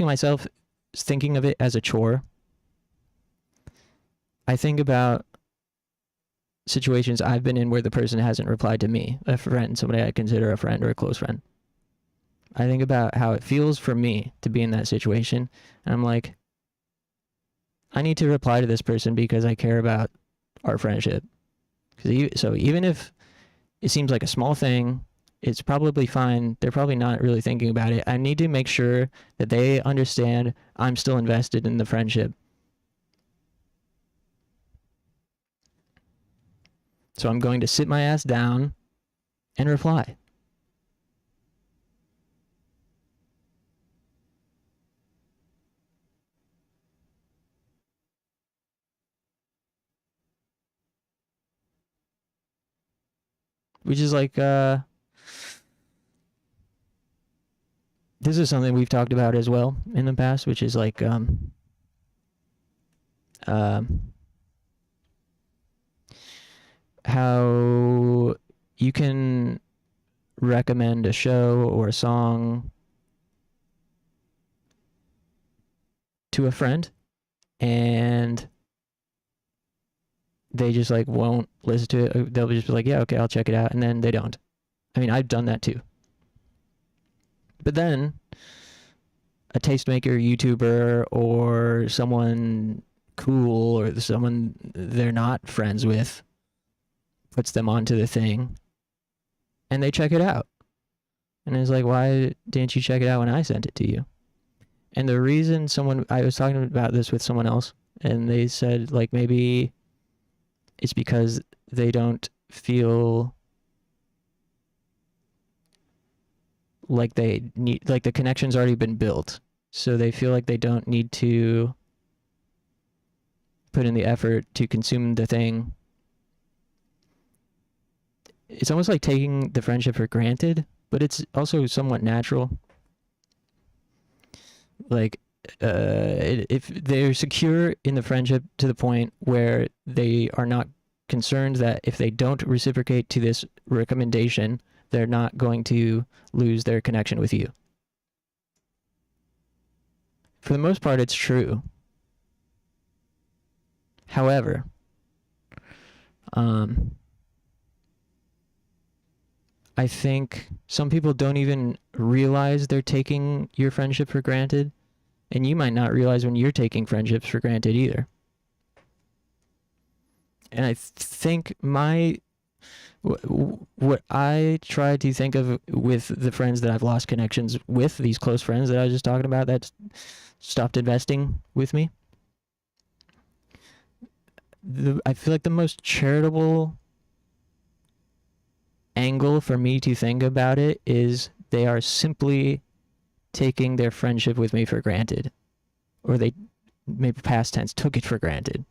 myself thinking of it as a chore, I think about situations I've been in where the person hasn't replied to me, a friend, somebody I consider a friend or a close friend. I think about how it feels for me to be in that situation, and I'm like, I need to reply to this person because I care about our friendship. So even if it seems like a small thing, it's probably fine. They're probably not really thinking about it. I need to make sure that they understand I'm still invested in the friendship. So I'm going to sit my ass down and reply. Which is like, this is something we've talked about as well in the past, which is like, how you can recommend a show or a song to a friend and they just like won't listen to it. They'll just be like, yeah, okay, I'll check it out, and then they don't. I mean, I've done that too. But then a tastemaker, YouTuber, or someone cool, or someone they're not friends with puts them onto the thing and they check it out. And it's like, why didn't you check it out when I sent it to you? And the reason I was talking about this with someone else, and they said like maybe it's because they don't feel like they need, like the connection's already been built. So they feel like they don't need to put in the effort to consume the thing. It's almost like taking the friendship for granted, but it's also somewhat natural. Like, if they're secure in the friendship to the point where they are not concerned that if they don't reciprocate to this recommendation, they're not going to lose their connection with you. For the most part, it's true. However, I think some people don't even realize they're taking your friendship for granted, and you might not realize when you're taking friendships for granted either. And I think what I try to think of with the friends that I've lost connections with, these close friends that I was just talking about that stopped investing with me, I feel like the most charitable angle for me to think about it is they are simply taking their friendship with me for granted, or they, maybe past tense, took it for granted.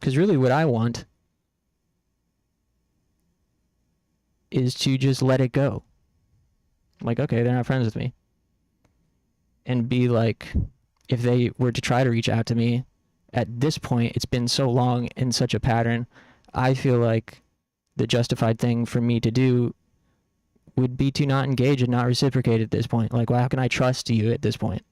Because really what I want is to just let it go. Like, okay, they're not friends with me. And be like, if they were to try to reach out to me, at this point, it's been so long in such a pattern, I feel like the justified thing for me to do would be to not engage and not reciprocate at this point. Like, well, how can I trust you at this point?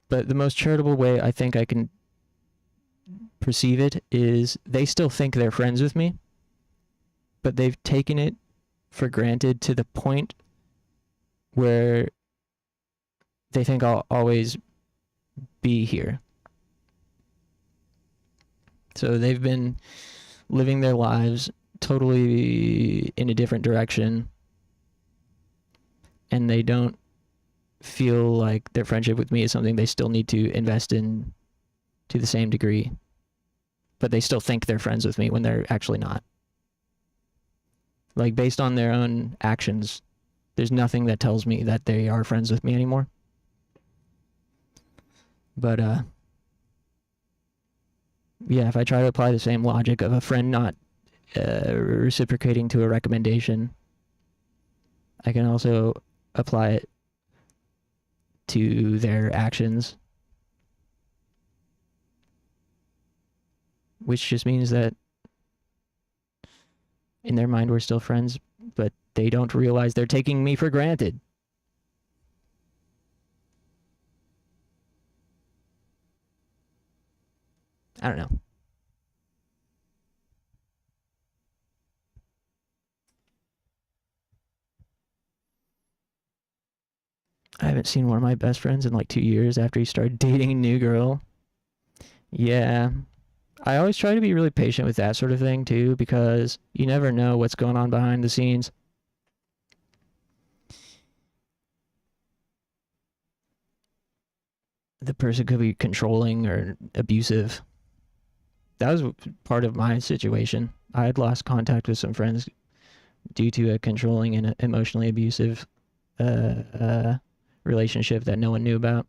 But the most charitable way I think I can perceive it is they still think they're friends with me, but they've taken it for granted to the point where they think I'll always be here. So they've been living their lives totally in a different direction, and they don't feel like their friendship with me is something they still need to invest in to the same degree, but they still think they're friends with me when they're actually not. Like, based on their own actions, there's nothing that tells me that they are friends with me anymore. But yeah, if I try to apply the same logic of a friend not reciprocating to a recommendation, I can also apply it to their actions, which just means that in their mind we're still friends, but they don't realize they're taking me for granted. I don't know. I haven't seen one of my best friends in like 2 years after he started dating a new girl. Yeah. I always try to be really patient with that sort of thing too, because you never know what's going on behind the scenes. The person could be controlling or abusive. That was part of my situation. I had lost contact with some friends due to a controlling and emotionally abusive relationship that no one knew about.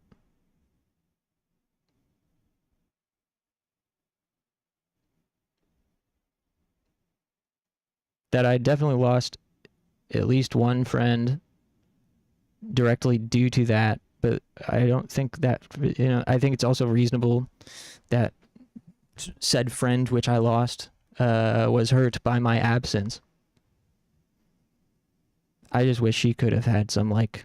That I definitely lost at least one friend directly due to that, but I don't think that, I think it's also reasonable that said friend which I lost was hurt by my absence. I just wish she could have had some, like,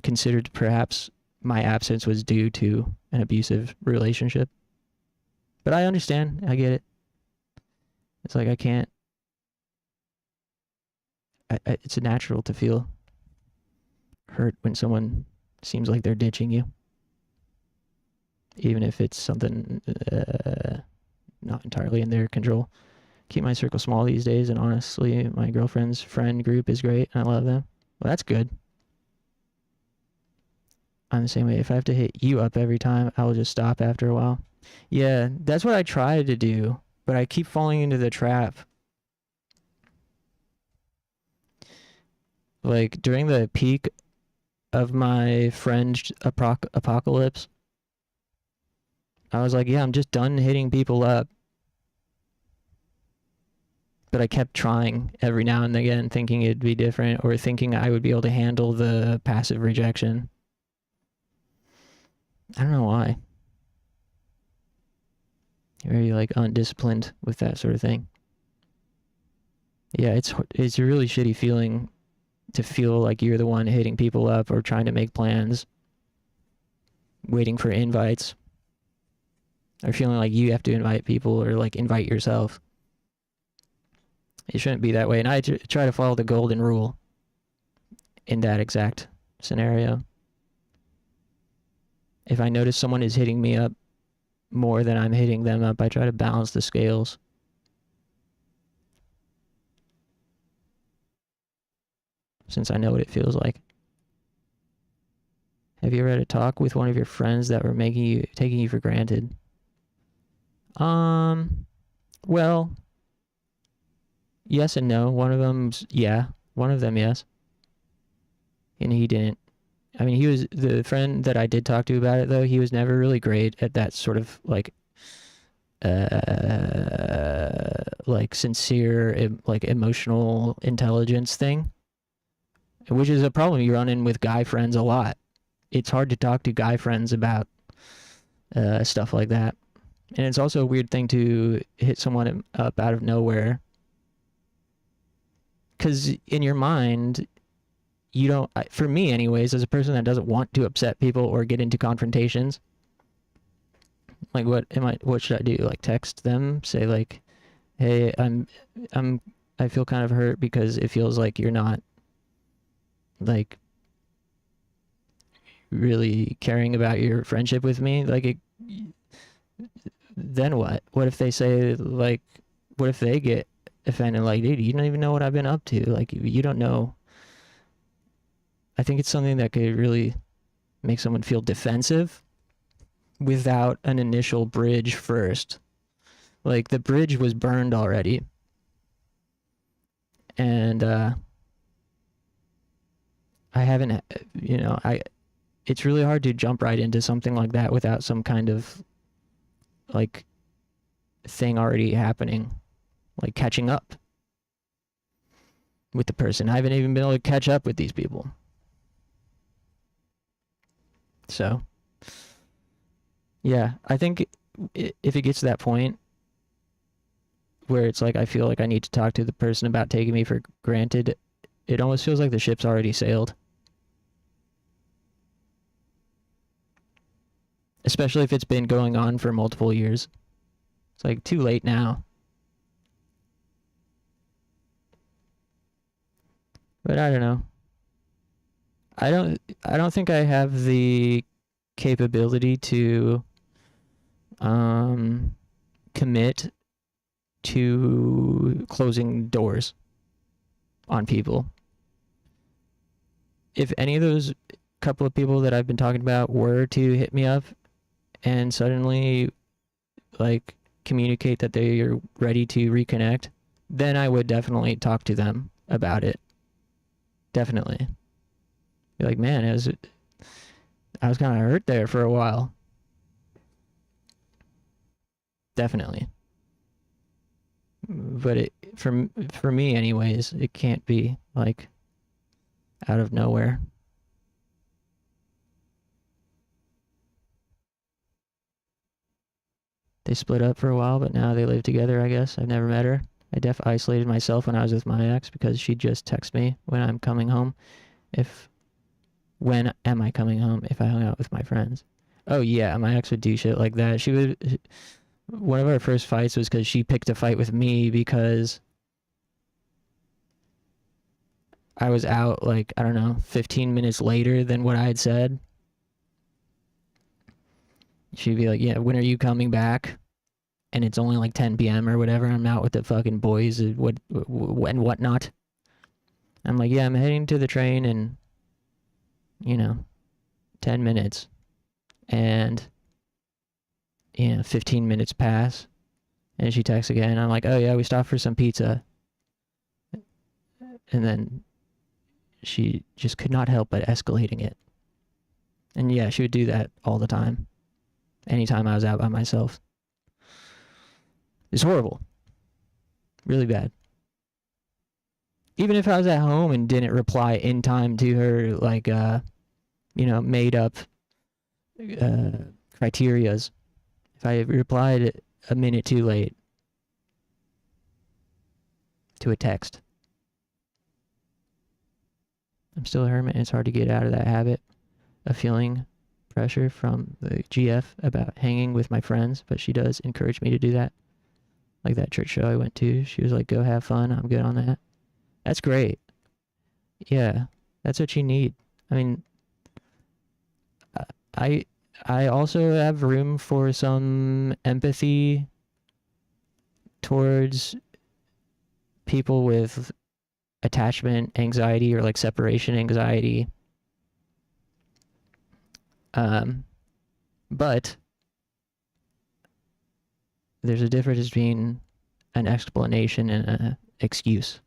considered perhaps my absence was due to an abusive relationship. But I understand. I get it. It's like I can't... it's natural to feel hurt when someone seems like they're ditching you. Even if it's something not entirely in their control. Keep my circle small these days, and honestly, my girlfriend's friend group is great, and I love them. Well, that's good. I'm the same way. If I have to hit you up every time, I will just stop after a while. Yeah, that's what I try to do, but I keep falling into the trap. Like, during the peak of my friend apocalypse, I was like, yeah, I'm just done hitting people up. But I kept trying every now and again, thinking it'd be different, or thinking I would be able to handle the passive rejection. I don't know why. Very, like, undisciplined with that sort of thing. Yeah, it's a really shitty feeling to feel like you're the one hitting people up or trying to make plans, waiting for invites, or feeling like you have to invite people or, like, invite yourself. It shouldn't be that way, and I try to follow the golden rule in that exact scenario. If I notice someone is hitting me up more than I'm hitting them up, I try to balance the scales. Since I know what it feels like. Have you ever had a talk with one of your friends that were taking you for granted? Well, yes and no. One of them, yes. And he didn't. I mean, he was the friend that I did talk to about it, though. He was never really great at that sort of, like sincere, like, emotional intelligence thing, which is a problem you run in with guy friends a lot. It's hard to talk to guy friends about stuff like that. And it's also a weird thing to hit someone up out of nowhere. Because in your mind, you don't, for me anyways, as a person that doesn't want to upset people or get into confrontations, like, what should I do? Like, text them, say, like, hey, I feel kind of hurt because it feels like you're not, like, really caring about your friendship with me. Like, then what? What if they say, like, what if they get offended? Like, dude, you don't even know what I've been up to. Like, you don't know. I think it's something that could really make someone feel defensive without an initial bridge first. Like, the bridge was burned already. And, I haven't, it's really hard to jump right into something like that without some kind of, like thing already happening, like catching up with the person. I haven't even been able to catch up with these people. So, yeah, I think if it gets to that point where it's like I feel like I need to talk to the person about taking me for granted, it almost feels like the ship's already sailed. Especially if it's been going on for multiple years. It's like too late now. But I don't know. I don't think I have the capability to commit to closing doors on people. If any of those couple of people that I've been talking about were to hit me up and suddenly like communicate that they are ready to reconnect, then I would definitely talk to them about it. Definitely. Be like, man, I was kind of hurt there for a while. Definitely. But for me anyways, it can't be like out of nowhere. They split up for a while, but now they live together, I guess. I've never met her. I isolated myself when I was with my ex because she'd just text me when I'm coming home. When am I coming home if I hung out with my friends? Oh yeah, my ex would do shit like that. One of our first fights was because she picked a fight with me because I was out like, I don't know, 15 minutes later than what I had said. She'd be like, yeah, when are you coming back? And it's only like 10 p.m. or whatever. I'm out with the fucking boys and whatnot. I'm like, yeah, I'm heading to the train in, 10 minutes. And, 15 minutes pass. And she texts again. I'm like, oh yeah, we stopped for some pizza. And then she just could not help but escalating it. And yeah, she would do that all the time. Anytime I was out by myself. It's horrible. Really bad. Even if I was at home and didn't reply in time to her, like, made up criterias. If I replied a minute too late to a text. I'm still a hermit and it's hard to get out of that habit of feeling pressure from the GF about hanging with my friends, but she does encourage me to do that. Like that church show I went to, she was like, go have fun, I'm good on that. That's great. Yeah, that's what you need. I mean, I also have room for some empathy towards people with attachment anxiety or like separation anxiety. But there's a difference between an explanation and an excuse.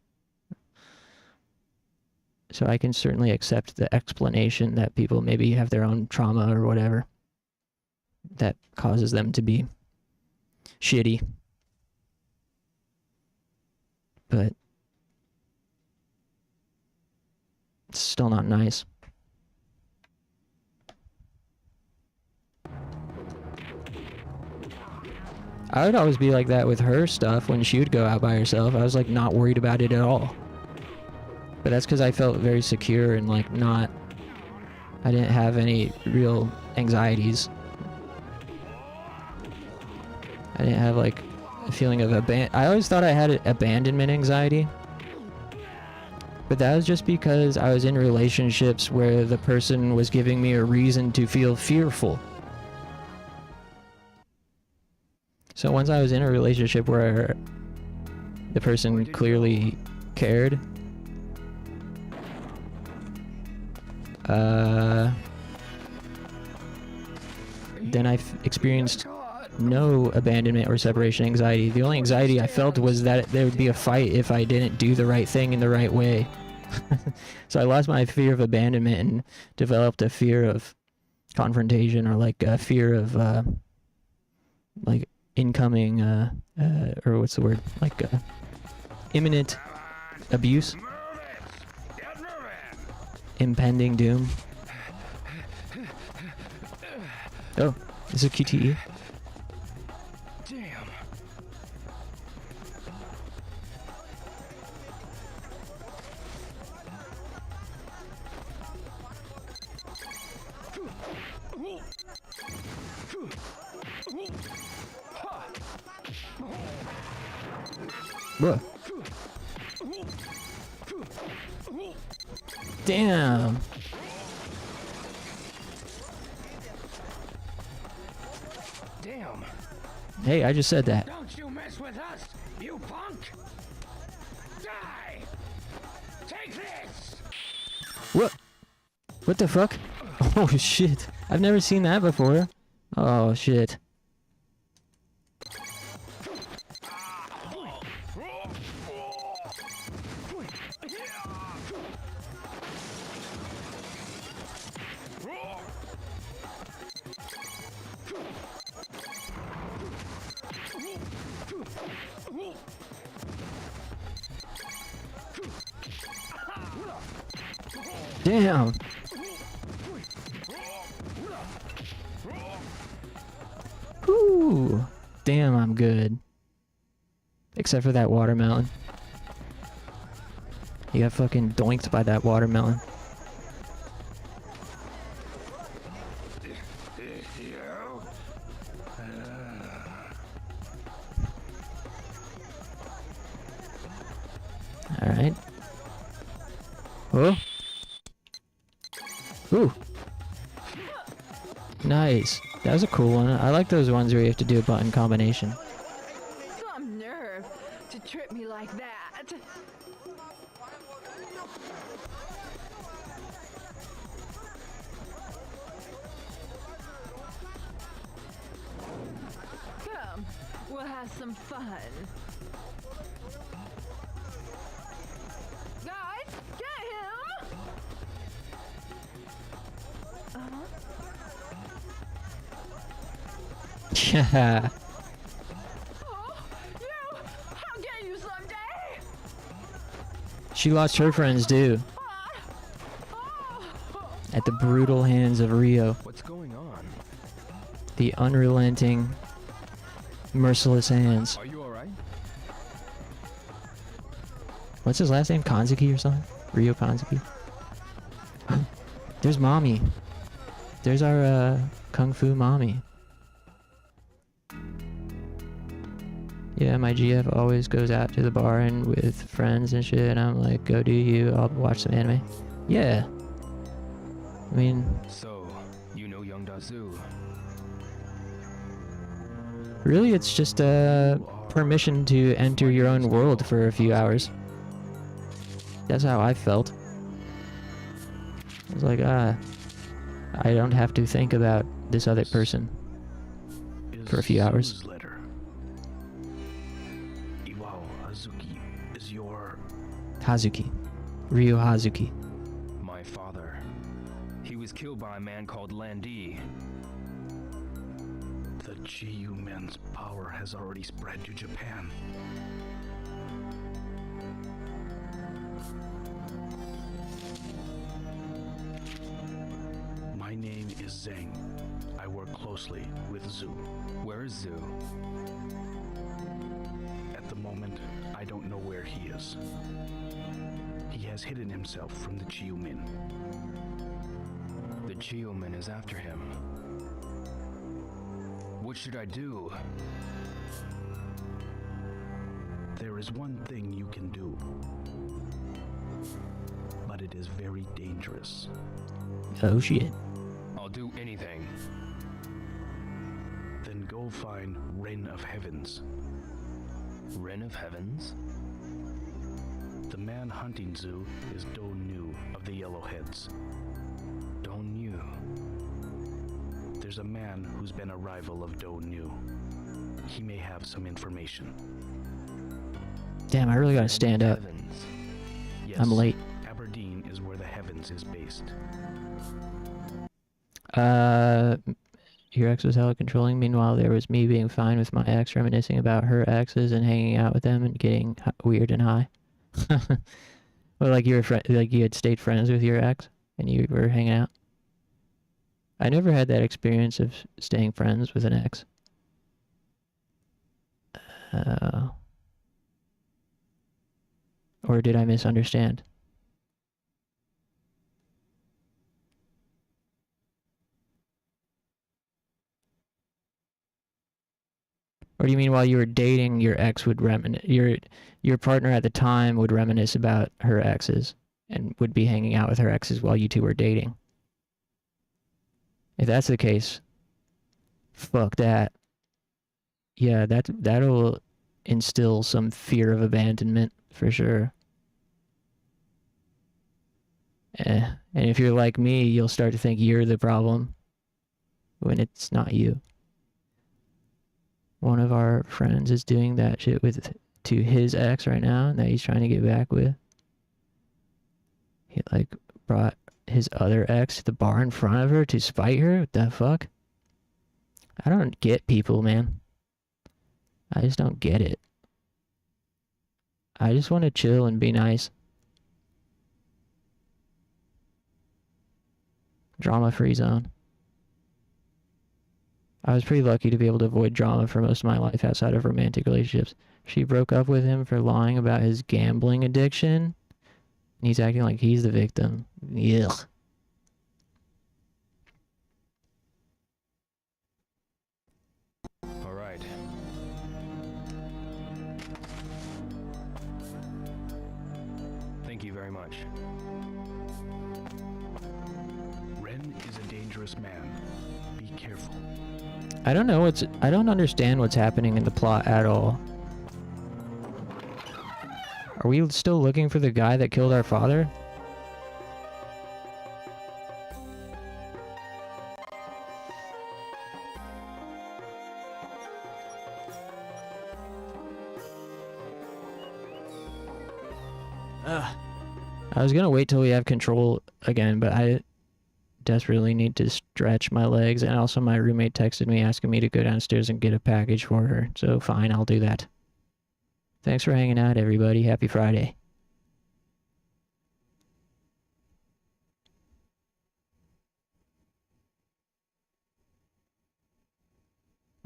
So I can certainly accept the explanation that people maybe have their own trauma or whatever that causes them to be shitty. But it's still not nice. I would always be like that with her stuff when she would go out by herself. I was like not worried about it at all. But that's because I felt very secure and like I didn't have any real anxieties. I didn't have like a feeling of I always thought I had abandonment anxiety. But that was just because I was in relationships where the person was giving me a reason to feel fearful. So once I was in a relationship where the person clearly cared, then I experienced no abandonment or separation anxiety. The only anxiety I felt was that there would be a fight if I didn't do the right thing in the right way. So I lost my fear of abandonment and developed a fear of confrontation or like a fear of like incoming or what's the word? Like imminent abuse, impending doom. Oh, this is QTE. Damn. Whoa. Damn. Damn. Hey, I just said that. Don't you mess with us, you punk! Die! Take this! What? What the fuck? Oh shit. I've never seen that before. Oh shit. Damn. Whew. Damn, I'm good. Except for that watermelon. You got fucking doinked by that watermelon. Alright. Oh. Ooh. Nice. That was a cool one. I like those ones where you have to do a button combination. Some nerve to trip me like that. Come, we'll have some fun. Guys, get him! Yeah. Oh, you! How dare you someday? She lost her friends too. At the brutal hands of Rio. What's going on? The unrelenting, merciless hands. Are you alright? What's his last name? Kanzuki or something? Rio Kanzuki? There's mommy. There's our kung fu mommy. Yeah, my GF always goes out to the bar and with friends and shit, and I'm like, go do you, I'll watch some anime. Yeah. I mean... So, you know Young Dazu. Really, it's just permission to enter your own world for a few hours. That's how I felt. I was like, I don't have to think about this other person for a few hours. Hazuki. Ryo Hazuki. My father. He was killed by a man called Landi. The GU men's power has already spread to Japan. My name is Zhang. I work closely with Zhu. Where is Zhu? At the moment, I don't know where he is. He has hidden himself from the Chiumin. The Geoman is after him. What should I do? There is one thing you can do, but it is very dangerous. Oh shit. I'll do anything. Then go find Ren of Heavens. Ren of Heavens? The man hunting Zhu is Do Nu of the Yellowheads. Don't you? There's a man who's been a rival of Do Nu. He may have some information. Damn, I really gotta stand up. Heavens. Yes, I'm late. Aberdeen is where the Heavens is based. your ex was hella controlling. Meanwhile, there was me being fine with my ex, reminiscing about her exes and hanging out with them and getting weird and high. Well, like you were like you had stayed friends with your ex and you were hanging out. I never had that experience of staying friends with an ex. Or did I misunderstand? Or do you mean while you were dating, your ex would reminisce, your partner at the time would reminisce about her exes and would be hanging out with her exes while you two were dating? If that's the case, fuck that. Yeah, that'll instill some fear of abandonment for sure. And if you're like me, you'll start to think you're the problem when it's not you. One of our friends is doing that shit to his ex right now that he's trying to get back with. He like brought his other ex to the bar in front of her to spite her. What the fuck? I don't get people, man. I just don't get it. I just want to chill and be nice. Drama-free zone. I was pretty lucky to be able to avoid drama for most of my life outside of romantic relationships. She broke up with him for lying about his gambling addiction. And he's acting like he's the victim. Ugh. All right. Thank you very much. Ren is a dangerous man. Be careful. I don't understand what's happening in the plot at all. Are we still looking for the guy that killed our father? I was gonna wait till we have control again, but I desperately need to stretch my legs, and also my roommate texted me asking me to go downstairs and get a package for her, so fine, I'll do that. Thanks for hanging out, everybody. Happy Friday.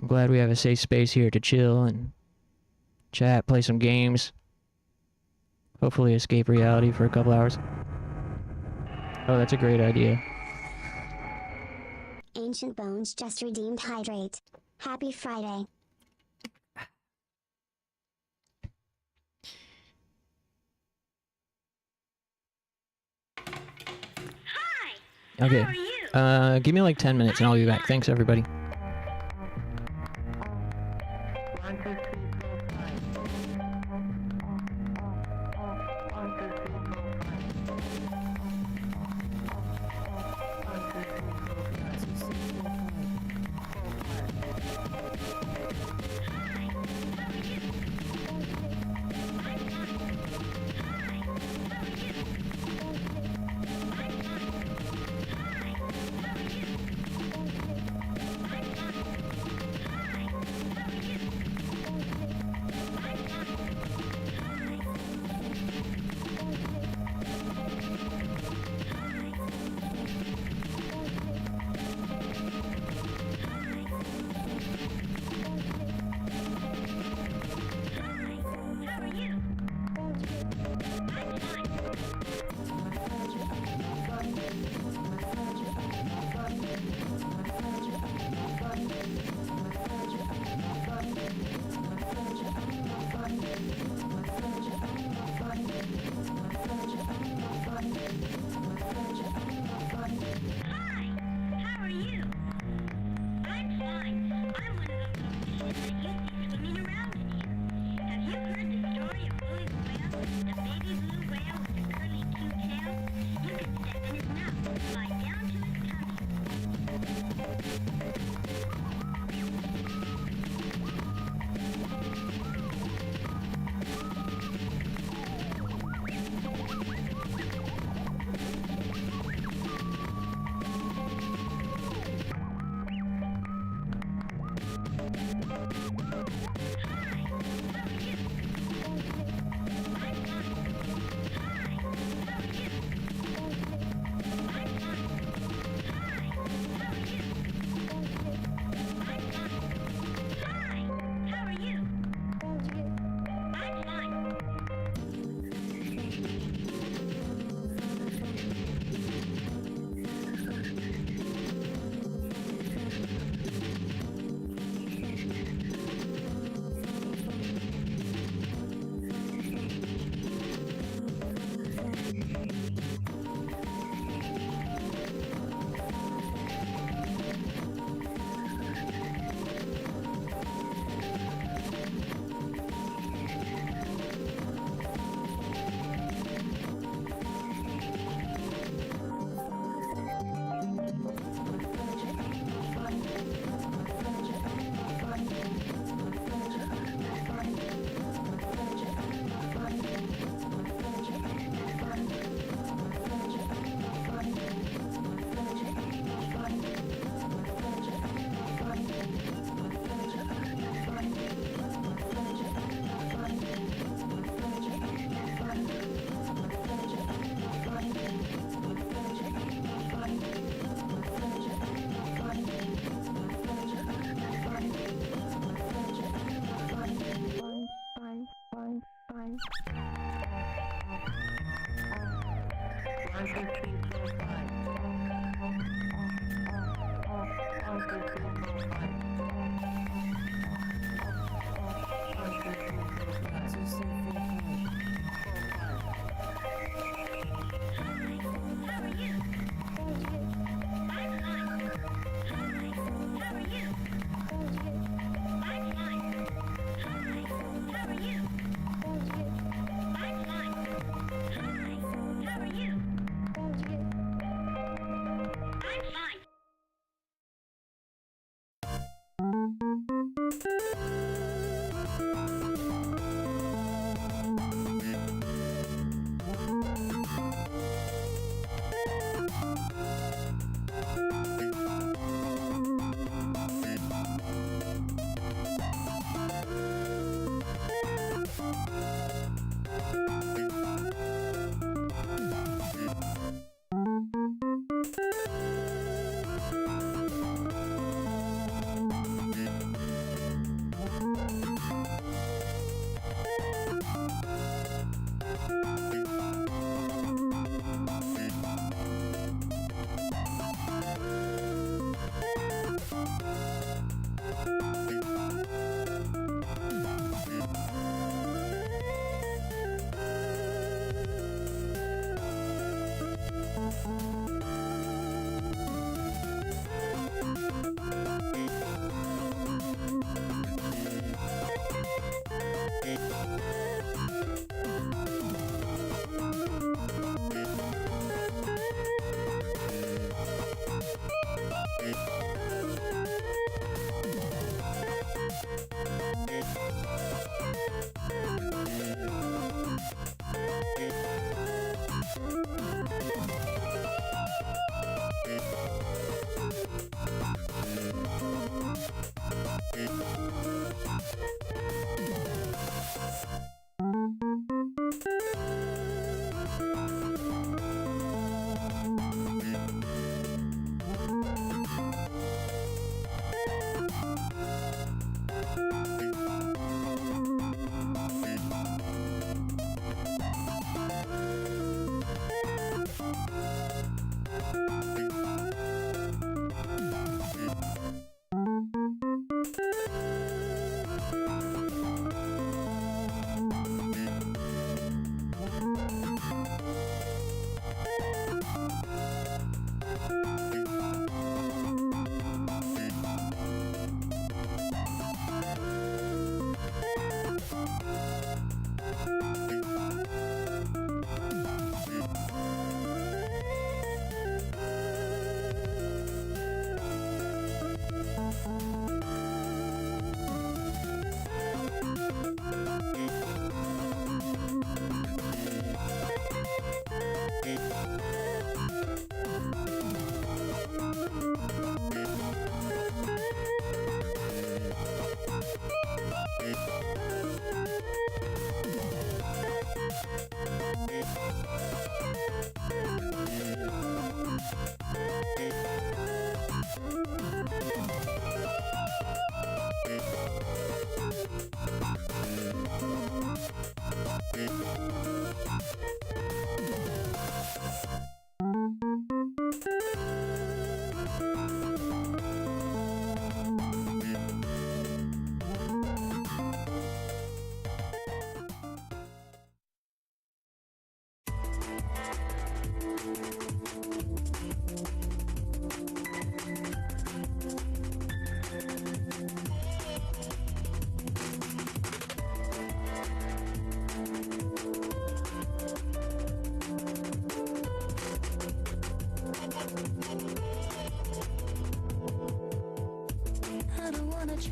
I'm glad we have a safe space here to chill and chat, play some games. Hopefully escape reality for a couple hours. Oh, that's a great idea. Ancient Bones just redeemed Hydrate. Happy Friday. Hi! Okay. How are you? Give me like 10 minutes and I'll be back. Thanks, everybody.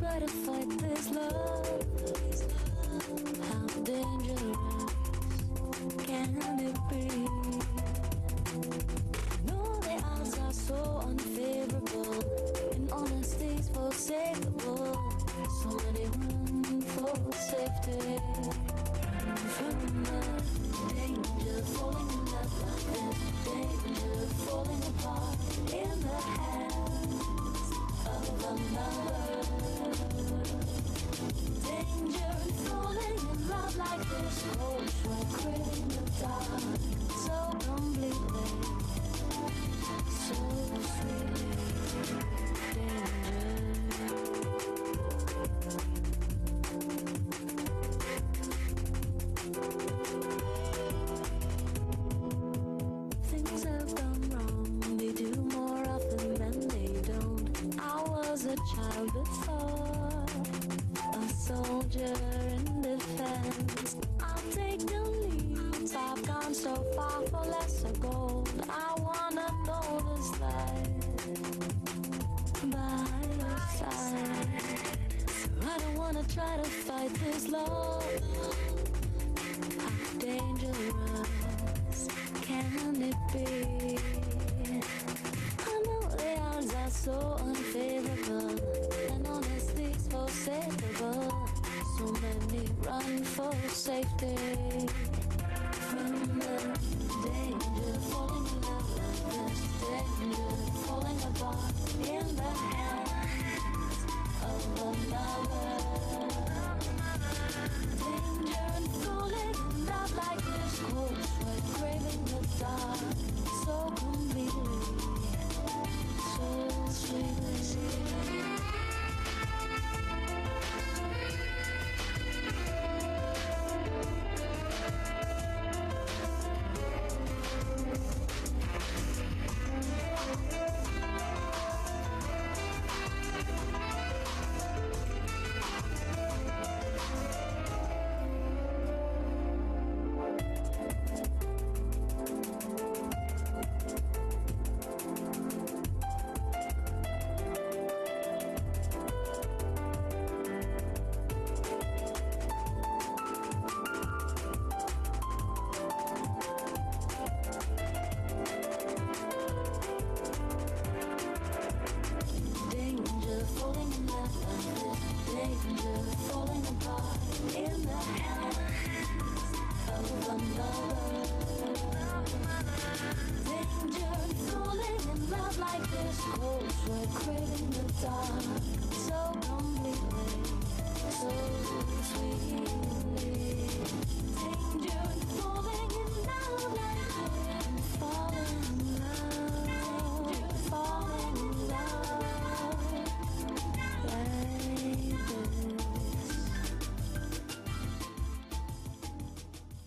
try to fight this love. How dangerous can it be? No, the odds are so unfavorable, and honesty's forsakable. So many room for safety. Run from the danger, falling in love like this. Danger, falling apart in the hands of another. Danger, falling in love like this. Cold, tranquil in the dark. So before. A soldier in defense. I'll take the lead. I've gone so far for lesser gold. I wanna notice that by your side. I don't wanna try to fight this love. How dangerous can it be? I know the odds are so unfavorable, and honestly so savable. So many run for safety from the danger, falling in love like this, danger, falling apart in the hands of another. Danger and falling in love like this, cold sweat, craving the dark, so completely, so sweetly.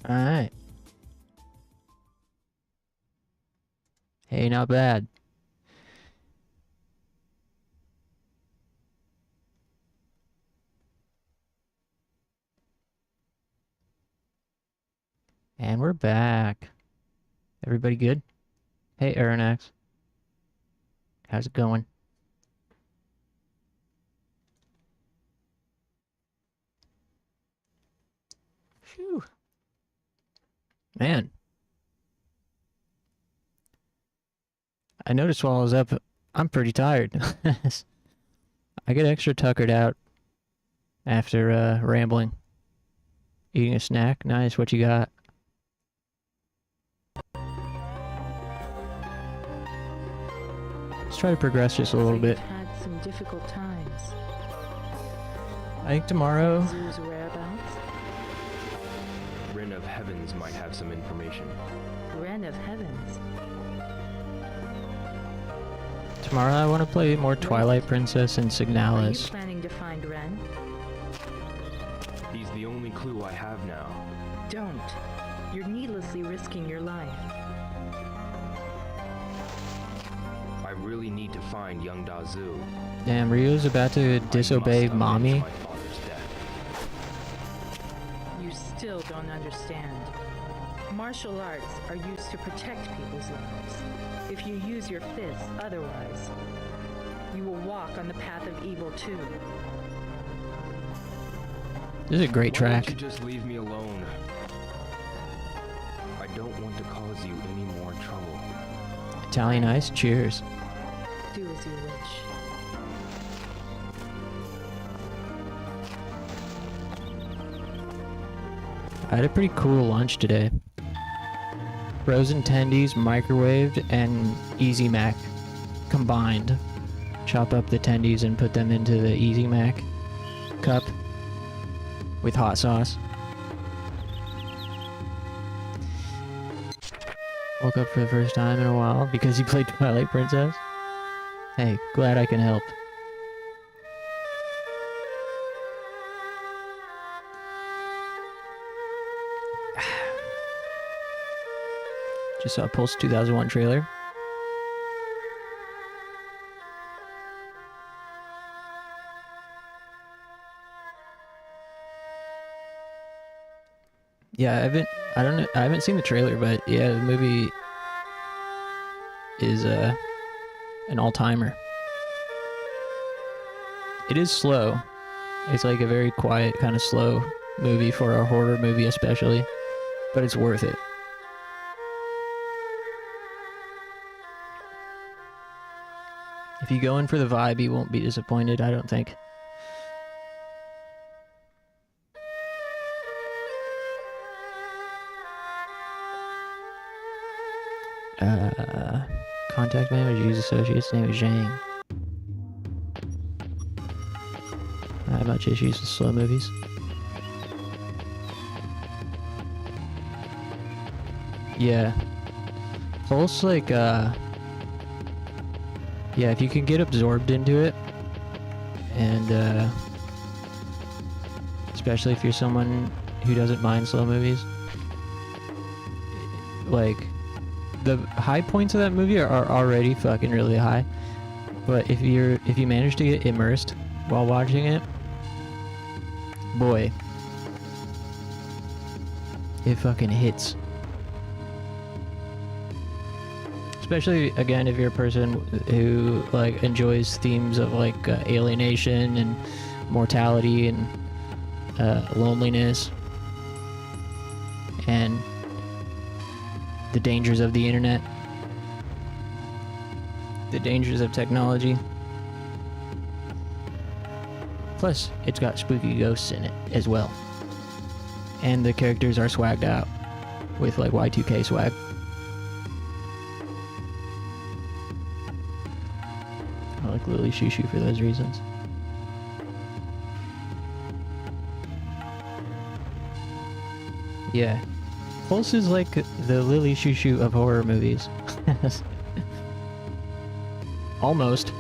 Alright. Hey, not bad. And we're back. Everybody good? Hey, Aeronax. How's it going? Phew. Man. I noticed while I was up, I'm pretty tired. I get extra tuckered out after rambling. Eating a snack. Nice, what you got? Let's try to progress just a little bit. Had some difficult times. I think tomorrow... Zoo's whereabouts? Wren of Heavens might have some information. Wren of Heavens? Tomorrow I want to play more Twilight Princess and Are you Signalis. planning to find Wren? He's the only clue I have now. Don't. You're needlessly risking your life. I really need to find young Dazu. Damn, Ryu's about to disobey mommy. My father's death. You still don't understand. Martial arts are used to protect people's lives. If you use your fists otherwise, you will walk on the path of evil too. This is a great Why track. don't you just leave me alone? I don't want to cause you any more trouble. Italian Ice, cheers. Do as you wish. I had a pretty cool lunch today. Frozen tendies, microwaved, and Easy Mac combined. Chop up the tendies and put them into the Easy Mac cup with hot sauce. Woke up for the first time in a while because you played Twilight Princess. Hey, glad I can help. Just saw a Pulse 2001 trailer. Yeah, I haven't seen the trailer, but yeah, the movie is an all-timer. It is slow. It's like a very quiet, kind of slow movie for a horror movie especially, but it's worth it. If you go in for the vibe, you won't be disappointed, I don't think. Contact manager's associate's name is Zhang. I have much issues with slow movies. Yeah. Pulse, like, yeah, if you can get absorbed into it, and, especially if you're someone who doesn't mind slow movies, like, the high points of that movie are already fucking really high, but if you manage to get immersed while watching it, boy, it fucking hits. Especially, again, if you're a person who, like, enjoys themes of, like, alienation and mortality and loneliness and the dangers of the internet, the dangers of technology. Plus, it's got spooky ghosts in it as well. And the characters are swagged out with, like, Y2K swag. I like Lily Shushu for those reasons. Yeah. Pulse is like the Lily Shushu of horror movies. Almost.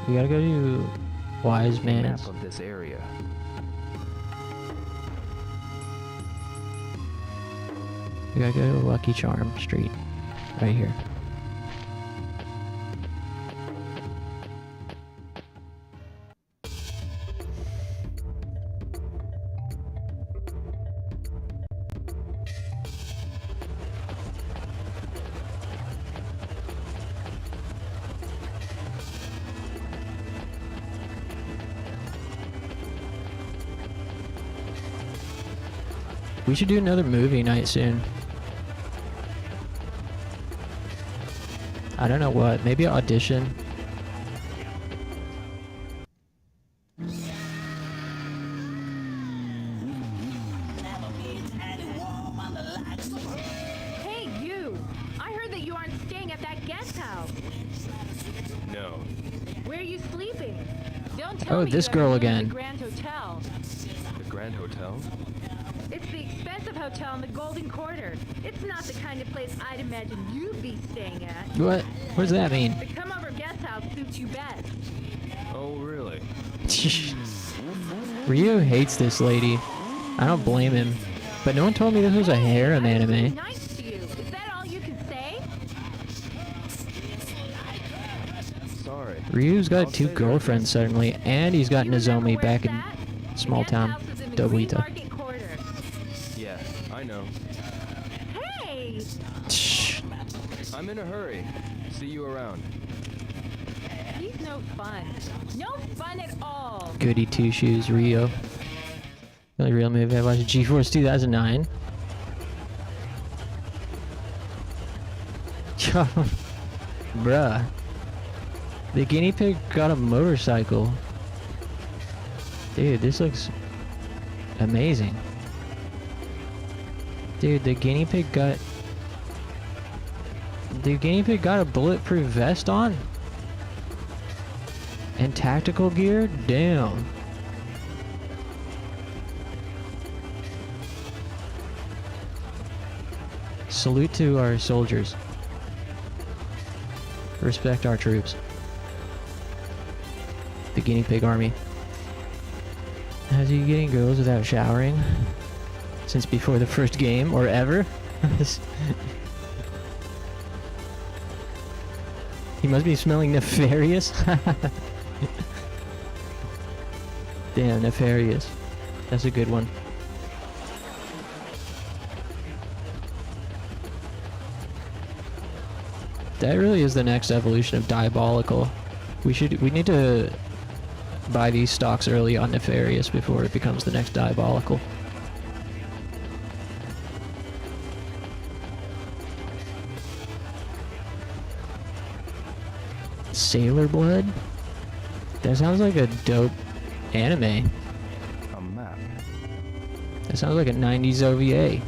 We gotta go to Wise Man's. Map of this area. We gotta go to Lucky Charm Street. Right here. We should do another movie night soon. I don't know what. Maybe audition. Hey, you! I heard that you aren't staying at that guest house. No. Where are you sleeping? Don't tell Oh, me this you girl haven't been to again. The Grand Hotel. The Grand Hotel? It's the expensive hotel in the Golden Quarter. It's not the kind of place I'd imagine you'd be staying at. What? What does that mean? The come-over guest house suits you best. Oh, really? Ryu hates this lady. I don't blame him. But no one told me this was a harem anime. Nice to you. Is that all you can say? Sorry. Ryu's I'll got two stay there. girlfriends suddenly, and he's got You remember Nozomi where back it's in at? small The guest town house is in the Green Dobuita. Market Quarter. Yeah, I know. Hey! Shh. I'm in a hurry. See you around. He's no fun. No fun at all. Goody Two Shoes, Ryo. The only real movie I watched is G-Force 2009. Bruh. The guinea pig got a motorcycle. Dude, this looks amazing. Dude, the guinea pig got a bulletproof vest on? And tactical gear? Damn. Salute to our soldiers. Respect our troops. The guinea pig army. How's he getting girls without showering? Since before the first game, or ever? He must be smelling nefarious. Damn, nefarious. That's a good one. That really is the next evolution of Diabolical. We need to buy these stocks early on Nefarious before it becomes the next Diabolical. Sailor Blood? That sounds like a dope anime. A map. That sounds like a 90s OVA.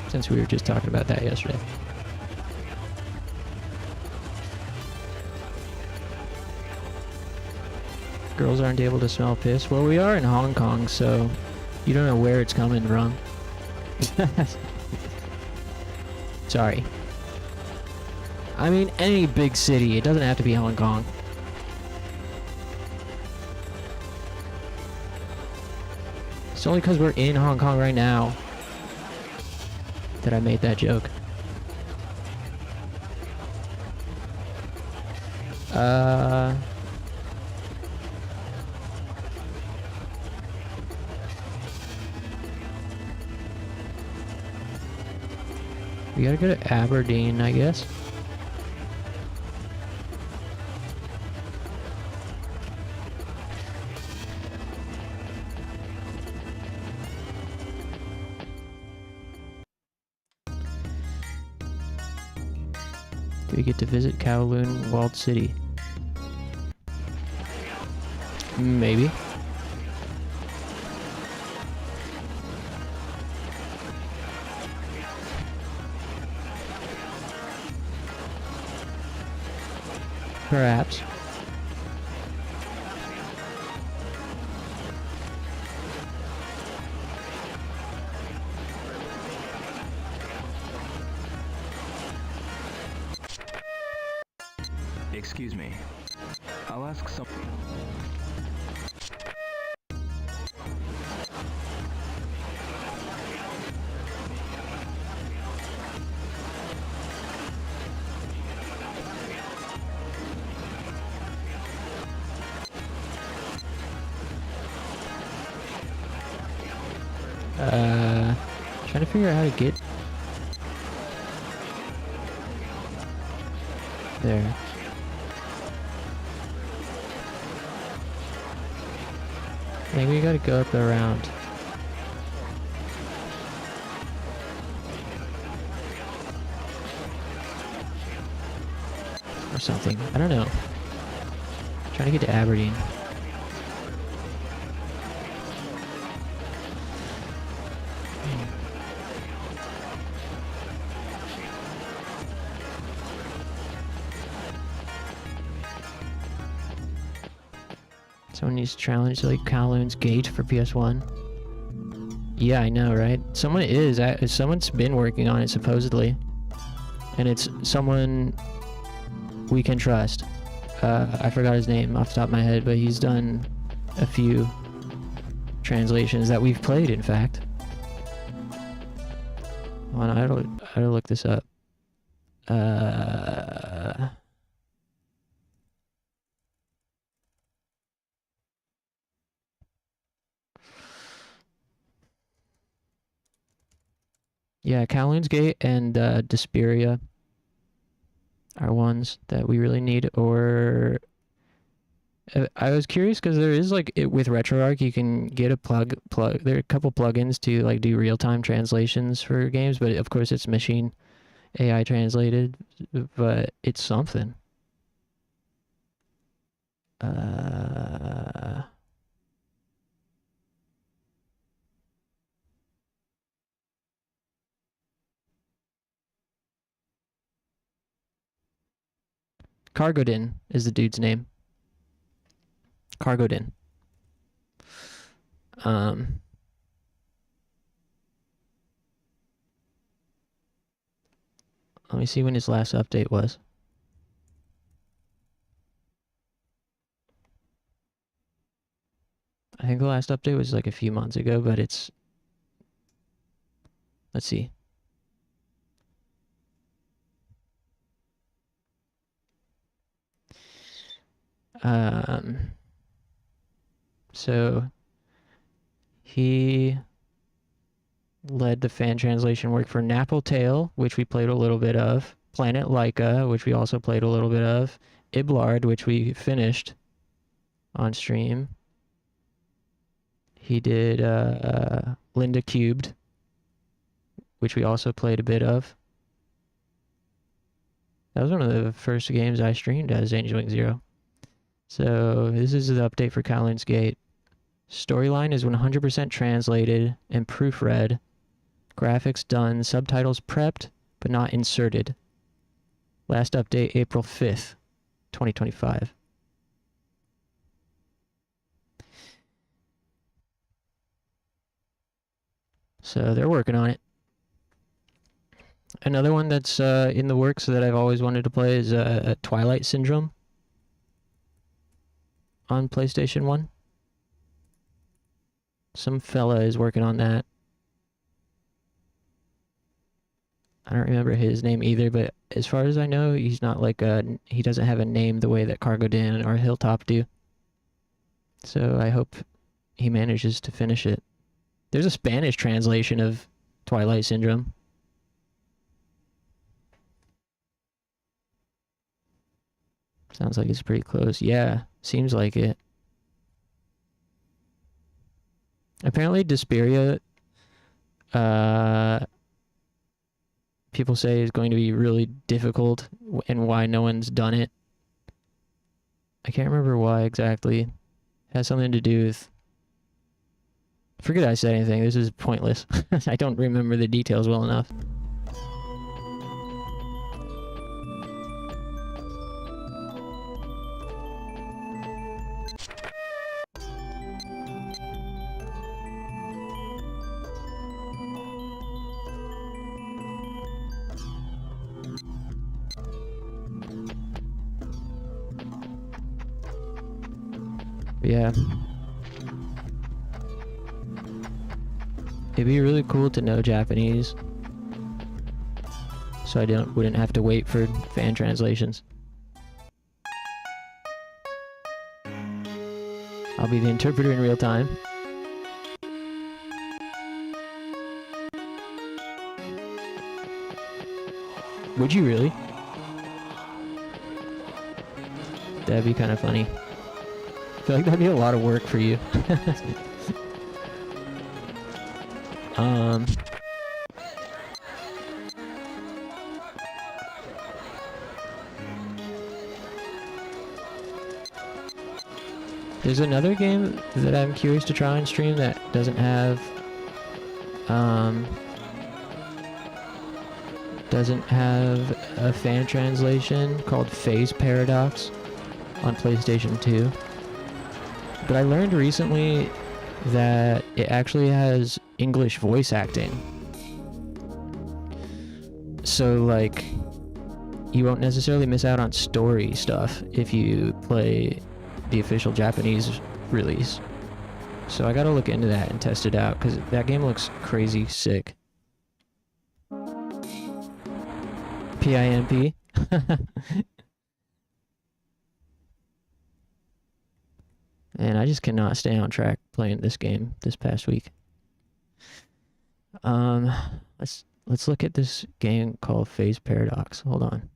Since we were just talking about that yesterday. Girls aren't able to smell piss. Well, we are in Hong Kong, so you don't know where it's coming from. Sorry. I mean, any big city. It doesn't have to be Hong Kong. It's only because we're in Hong Kong right now that I made that joke. We gotta go to Aberdeen, I guess. Do we get to visit Kowloon Walled City? Maybe. Perhaps. Excuse me. I'll ask some... Trying to figure out how to get there. I think we gotta go up around. Or something. I don't know. Trying to get to Aberdeen. Someone needs to challenge like Kowloon's Gate for PS1. Yeah, I know, right? Someone is. Someone's been working on it supposedly, and it's someone we can trust. I forgot his name off the top of my head, but he's done a few translations that we've played. In fact, hold on, I gotta look this up. Yeah, Kowloon's Gate and Desperia are ones that we really need. Or I was curious because there is like with RetroArch you can get a plug. There are a couple plugins to like do real-time translations for games, but of course it's machine AI translated. But it's something. Cargodin is the dude's name. Cargodin. Let me see when his last update was. I think the last update was like a few months ago, but it's... Let's see. So He led the fan translation work for Napple Tale, which we played a little bit of, Planet Laika, which we also played a little bit of, Iblard, which we finished on stream. He did Linda Cubed, which we also played a bit of. That was one of the first games I streamed as Angel Wing Zero. So this is the update for Kowloon's Gate. Storyline is 100% translated and proofread. Graphics done, subtitles prepped, but not inserted. Last update, April 5th, 2025. So they're working on it. Another one that's in the works that I've always wanted to play is Twilight Syndrome on PlayStation 1. Some fella is working on that. I don't remember his name either, but as far as I know, he's not like he doesn't have a name the way that Cargo Dan or Hilltop do. So I hope he manages to finish it. There's a Spanish translation of Twilight Syndrome. Sounds like it's pretty close. Yeah, seems like it. Apparently Desperia, people say is going to be really difficult, and why no one's done it. I can't remember why exactly. It has something to do with... Forget I said anything. This is pointless. I don't remember the details well enough. Yeah. It'd be really cool to know Japanese, so I wouldn't have to wait for fan translations. I'll be the interpreter in real time. Would you really? That'd be kind of funny. I feel like that'd be a lot of work for you. There's another game that I'm curious to try and stream that doesn't have a fan translation, called Phase Paradox on PlayStation 2. But I learned recently that it actually has English voice acting. So, like, you won't necessarily miss out on story stuff if you play the official Japanese release. So I gotta look into that and test it out, because that game looks crazy sick. PIMP? And I just cannot stay on track playing this game this past week. Let's look at this game called Phase Paradox. Hold on.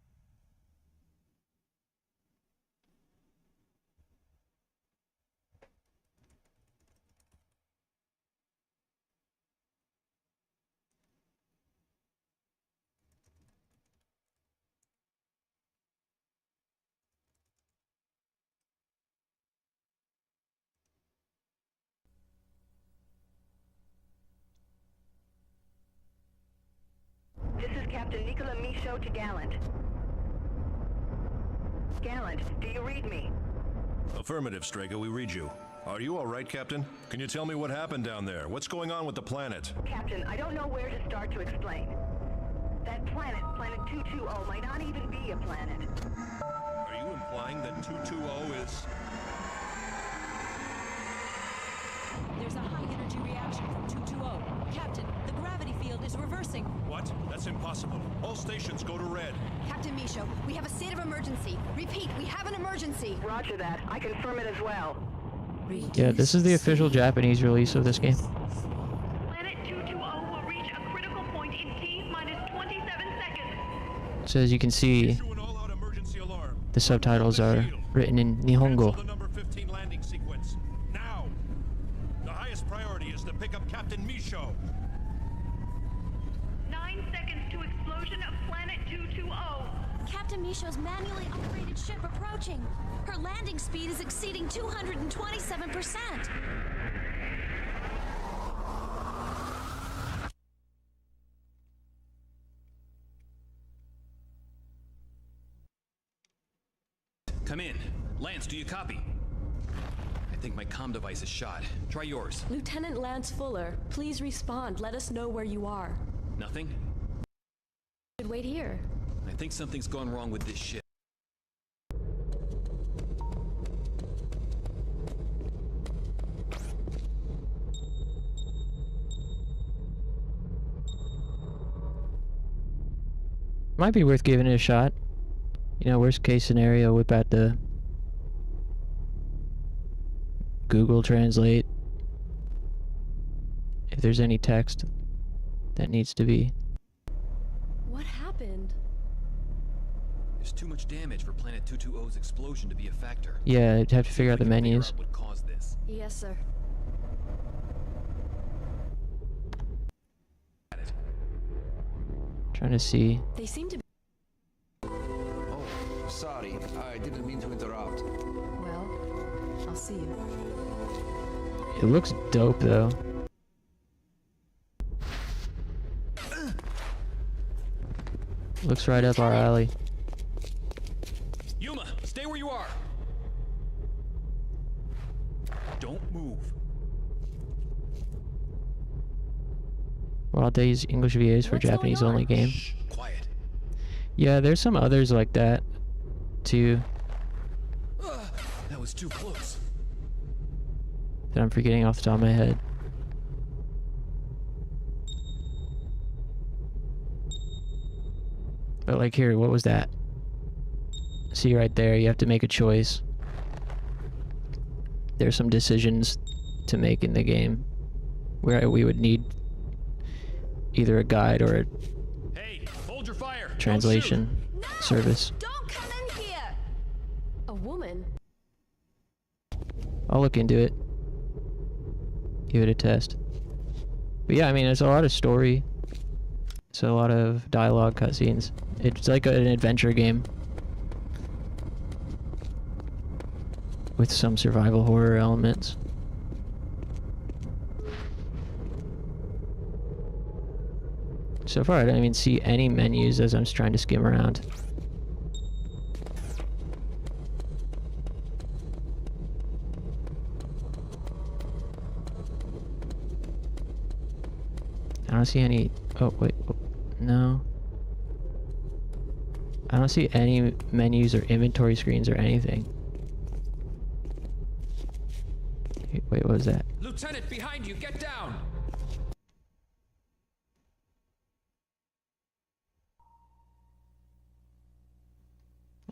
This is Captain Nicola Michaud to Gallant. Gallant, do you read me? Affirmative, Strago, we read you. Are you all right, Captain? Can you tell me what happened down there? What's going on with the planet? Captain, I don't know where to start to explain. That planet, Planet 220, might not even be a planet. Are you implying that 220 is... There's a high-energy reaction from 220. Captain, the gravity field is reversing. What? That's impossible. All stations go to red. Captain Michaud, we have a state of emergency. Repeat, we have an emergency. Roger that. I confirm it as well. Yeah, this is the official Japanese release of this game. Planet 220 will reach a critical point in T-minus 27 seconds. So as you can see, the subtitles are written in Nihongo. Number 15 landing sequence. Now! The highest priority is to pick up Captain Micho. 9 seconds to explosion of Planet 220. Captain Micho's manually operated ship approaching. Her landing speed is exceeding 227%. Come in. Lance, do you copy? I think my comm device is shot. Try yours. Lieutenant Lance Fuller, please respond. Let us know where you are. Nothing? Should wait here. I think something's gone wrong with this ship. Might be worth giving it a shot. You know, worst case scenario, whip out the Google Translate. If there's any text that needs to be. What happened? There's too much damage for Planet 220's explosion to be a factor. Yeah, I'd have to figure out the menus. What caused this? Yes, sir. Trying to see. They seem to be. Oh, sorry. I didn't mean to interrupt. Well, I'll see you. It looks dope though. Looks right up our alley. Yuma, stay where you are. Don't move. Well, they use English VAs for Japanese only game. Shh, quiet. Yeah, there's some others like that too That was too close. that I'm forgetting off the top of my head. But like here, what was that? See right there, you have to make a choice. There's some decisions to make in the game where we would need either a guide or a Hold your fire. translation service. Don't come in here! A woman? I'll look into it. Give it a test. But yeah, I mean, there's a lot of story. It's a lot of dialogue cutscenes. It's like an adventure game. With some survival horror elements. So far, I don't even see any menus as I'm trying to skim around. I don't see any... Oh, wait. Oh, no. I don't see any menus or inventory screens or anything. Wait, what was that? Lieutenant, behind you, get down!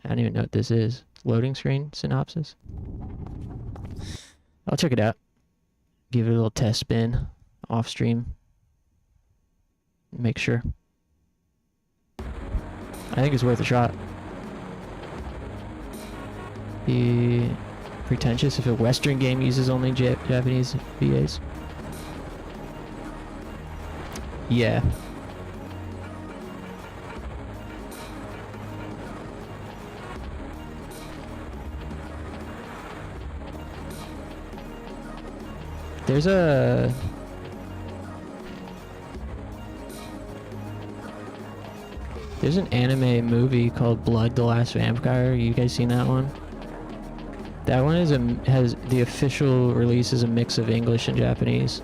I don't even know what this is. Loading screen synopsis? I'll check it out. Give it a little test spin off stream. Make sure. I think it's worth a shot. Be pretentious if a Western game uses only Japanese VAs. Yeah. There's a... There's an anime movie called Blood the Last Vampire. You guys seen that one? That one is has the official release is a mix of English and Japanese.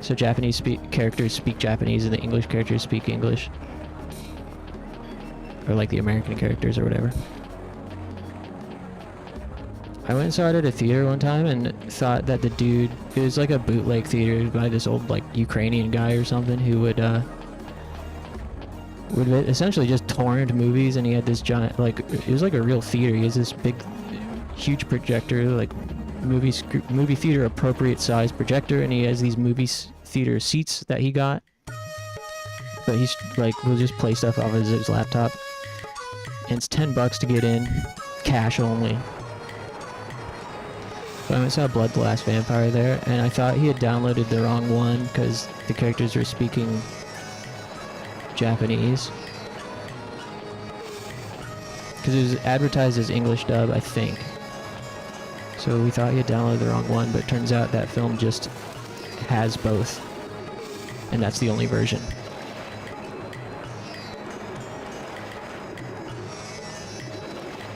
So Japanese characters speak Japanese and the English characters speak English. Or like the American characters or whatever. I went and saw it at a theater one time and thought that the dude, it was like a bootleg theater by this old like Ukrainian guy or something who would essentially just torrent movies, and he had this giant, like, it was like a real theater. He has this big, huge projector, like movie theater appropriate size projector, and he has these theater seats that he got. But he's like, will just play stuff off of his laptop. And it's $10 to get in, cash only. So I saw Blood the Last Vampire there, and I thought he had downloaded the wrong one because the characters were speaking Japanese. Because it was advertised as English dub, I think. So we thought he had downloaded the wrong one, but it turns out that film just has both. And that's the only version.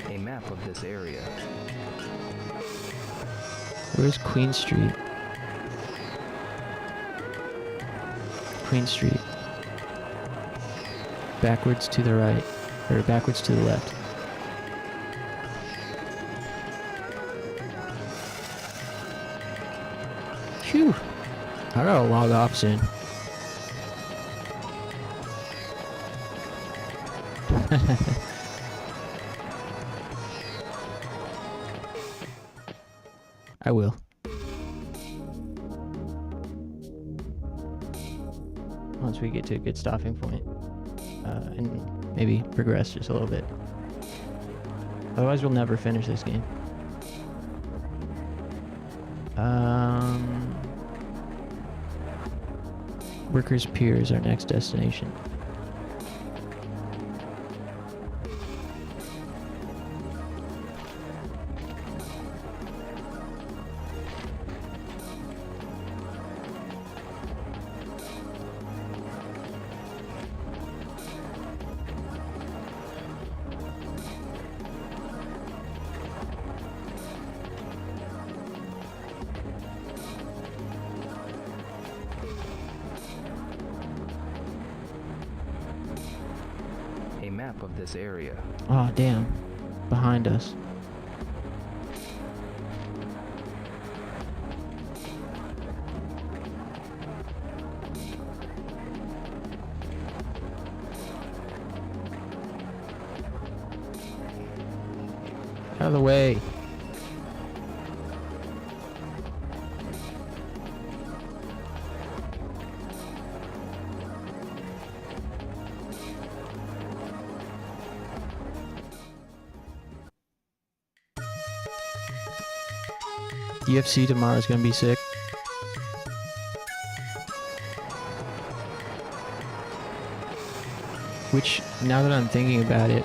A map of this area. Where's Queen Street? Queen Street. Backwards to the right. Or backwards to the left. Phew! I gotta log off soon. I will. Once we get to a good stopping point. And maybe progress just a little bit. Otherwise we'll never finish this game. Workers' Pier is our next destination. Map of this area. Oh, damn. Behind us. Out of the way. UFC tomorrow's gonna be sick. Which, now that I'm thinking about it,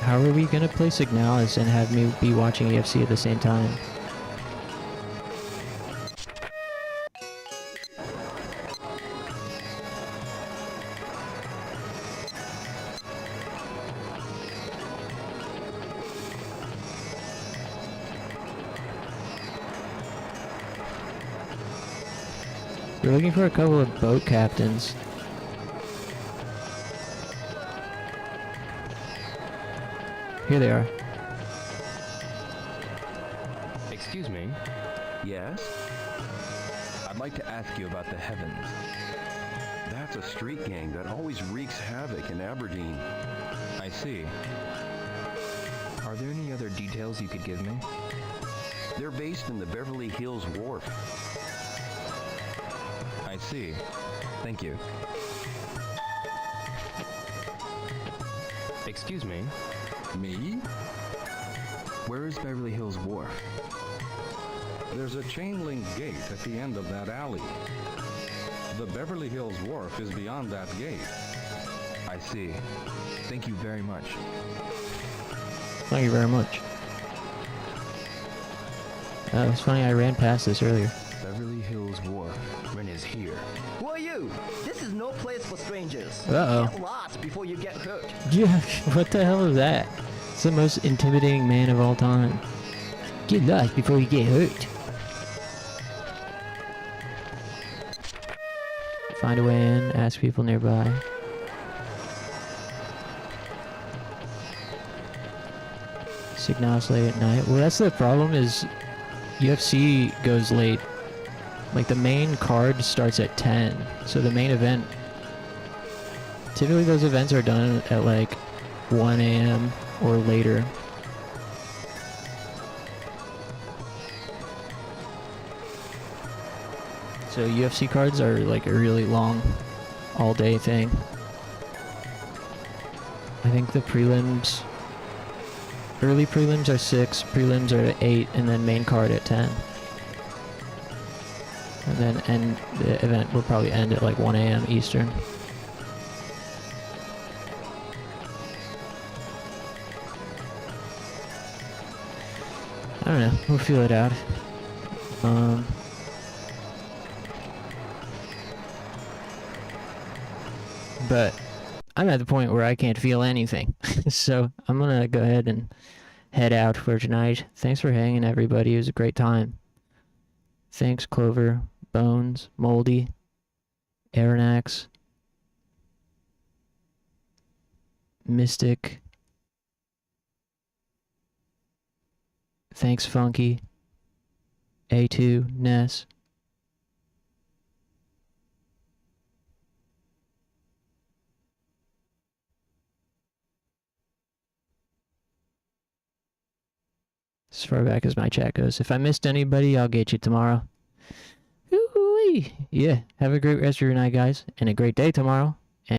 how are we gonna play Signalis and have me be watching UFC at the same time? We're looking for a couple of boat captains. Here they are. Excuse me? Yes? I'd like to ask you about the Heavens. That's a street gang that always wreaks havoc in Aberdeen. I see. Are there any other details you could give me? They're based in the Beverly Hills Wharf. I see. Thank you. Excuse me? Me? Where is Beverly Hills Wharf? There's a chain link gate at the end of that alley. The Beverly Hills Wharf is beyond that gate. I see. Thank you very much. Thank you very much. It's funny, I ran past this earlier. Beverly Hills Wharf. Ren is here. Who are you? This is no place for strangers. Uh-oh. Get lost before you get hurt. Yeah, what the hell is that? It's the most intimidating man of all time. Get lost before you get hurt. Find a way in, ask people nearby. Signalis late at night. Well, that's the problem is UFC goes late. Like the main card starts at 10. So the main event, typically those events are done at like 1 a.m. or later. So UFC cards are like a really long, all-day thing. I think the prelims, early prelims are 6, prelims are at 8, and then main card at 10. And then the event will probably end at like 1 a.m. Eastern. I don't know, we'll feel it out. But I'm at the point where I can't feel anything. So I'm gonna go ahead and head out for tonight. Thanks for hanging, everybody. It was a great time. Thanks, Clover, Bones, Moldy, Aronax, Mystic. Thanks, Funky, A2, Ness. As far back as my chat goes. If I missed anybody, I'll get you tomorrow. Ooh-wee. Yeah, have a great rest of your night, guys, and a great day tomorrow.